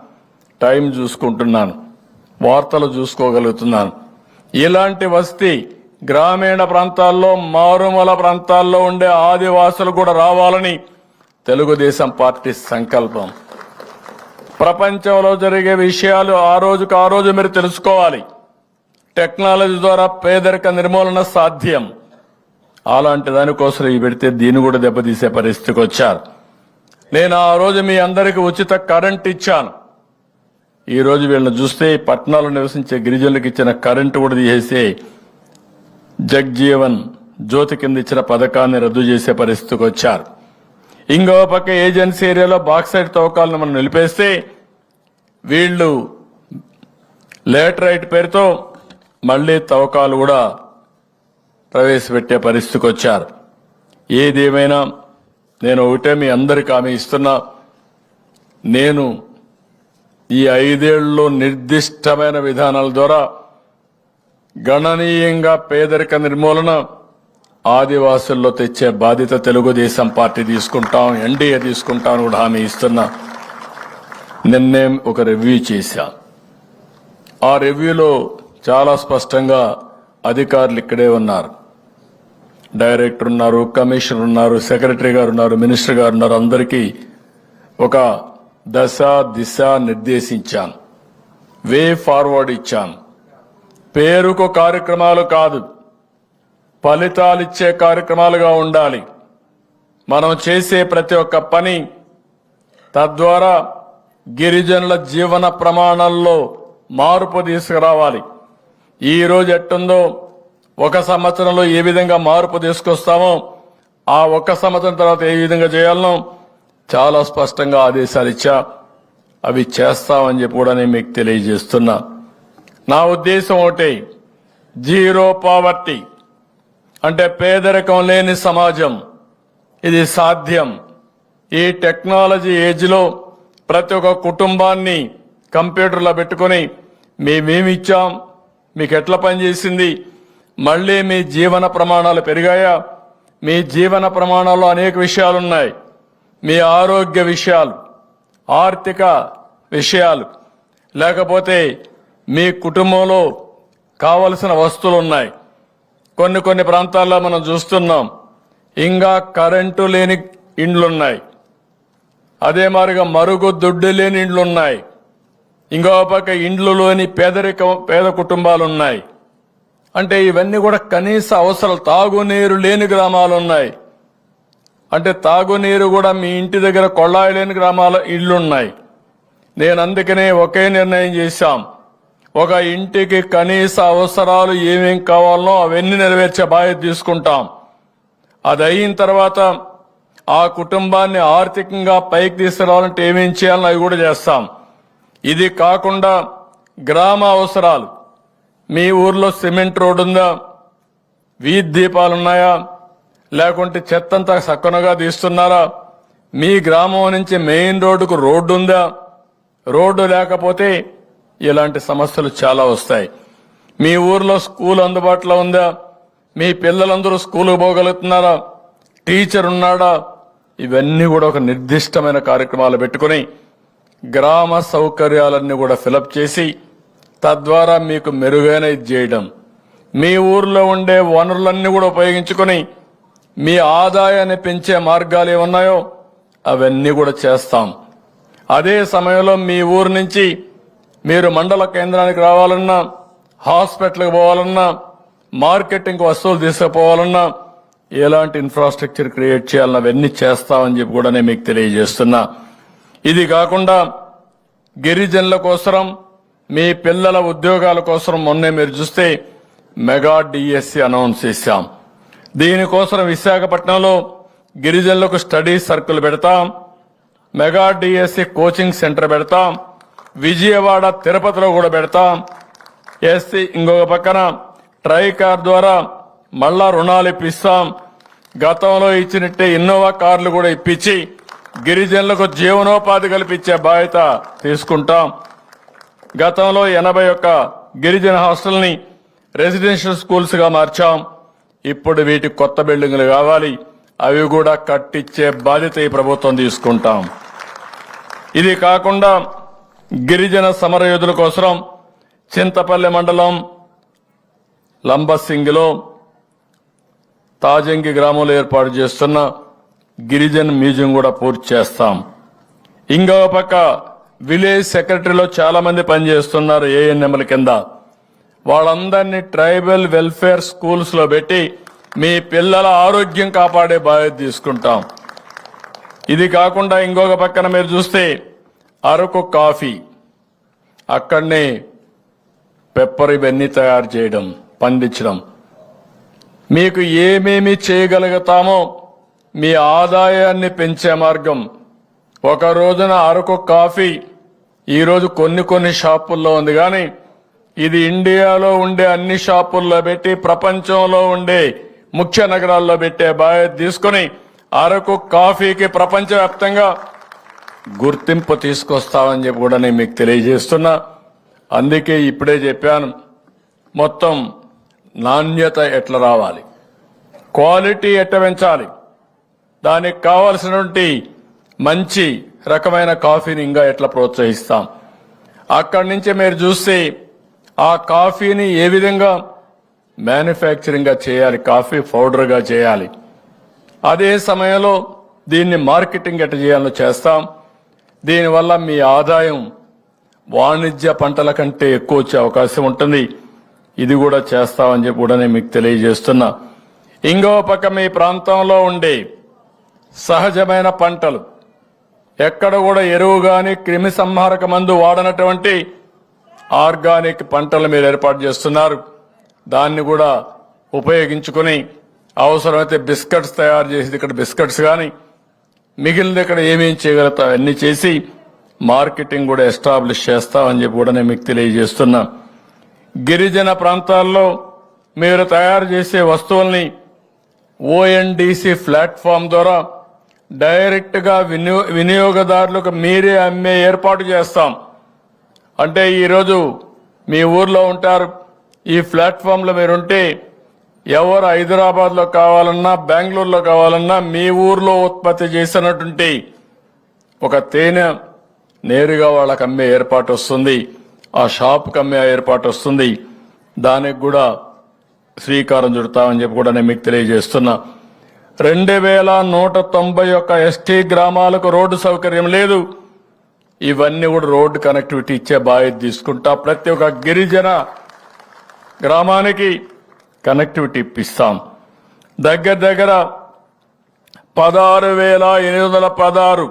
టైం చూసుకుంటున్నాను, వార్తలు చూసుకోగలుగుతున్నాను. ఇలాంటి వసతి గ్రామీణ ప్రాంతాల్లో, మారుమూల ప్రాంతాల్లో ఉండే ఆదివాసులు కూడా రావాలని తెలుగుదేశం పార్టీ సంకల్పం. ప్రపంచంలో జరిగే విషయాలు ఆ రోజుకు ఆ రోజు మీరు తెలుసుకోవాలి. టెక్నాలజీ ద్వారా పేదరిక నిర్మూలన సాధ్యం. అలాంటి దానికోసం ఈ పెడితే దీన్ని కూడా దెబ్బతీసే పరిస్థితికి వచ్చారు. నేను ఆ రోజు మీ అందరికీ ఉచిత కరెంట్ ఇచ్చాను. ఈ రోజు వీళ్ళని చూస్తే పట్టణాల్లో నివసించే గిరిజనులకు ఇచ్చిన కరెంటు కూడా తీసేసి జగ్జీవన్ జ్యోతి కింద ఇచ్చిన పథకాన్ని రద్దు చేసే పరిస్థితికి వచ్చారు. ఇంకో పక్క ఏజెన్సీ ఏరియాలో బాక్సైట్ తవ్వకాలను మనం నిలిపేస్తే వీళ్ళు లేటరైట్ పేరుతో మళ్లీ తవ్వకాలు కూడా ప్రవేశపెట్టే పరిస్థితికి వచ్చారు. ఏదేమైనా నేను ఒకటే మీ అందరికీ హామీ ఇస్తున్నా, నేను ఈ 5 ఏళ్లలో నిర్దిష్టమైన విధానాల ద్వారా గణనీయంగా పేదరిక నిర్మూలన ఆదివాసుల్లో తెచ్చే బాధ్యత తెలుగుదేశం పార్టీ తీసుకుంటాం, ఎన్డీఏ తీసుకుంటాం కూడా హామీ ఇస్తున్నా. నిన్నే ఒక రివ్యూ చేశా. ఆ రివ్యూలో చాలా స్పష్టంగా అధికారులు ఇక్కడే ఉన్నారు, డైరెక్టర్ ఉన్నారు, కమిషనర్ ఉన్నారు, సెక్రటరీ గారు ఉన్నారు, మినిస్టర్ గారు ఉన్నారు. అందరికీ ఒక దశ దిశ నిర్దేశించాను, వే ఫార్వర్డ్ ఇచ్చాను. పేరుకు కార్యక్రమాలు కాదు, ఫలితాలిచ్చే కార్యక్రమాలుగా ఉండాలి. మనం చేసే ప్రతి ఒక్క పని తద్వారా గిరిజనుల జీవన ప్రమాణాల్లో మార్పు తీసుకురావాలి. ఈ రోజు ఎట్టుందో ఒక సంవత్సరంలో ఏ విధంగా మార్పు తీసుకొస్తామో ఆ ఒక్క సంవత్సరం తర్వాత ఏ విధంగా చేయాలనో చాలా స్పష్టంగా ఆదేశాలు ఇచ్చా. అవి చేస్తామని చెప్పి కూడా నేను మీకు తెలియజేస్తున్నా. నా ఉద్దేశం ఒకటి, జీరో పావర్టీ అంటే పేదరికం లేని సమాజం. ఇది సాధ్యం. ఈ టెక్నాలజీ ఏజ్లో ప్రతి ఒక్క కుటుంబాన్ని కంప్యూటర్లో పెట్టుకుని మేమేమిచ్చాం, మీకు ఎట్లా పనిచేసింది, మళ్ళీ మీ జీవన ప్రమాణాలు పెరిగాయా, మీ జీవన ప్రమాణాల్లో అనేక విషయాలున్నాయి. మీ ఆరోగ్య విషయాలు, ఆర్థిక విషయాలు, లేకపోతే మీ కుటుంబంలో కావలసిన వస్తువులు ఉన్నాయి. కొన్ని ప్రాంతాల్లో మనం చూస్తున్నాం ఇంకా కరెంటు లేని ఇండ్లున్నాయి, అదే మాదిరిగా మరుగుదొడ్డి లేని ఇండ్లున్నాయి, ఇంకో పక్క ఇండ్లులోని పేద కుటుంబాలున్నాయి. అంటే ఇవన్నీ కూడా కనీస అవసరాలు, తాగునీరు లేని గ్రామాలున్నాయి. అంటే తాగునీరు కూడా మీ ఇంటి దగ్గర కొళాయి లేని గ్రామాల ఇళ్లున్నాయి. నేను అందుకనే ఒకే నిర్ణయం చేశాం, ఒక ఇంటికి కనీస అవసరాలు ఏమేం కావాలనో అవన్నీ నెరవేర్చే బాధ్యత తీసుకుంటాం. అది అయిన తర్వాత ఆ కుటుంబాన్ని ఆర్థికంగా పైకి తీసుకురావాలంటే ఏమేం చేయాలని అవి కూడా చేస్తాం. ఇది కాకుండా గ్రామ అవసరాలు, మీ ఊర్లో సిమెంట్ రోడ్డు ఉందా, వీధి దీపాలున్నాయా, లేకుంటే చెత్తంతా సక్కునగా తీస్తున్నారా, మీ గ్రామం నుంచి మెయిన్ రోడ్డుకు రోడ్డు ఉందా, రోడ్డు లేకపోతే ఇలాంటి సమస్యలు చాలా వస్తాయి. మీ ఊర్లో స్కూల్ అందుబాటులో ఉందా, మీ పిల్లలందరూ స్కూలుకు పోగలుగుతున్నారా, టీచర్ ఉన్నాడా, ఇవన్నీ కూడా ఒక నిర్దిష్టమైన కార్యక్రమాలు పెట్టుకుని గ్రామ సౌకర్యాలన్నీ కూడా ఫిలప్ చేసి తద్వారా మీకు మెరుగైన ఇది చేయడం, మీ ఊర్లో ఉండే వనరులన్నీ కూడా ఉపయోగించుకొని మీ ఆదాయాన్ని పెంచే మార్గాలు ఏమున్నాయో అవన్నీ కూడా చేస్తాం. అదే సమయంలో మీ ఊరు నుంచి మీరు మండల కేంద్రానికి రావాలన్నా, హాస్పిటల్కి పోవాలన్నా, మార్కెటింగ్ వస్తువులు తీసుకుపోవాలన్నా ఎలాంటి ఇన్ఫ్రాస్ట్రక్చర్ క్రియేట్ చేయాలన్నా అవన్నీ చేస్తామని చెప్పి కూడా నేను మీకు తెలియజేస్తున్నా. ఇది కాకుండా గిరిజనుల కోసం, మీ పిల్లల ఉద్యోగాల కోసం మొన్నే మీరు చూస్తే మెగా డిఎస్సి అనౌన్స్ చేశాం. దీనికోసం విశాఖపట్నంలో గిరిజనులకు స్టడీ సర్కిల్ పెడతాం, మెగా డిఎస్సి కోచింగ్ సెంటర్ పెడతాం, విజయవాడ తిరుపతిలో కూడా పెడతాం. ఇంకొక పక్కన ట్రైకార్ ద్వారా మళ్ళా రుణాలు ఇప్పిస్తాం. గతంలో ఇచ్చినట్టే ఇన్నోవా కార్లు కూడా ఇప్పించి గిరిజనులకు జీవనోపాధి కల్పించే బాధ్యత తీసుకుంటాం. గతంలో 81 గిరిజన హాస్టల్ని రెసిడెన్షియల్ స్కూల్స్ గా మార్చాం. ఇప్పుడు వీటికి కొత్త బిల్డింగులు కావాలి, అవి కూడా కట్టించే బాధ్యత ఈ ప్రభుత్వం తీసుకుంటాం. ఇది కాకుండా గిరిజన సమరయోధుల కోసం చింతపల్లి మండలం లంబసింగిలో తాజంగి గ్రామంలో ఏర్పాటు చేస్తున్న గిరిజన్ మ్యూజియం కూడా పూర్తి చేస్తాం. ఇంకో పక్క విలేజ్ సెక్రటరీలో చాలా మంది పనిచేస్తున్నారు ఏఎన్ఎంల కింద. వాళ్ళందరినీ ట్రైబల్ వెల్ఫేర్ స్కూల్స్ లో పెట్టి మీ పిల్లల ఆరోగ్యం కాపాడే బాధ్యత తీసుకుంటాం. ఇది కాకుండా ఇంకొక పక్కన మీరు చూస్తే అరకు కాఫీ, అక్కడనే పెప్పర్ ఇవన్నీ తయారు చేయడం, పండించడం, మీకు ఏమేమి చేయగలుగుతామో మీ ఆదాయాన్ని పెంచే మార్గం. ఒక రోజున అరకు కాఫీ ఈరోజు కొన్ని షాపుల్లో ఉంది, కానీ ఇది ఇండియాలో ఉండే అన్ని షాపుల్లో పెట్టి ప్రపంచంలో ఉండే ముఖ్య నగరాల్లో పెట్టే బాధ్యత తీసుకుని అరకు కాఫీకి ప్రపంచవ్యాప్తంగా గుర్తింపు తీసుకొస్తామని చెప్పి కూడా నేను మీకు తెలియజేస్తున్నా. అందుకే ఇప్పుడే చెప్పాను, మొత్తం నాణ్యత ఎట్లా రావాలి, క్వాలిటీ ఎట్లా పెంచాలి, దానికి కావాల్సినటువంటి మంచి రకమైన కాఫీని ఇంకా ఎట్లా ప్రోత్సహిస్తాం. అక్కడి నుంచి మీరు చూస్తే ఆ కాఫీని ఏ విధంగా మ్యానుఫ్యాక్చరింగ్ గా చేయాలి, కాఫీ పౌడర్ గా చేయాలి, అదే సమయంలో దీన్ని మార్కెటింగ్ ఎట్లా చేయాలో చేస్తాం. దీనివల్ల మీ ఆదాయం వాణిజ్య పంటల కంటే ఎక్కువ వచ్చే అవకాశం ఉంటుంది. ఇది కూడా చేస్తామని చెప్పి కూడా నేను మీకు తెలియజేస్తున్నా. ఇంకో పక్క మీ ప్రాంతంలో ఉండే సహజమైన పంటలు, ఎక్కడ కూడా ఎరువు గాని క్రిమి సంహారక మందు వాడనటువంటి ఆర్గానిక్ పంటలు మీరు ఏర్పాటు చేస్తున్నారు. దాన్ని కూడా ఉపయోగించుకుని అవసరమైతే బిస్కెట్స్ తయారు చేసి ఇక్కడ బిస్కెట్స్ కానీ మిగిలిన ఇక్కడ ఏమేం చేయగలుగుతాం అన్ని చేసి మార్కెటింగ్ కూడా ఎస్టాబ్లిష్ చేస్తామని చెప్పి కూడా నేను మీకు తెలియజేస్తున్నా. గిరిజన ప్రాంతాల్లో మీరు తయారు చేసే వస్తువుల్ని ఓఎన్డీసీ ప్లాట్ఫామ్ ద్వారా డైరెక్ట్ గా వినియోగదారులకు మీరే అమ్మే ఏర్పాటు చేస్తాం. అంటే ఈరోజు మీ ఊర్లో ఉంటారు, ఈ ప్లాట్ఫామ్ లో మీరుంటే ఎవరు హైదరాబాద్ లో కావాలన్నా బెంగళూరులో కావాలన్నా మీ ఊర్లో ఉత్పత్తి చేసినటువంటి ఒక తేనె నేరుగా వాళ్ళకి అమ్మే ఏర్పాటు వస్తుంది, ఆ షాప్కి అమ్మే ఏర్పాటు వస్తుంది. దానికి కూడా శ్రీకారం చుడతామని చెప్పి కూడా నేను మీకు తెలియజేస్తున్నా. 2191 ఎస్టీ గ్రామాలకు రోడ్డు సౌకర్యం లేదు. ఇవన్నీ కూడా రోడ్డు కనెక్టివిటీ ఇచ్చే బాధ్యత తీసుకుంటా. ప్రతి ఒక్క గిరిజన గ్రామానికి కనెక్టివిటీ ఇప్పిస్తాం. దగ్గర 16,816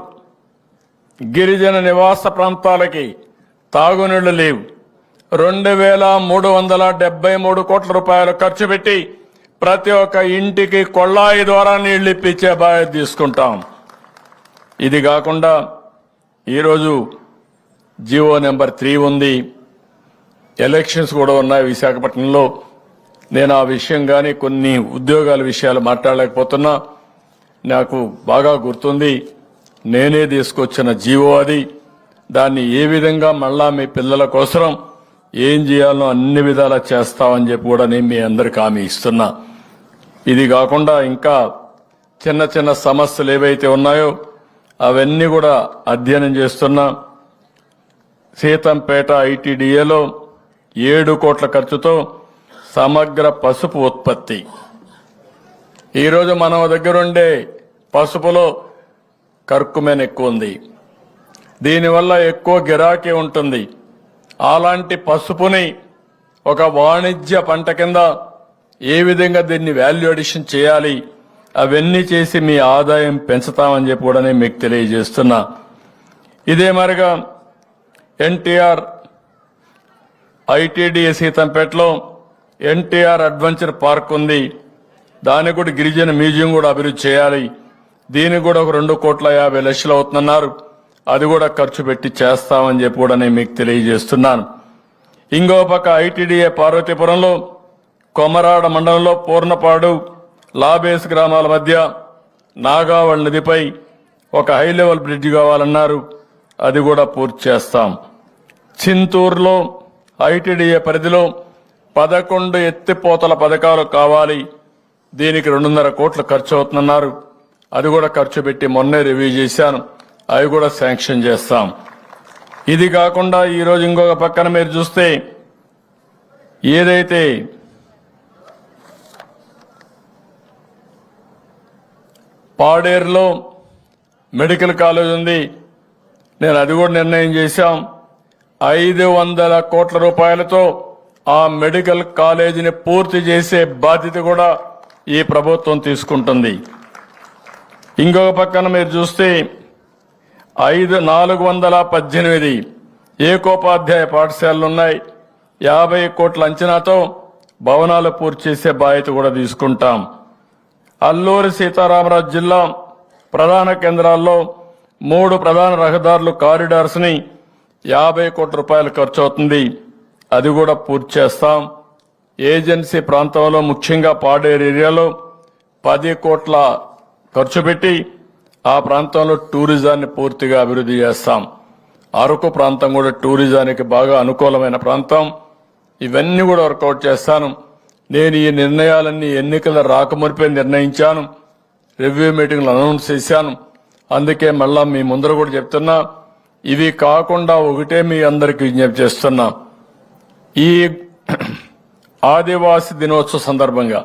గిరిజన నివాస ప్రాంతాలకి తాగునీళ్లు లేవు. 2,373 కోట్ల రూపాయలు ఖర్చు పెట్టి ప్రతి ఒక్క ఇంటికి కొళాయి ద్వారా నీళ్లు ఇప్పించే బాధ్యత తీసుకుంటాం. ఇది కాకుండా ఈరోజు జియో నెంబర్ 3 ఉంది, ఎలక్షన్స్ కూడా ఉన్నాయి విశాఖపట్నంలో. నేను ఆ విషయం కానీ కొన్ని ఉద్యోగాల విషయాలు మాట్లాడలేకపోతున్నా. నాకు బాగా గుర్తుంది, నేనే తీసుకొచ్చిన జియో అది. దాన్ని ఏ విధంగా మళ్ళా మీ పిల్లల కోసం ఏం చేయాలో అన్ని విధాలా చేస్తామని చెప్పి కూడా నేను మీ అందరికి హామీ ఇస్తున్నా. ఇది కాకుండా ఇంకా చిన్న చిన్న సమస్యలు ఏవైతే ఉన్నాయో అవన్నీ కూడా అధ్యయనం చేస్తున్నాం. సీతంపేట ఐటీడీఏలో 7 కోట్ల ఖర్చుతో సమగ్ర పసుపు ఉత్పత్తి. ఈరోజు మన దగ్గరుండే పసుపులో కర్కుమెన్ ఎక్కువ ఉంది, దీనివల్ల ఎక్కువ గిరాకీ ఉంటుంది. అలాంటి పసుపుని ఒక వాణిజ్య పంట కింద ఏ విధంగా దీన్ని వాల్యూ అడిషన్ చేయాలి, అవన్నీ చేసి మీ ఆదాయం పెంచుతామని చెప్పి కూడా నేను మీకు తెలియజేస్తున్నా. ఇదే మరిగా ఎన్టీఆర్ ఐటీడీఏ సీతంపేటలో ఎన్టీఆర్ అడ్వెంచర్ పార్క్ ఉంది, దానికి కూడా గిరిజన మ్యూజియం కూడా అభివృద్ధి చేయాలి. దీనికి కూడా ఒక 2,50,00,000 అవుతుందన్నారు, అది కూడా ఖర్చు పెట్టి చేస్తామని చెప్పి కూడా నేను మీకు తెలియజేస్తున్నాను. ఇంకో పక్క ఐటీడీఏ పార్వతీపురంలో కొమరాడ మండలంలో పూర్ణపాడు లాబేస్ గ్రామాల మధ్య నాగావళి నదిపై ఒక హై లెవెల్ బ్రిడ్జ్ కావాలన్నారు, అది కూడా పూర్తి చేస్తాం. చింతూరులో ఐటీడీఏ పరిధిలో 11 ఎత్తిపోతల పథకాలు కావాలి, దీనికి 2.5 కోట్లు ఖర్చు అవుతుందన్నారు, అది కూడా ఖర్చు పెట్టి మొన్నే రివ్యూ చేశాను, అవి కూడా శాంక్షన్ చేస్తాం. ఇది కాకుండా ఈరోజు ఇంకొక పక్కన మీరు చూస్తే ఏదైతే పాడేరులో మెడికల్ కాలేజ్ ఉంది, నేను అది కూడా నిర్ణయం చేశాం. 500 కోట్ల రూపాయలతో ఆ మెడికల్ కాలేజీని పూర్తి చేసే బాధ్యత కూడా ఈ ప్రభుత్వం తీసుకుంటుంది. ఇంకొక పక్కన మీరు చూస్తే 418 ఏకోపాధ్యాయ పాఠశాలలు ఉన్నాయి, 50 కోట్ల అంచనాతో భవనాలు పూర్తి చేసే బాధ్యత కూడా తీసుకుంటాం. అల్లూరి సీతారామరాజు జిల్లా ప్రధాన కేంద్రాల్లో 3 ప్రధాన రహదారులు కారిడార్స్ ని 50 కోట్ల రూపాయలు ఖర్చు అవుతుంది, అది కూడా పూర్తి చేస్తాం. ఏజెన్సీ ప్రాంతంలో ముఖ్యంగా పాడేరు ఏరియాలో 10 కోట్ల ఖర్చు పెట్టి ఆ ప్రాంతంలో టూరిజాన్ని పూర్తిగా అభివృద్ధి చేస్తాం. అరకు ప్రాంతం కూడా టూరిజానికి బాగా అనుకూలమైన ప్రాంతం, ఇవన్నీ కూడా వర్కౌట్ చేస్తాను. నేను ఈ నిర్ణయాలన్నీ ఎన్నికల రాకమునిపై నిర్ణయించాను, రివ్యూ మీటింగ్లు అనౌన్స్ చేశాను. అందుకే మళ్ళా మీ ముందర కూడా చెప్తున్నా, ఇవి కాకుండా ఒకటే మీ అందరికీ విజ్ఞప్తి చేస్తున్నా. ఈ ఆదివాసీ దినోత్సవ సందర్భంగా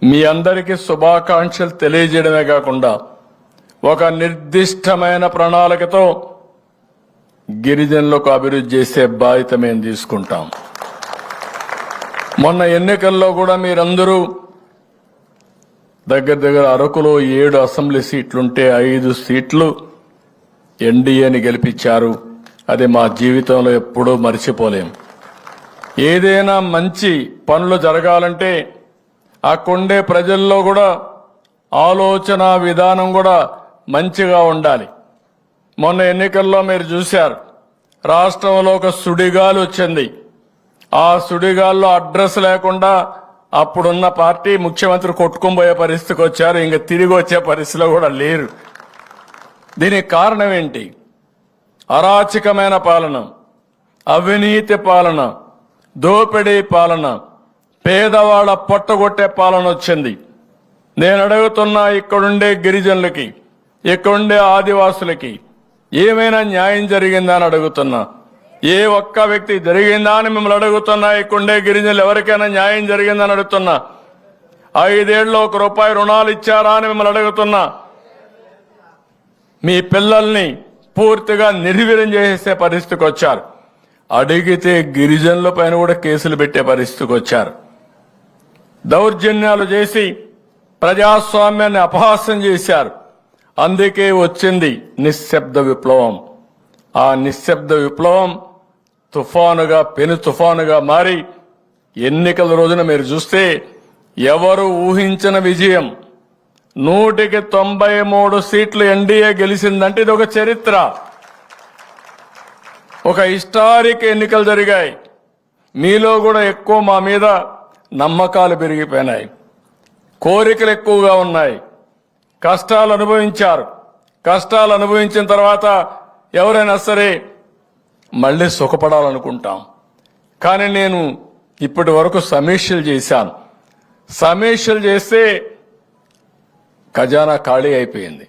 మీ అందరికీ శుభాకాంక్షలు తెలియజేయడమే కాకుండా ఒక నిర్దిష్టమైన ప్రణాళికతో గిరిజనులకు అభివృద్ధి చేసే బాధ్యత మేము తీసుకుంటాం. మొన్న ఎన్నికల్లో కూడా మీరందరూ దగ్గర అరకులో 7 అసెంబ్లీ సీట్లుంటే 5 సీట్లు ఎన్డీఏని గెలిపించారు. అది మా జీవితంలో ఎప్పుడూ మర్చిపోలేం. ఏదైనా మంచి పనులు జరగాలంటే ఆ కొండే ప్రజల్లో కూడా ఆలోచన విధానం కూడా మంచిగా ఉండాలి. మొన్న ఎన్నికల్లో మీరు చూశారు, రాష్ట్రంలో ఒక సుడిగాలి వచ్చింది. ఆ సుడిగాల్లో అడ్రస్ లేకుండా అప్పుడున్న పార్టీ ముఖ్యమంత్రి కొట్టుకుపోయే పరిస్థితికి వచ్చారు, ఇంకా తిరిగి వచ్చే పరిస్థితిలో కూడా లేరు. దీనికి కారణం ఏంటి? అరాచకమైన పాలన, అవినీతి పాలన, దోపిడీ పాలన, పేదవాళ్ళ పొట్టగొట్టే పాలన వచ్చింది. నేను అడుగుతున్నా, ఇక్కడుండే గిరిజనులకి, ఇక్కడుండే ఆదివాసులకి ఏమైనా న్యాయం జరిగిందా అని అడుగుతున్నా. ఏ ఒక్క వ్యక్తి జరిగిందా అని మిమ్మల్ని అడుగుతున్నా. ఇక్కడుండే గిరిజనులు ఎవరికైనా న్యాయం జరిగిందని అడుగుతున్నా. 5 ఏళ్ళు ₹1 రుణాలు ఇచ్చారా అని మిమ్మల్ని అడుగుతున్నా. మీ పిల్లల్ని పూర్తిగా నిర్వీర్యం చేసే పరిస్థితికి వచ్చారు. అడిగితే గిరిజనుల పైన కూడా కేసులు పెట్టే పరిస్థితికి వచ్చారు. దౌర్జన్యాలు చేసి ప్రజాస్వామ్యాన్ని అపహాస్యం చేశారు. అందుకే వచ్చింది నిశ్శబ్ద విప్లవం. ఆ నిశ్శబ్ద విప్లవం తుఫానుగా, పెను తుఫానుగా మారి ఎన్నికల రోజున మీరు చూస్తే ఎవరు ఊహించిన విజయం, 193 సీట్లు ఎన్డీఏ గెలిచిందంటే ఇది ఒక చరిత్ర, ఒక హిస్టారిక్ ఎన్నికలు జరిగాయి. మీలో కూడా ఎక్కువ మా మీద నమ్మకాలు పెరిగిపోయినాయి, కోరికలు ఎక్కువగా ఉన్నాయి, కష్టాలు అనుభవించారు. కష్టాలు అనుభవించిన తర్వాత ఎవరైనా సరే మళ్ళీ సుఖపడాలనుకుంటాం. కానీ నేను ఇప్పటి వరకు సమీక్షలు చేశాను. సమీక్షలు చేస్తే ఖజానా ఖాళీ అయిపోయింది.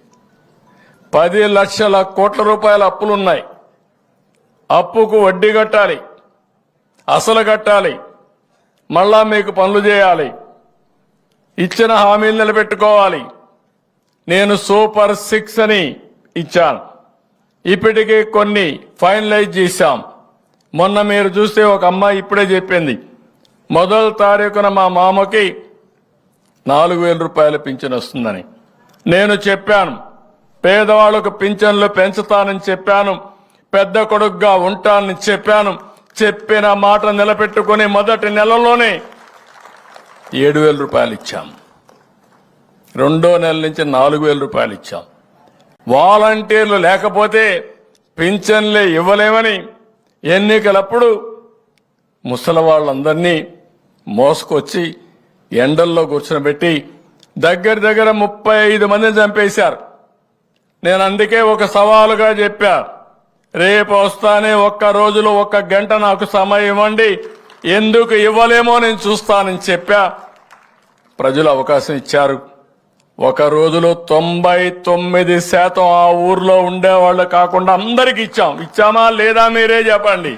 10 లక్షల కోట్ల రూపాయల అప్పులున్నాయి. అప్పుకు వడ్డీ కట్టాలి, అసలు కట్టాలి, మళ్ళా మీకు పనులు చేయాలి, ఇచ్చిన హామీలు నిలబెట్టుకోవాలి. నేను సూపర్ 6 అని ఇచ్చాను. ఇప్పటికే కొన్ని ఫైనలైజ్ చేశాం. మొన్న మీరు చూస్తే ఒక అమ్మాయి ఇప్పుడే చెప్పింది, మొదటి తారీఖున మా మామకి 4,000 రూపాయల పింఛన్ వస్తుందని. నేను చెప్పాను, పేదవాళ్లకు పింఛన్లు పెంచుతానని చెప్పాను, పెద్ద కొడుకుగా ఉంటానని చెప్పాను. చెప్పిన మాట నిలబెట్టుకుని మొదటి నెలలోనే 7,000 రూపాయలు ఇచ్చాం. రెండో నెల నుంచి 4,000 రూపాయలు ఇచ్చాం. వాలంటీర్లు లేకపోతే పింఛన్లే ఇవ్వలేమని ఎన్నికలప్పుడు ముసలి వాళ్ళందరినీ మోసుకొచ్చి ఎండల్లో కూర్చోబెట్టి దగ్గర 35 మందిని చంపేశారు. నేను అందుకే ఒక సవాలుగా చెప్పా, రేపు వస్తానే ఒక్క రోజులో 1 గంట నాకు సమయం ఇవ్వండి, ఎందుకు ఇవ్వలేమో నేను చూస్తానని చెప్పా. ప్రజలు అవకాశం ఇచ్చారు. ఒక రోజులో 99% ఆ ఊర్లో ఉండేవాళ్ళు కాకుండా అందరికి ఇచ్చాం. ఇచ్చామా లేదా మీరే చెప్పండి.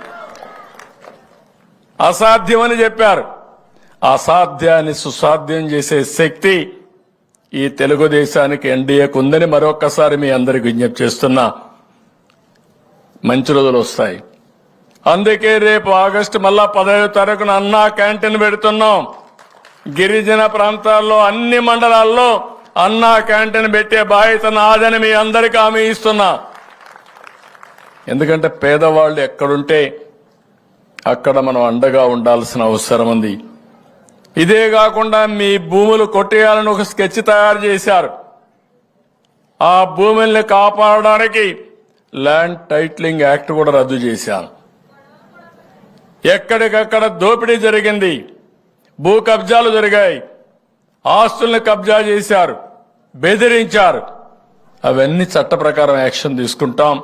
అసాధ్యమని చెప్పారు. అసాధ్యాన్ని సుసాధ్యం చేసే శక్తి ఈ తెలుగుదేశానికి ఎన్డీఏకు ఉందని మరొక్కసారి మీ అందరికి విజ్ఞప్తి చేస్తున్నా. మంచి రోజులు వస్తాయి. అందుకే రేపు ఆగస్టు మళ్ళా 15వ తారీఖున అన్నా క్యాంటీన్ పెడుతున్నాం. గిరిజన ప్రాంతాల్లో అన్ని మండలాల్లో అన్నా క్యాంటీన్ పెట్టే బాధ్యత నాదని మీ అందరికీ హామీ ఇస్తున్నా. ఎందుకంటే పేదవాళ్ళు ఎక్కడుంటే అక్కడ మనం అండగా ఉండాల్సిన అవసరం ఉంది. ఇదే కాకుండా మీ భూములు కొట్టేయాలని ఒక స్కెచ్ తయారు చేశారు. ఆ భూముల్ని కాపాడడానికి ల్యాండ్ టైటిలింగ్ యాక్ట్ కూడా రద్దు చేశాను. ఎక్కడికక్కడ దోపిడీ జరిగింది, భూ కబ్జాలు జరిగాయి, ఆస్తుల్ని కబ్జా చేశారు, బెదిరించారు. అవన్నీ చట్ట ప్రకారం యాక్షన్ తీసుకుంటాం.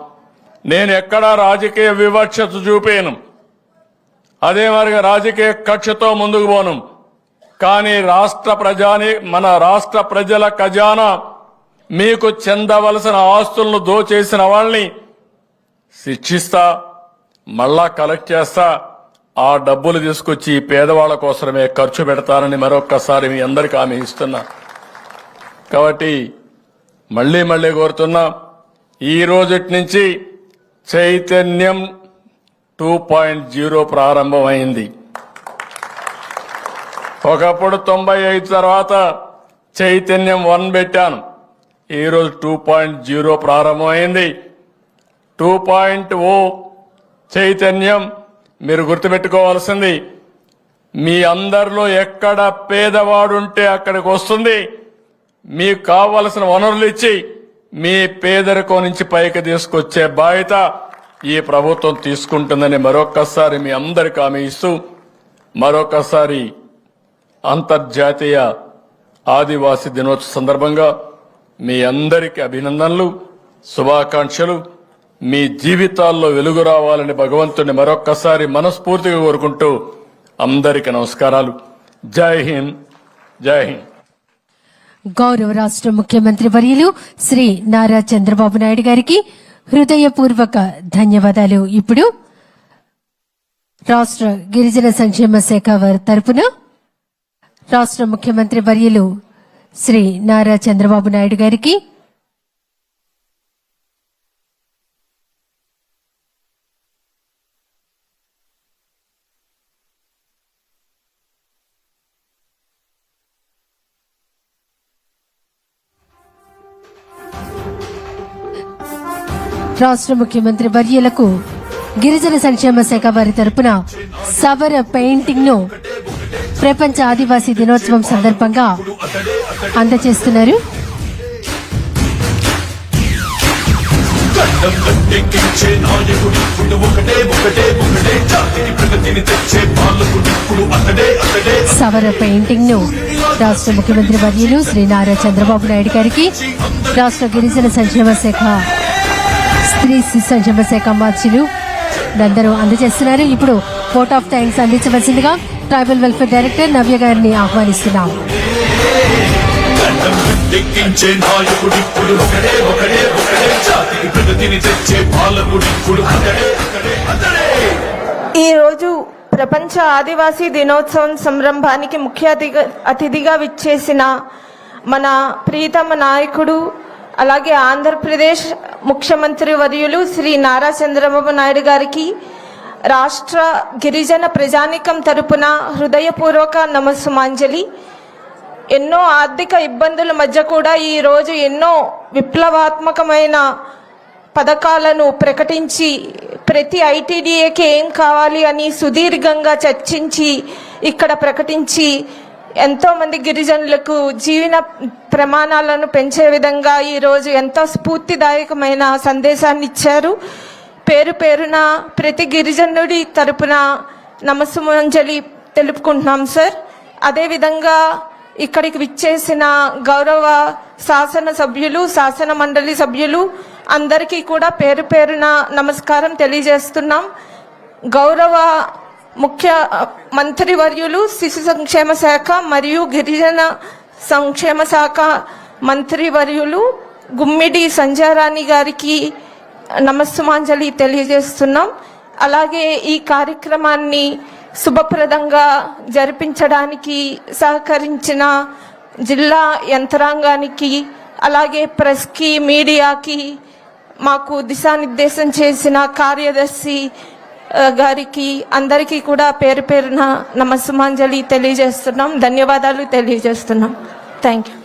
నేను ఎక్కడా రాజకీయ వివక్షత చూపాను, అదే మరిగా రాజకీయ కక్షతో ముందుకు పోను. కానీ మన రాష్ట్ర ప్రజల ఖజానా మీకు చెందవలసిన ఆస్తులను దోచేసిన వాళ్ళని శిక్షిస్తా, మళ్ళా కలెక్ట్ చేస్తా. ఆ డబ్బులు తీసుకొచ్చి పేదవాళ్ల కోసమే ఖర్చు పెడతానని మరొక్కసారి మీ అందరికీ హామీ ఇస్తున్నా. కాబట్టి మళ్ళీ కోరుతున్నా, ఈ రోజుటి నుంచి చైతన్యం 2.0 ప్రారంభమైంది. ఒకప్పుడు 95 తర్వాత చైతన్యం 1 పెట్టాను. ఈరోజు 2.0 ప్రారంభమైంది. 2.0 చైతన్యం మీరు గుర్తుపెట్టుకోవాల్సింది, మీ అందరిలో ఎక్కడ పేదవాడుంటే అక్కడికి వస్తుంది. మీకు కావలసిన వనరులు ఇచ్చి మీ పేదరికం నుంచి పైకి తీసుకొచ్చే బాధ్యత ఈ ప్రభుత్వం తీసుకుంటుందని మరొక్కసారి మీ అందరికీ హామీ ఇస్తూ, మరొకసారి అంతర్జాతీయ ఆదివాసీ దినోత్సవ సందర్భంగా మీ అందరికీ అభినందనలు, శుభాకాంక్షలు. మీ జీవితాల్లో వెలుగు రావాలని భగవంతుని మరొక్కసారి మనస్ఫూర్తిగా కోరుకుంటూ అందరికీ నమస్కారాలు. జై హింద్, జై హింద్. గౌరవ రాష్ట్ర ముఖ్యమంత్రి వర్యులు శ్రీ నారా చంద్రబాబు నాయుడు గారికి హృదయపూర్వక ధన్యవాదాలు. ఇప్పుడు రాష్ట్ర గిరిజన సంక్షేమ శాఖ వారి తరపున రాష్ట్ర ముఖ్యమంత్రి వర్యులు శ్రీ నారా చంద్రబాబు నాయుడు గారికి రాష్ట్ర ముఖ్యమంత్రి వర్యులకు గిరిజన సంక్షేమ శాఖ వారి తరపున సవర పెయింటింగ్ ను ప్రపంచ ఆదివాసీ దినోత్సవం సందర్భంగా అందజేస్తున్నారు. సవర పెయింటింగ్ ను రాష్ట్ర ముఖ్యమంత్రి వర్యులు శ్రీ నారా చంద్రబాబు నాయుడు గారికి రాష్ట్ర గిరిజన సంక్షేమ శాఖ స్త్రీ శిశు సంక్షేమ శాఖ మంత్రులు అందరూ అందజేస్తున్నారు. ఇప్పుడు వోట్ ఆఫ్ థ్యాంక్స్ అందించవలసిందిగా ట్రైబల్ వెల్ఫేర్ డైరెక్టర్ నవ్య గారిని ఆహ్వానిస్తున్నాం. ఎక్కించే నాయకుడిప్పుడు ఒకడే ఒకడే ఒకడే జాతికి ప్రగతిని తెచ్చే పాలకుడిప్పుడు అతడే అతడే అతడే. ఈరోజు ప్రపంచ ఆదివాసీ దినోత్సవం సంరంభానికి ముఖ్య అతిథిగా విచ్చేసిన మన ప్రీతమ నాయకుడు అలాగే ఆంధ్రప్రదేశ్ ముఖ్యమంత్రి వర్యులు శ్రీ నారా చంద్రబాబు నాయుడు గారికి రాష్ట్ర గిరిజన ప్రజానికం తరపున హృదయపూర్వక నమస్సుమాంజలి. ఎన్నో ఆర్థిక ఇబ్బందుల మధ్య కూడా ఈరోజు ఎన్నో విప్లవాత్మకమైన పథకాలను ప్రకటించి ప్రతి ఐటీడీఏకి ఏం కావాలి అని సుదీర్ఘంగా చర్చించి ఇక్కడ ప్రకటించి ఎంతోమంది గిరిజనులకు జీవన ప్రమాణాలను పెంచే విధంగా ఈరోజు ఎంతో స్ఫూర్తిదాయకమైన సందేశాన్ని ఇచ్చారు. పేరు పేరున ప్రతి గిరిజనుడి తరపున నమస్సుమాంజలి తెలుపుకుంటున్నాం సార్. అదేవిధంగా ఇక్కడికి విచ్చేసిన గౌరవ శాసన సభ్యులు, శాసన మండలి సభ్యులు అందరికీ కూడా పేరు పేరున నమస్కారం తెలియజేస్తున్నాం. గౌరవ ముఖ్య మంత్రివర్యులు శిశు సంక్షేమ శాఖ మరియు గిరిజన సంక్షేమ శాఖ మంత్రివర్యులు గుమ్మిడి సంజారాణి గారికి నమస్సుమాంజలి తెలియజేస్తున్నాం. అలాగే ఈ కార్యక్రమాన్ని శుభప్రదంగా జరిపించడానికి సహకరించిన జిల్లా యంత్రాంగానికి అలాగే ప్రెస్కి, మీడియాకి, మాకు దిశానిర్దేశం చేసిన కార్యదర్శి గారికి అందరికీ కూడా పేరు పేరున నమస్సుమాంజలి తెలియజేస్తున్నాం. ధన్యవాదాలు తెలియజేస్తున్నాం. Thank you.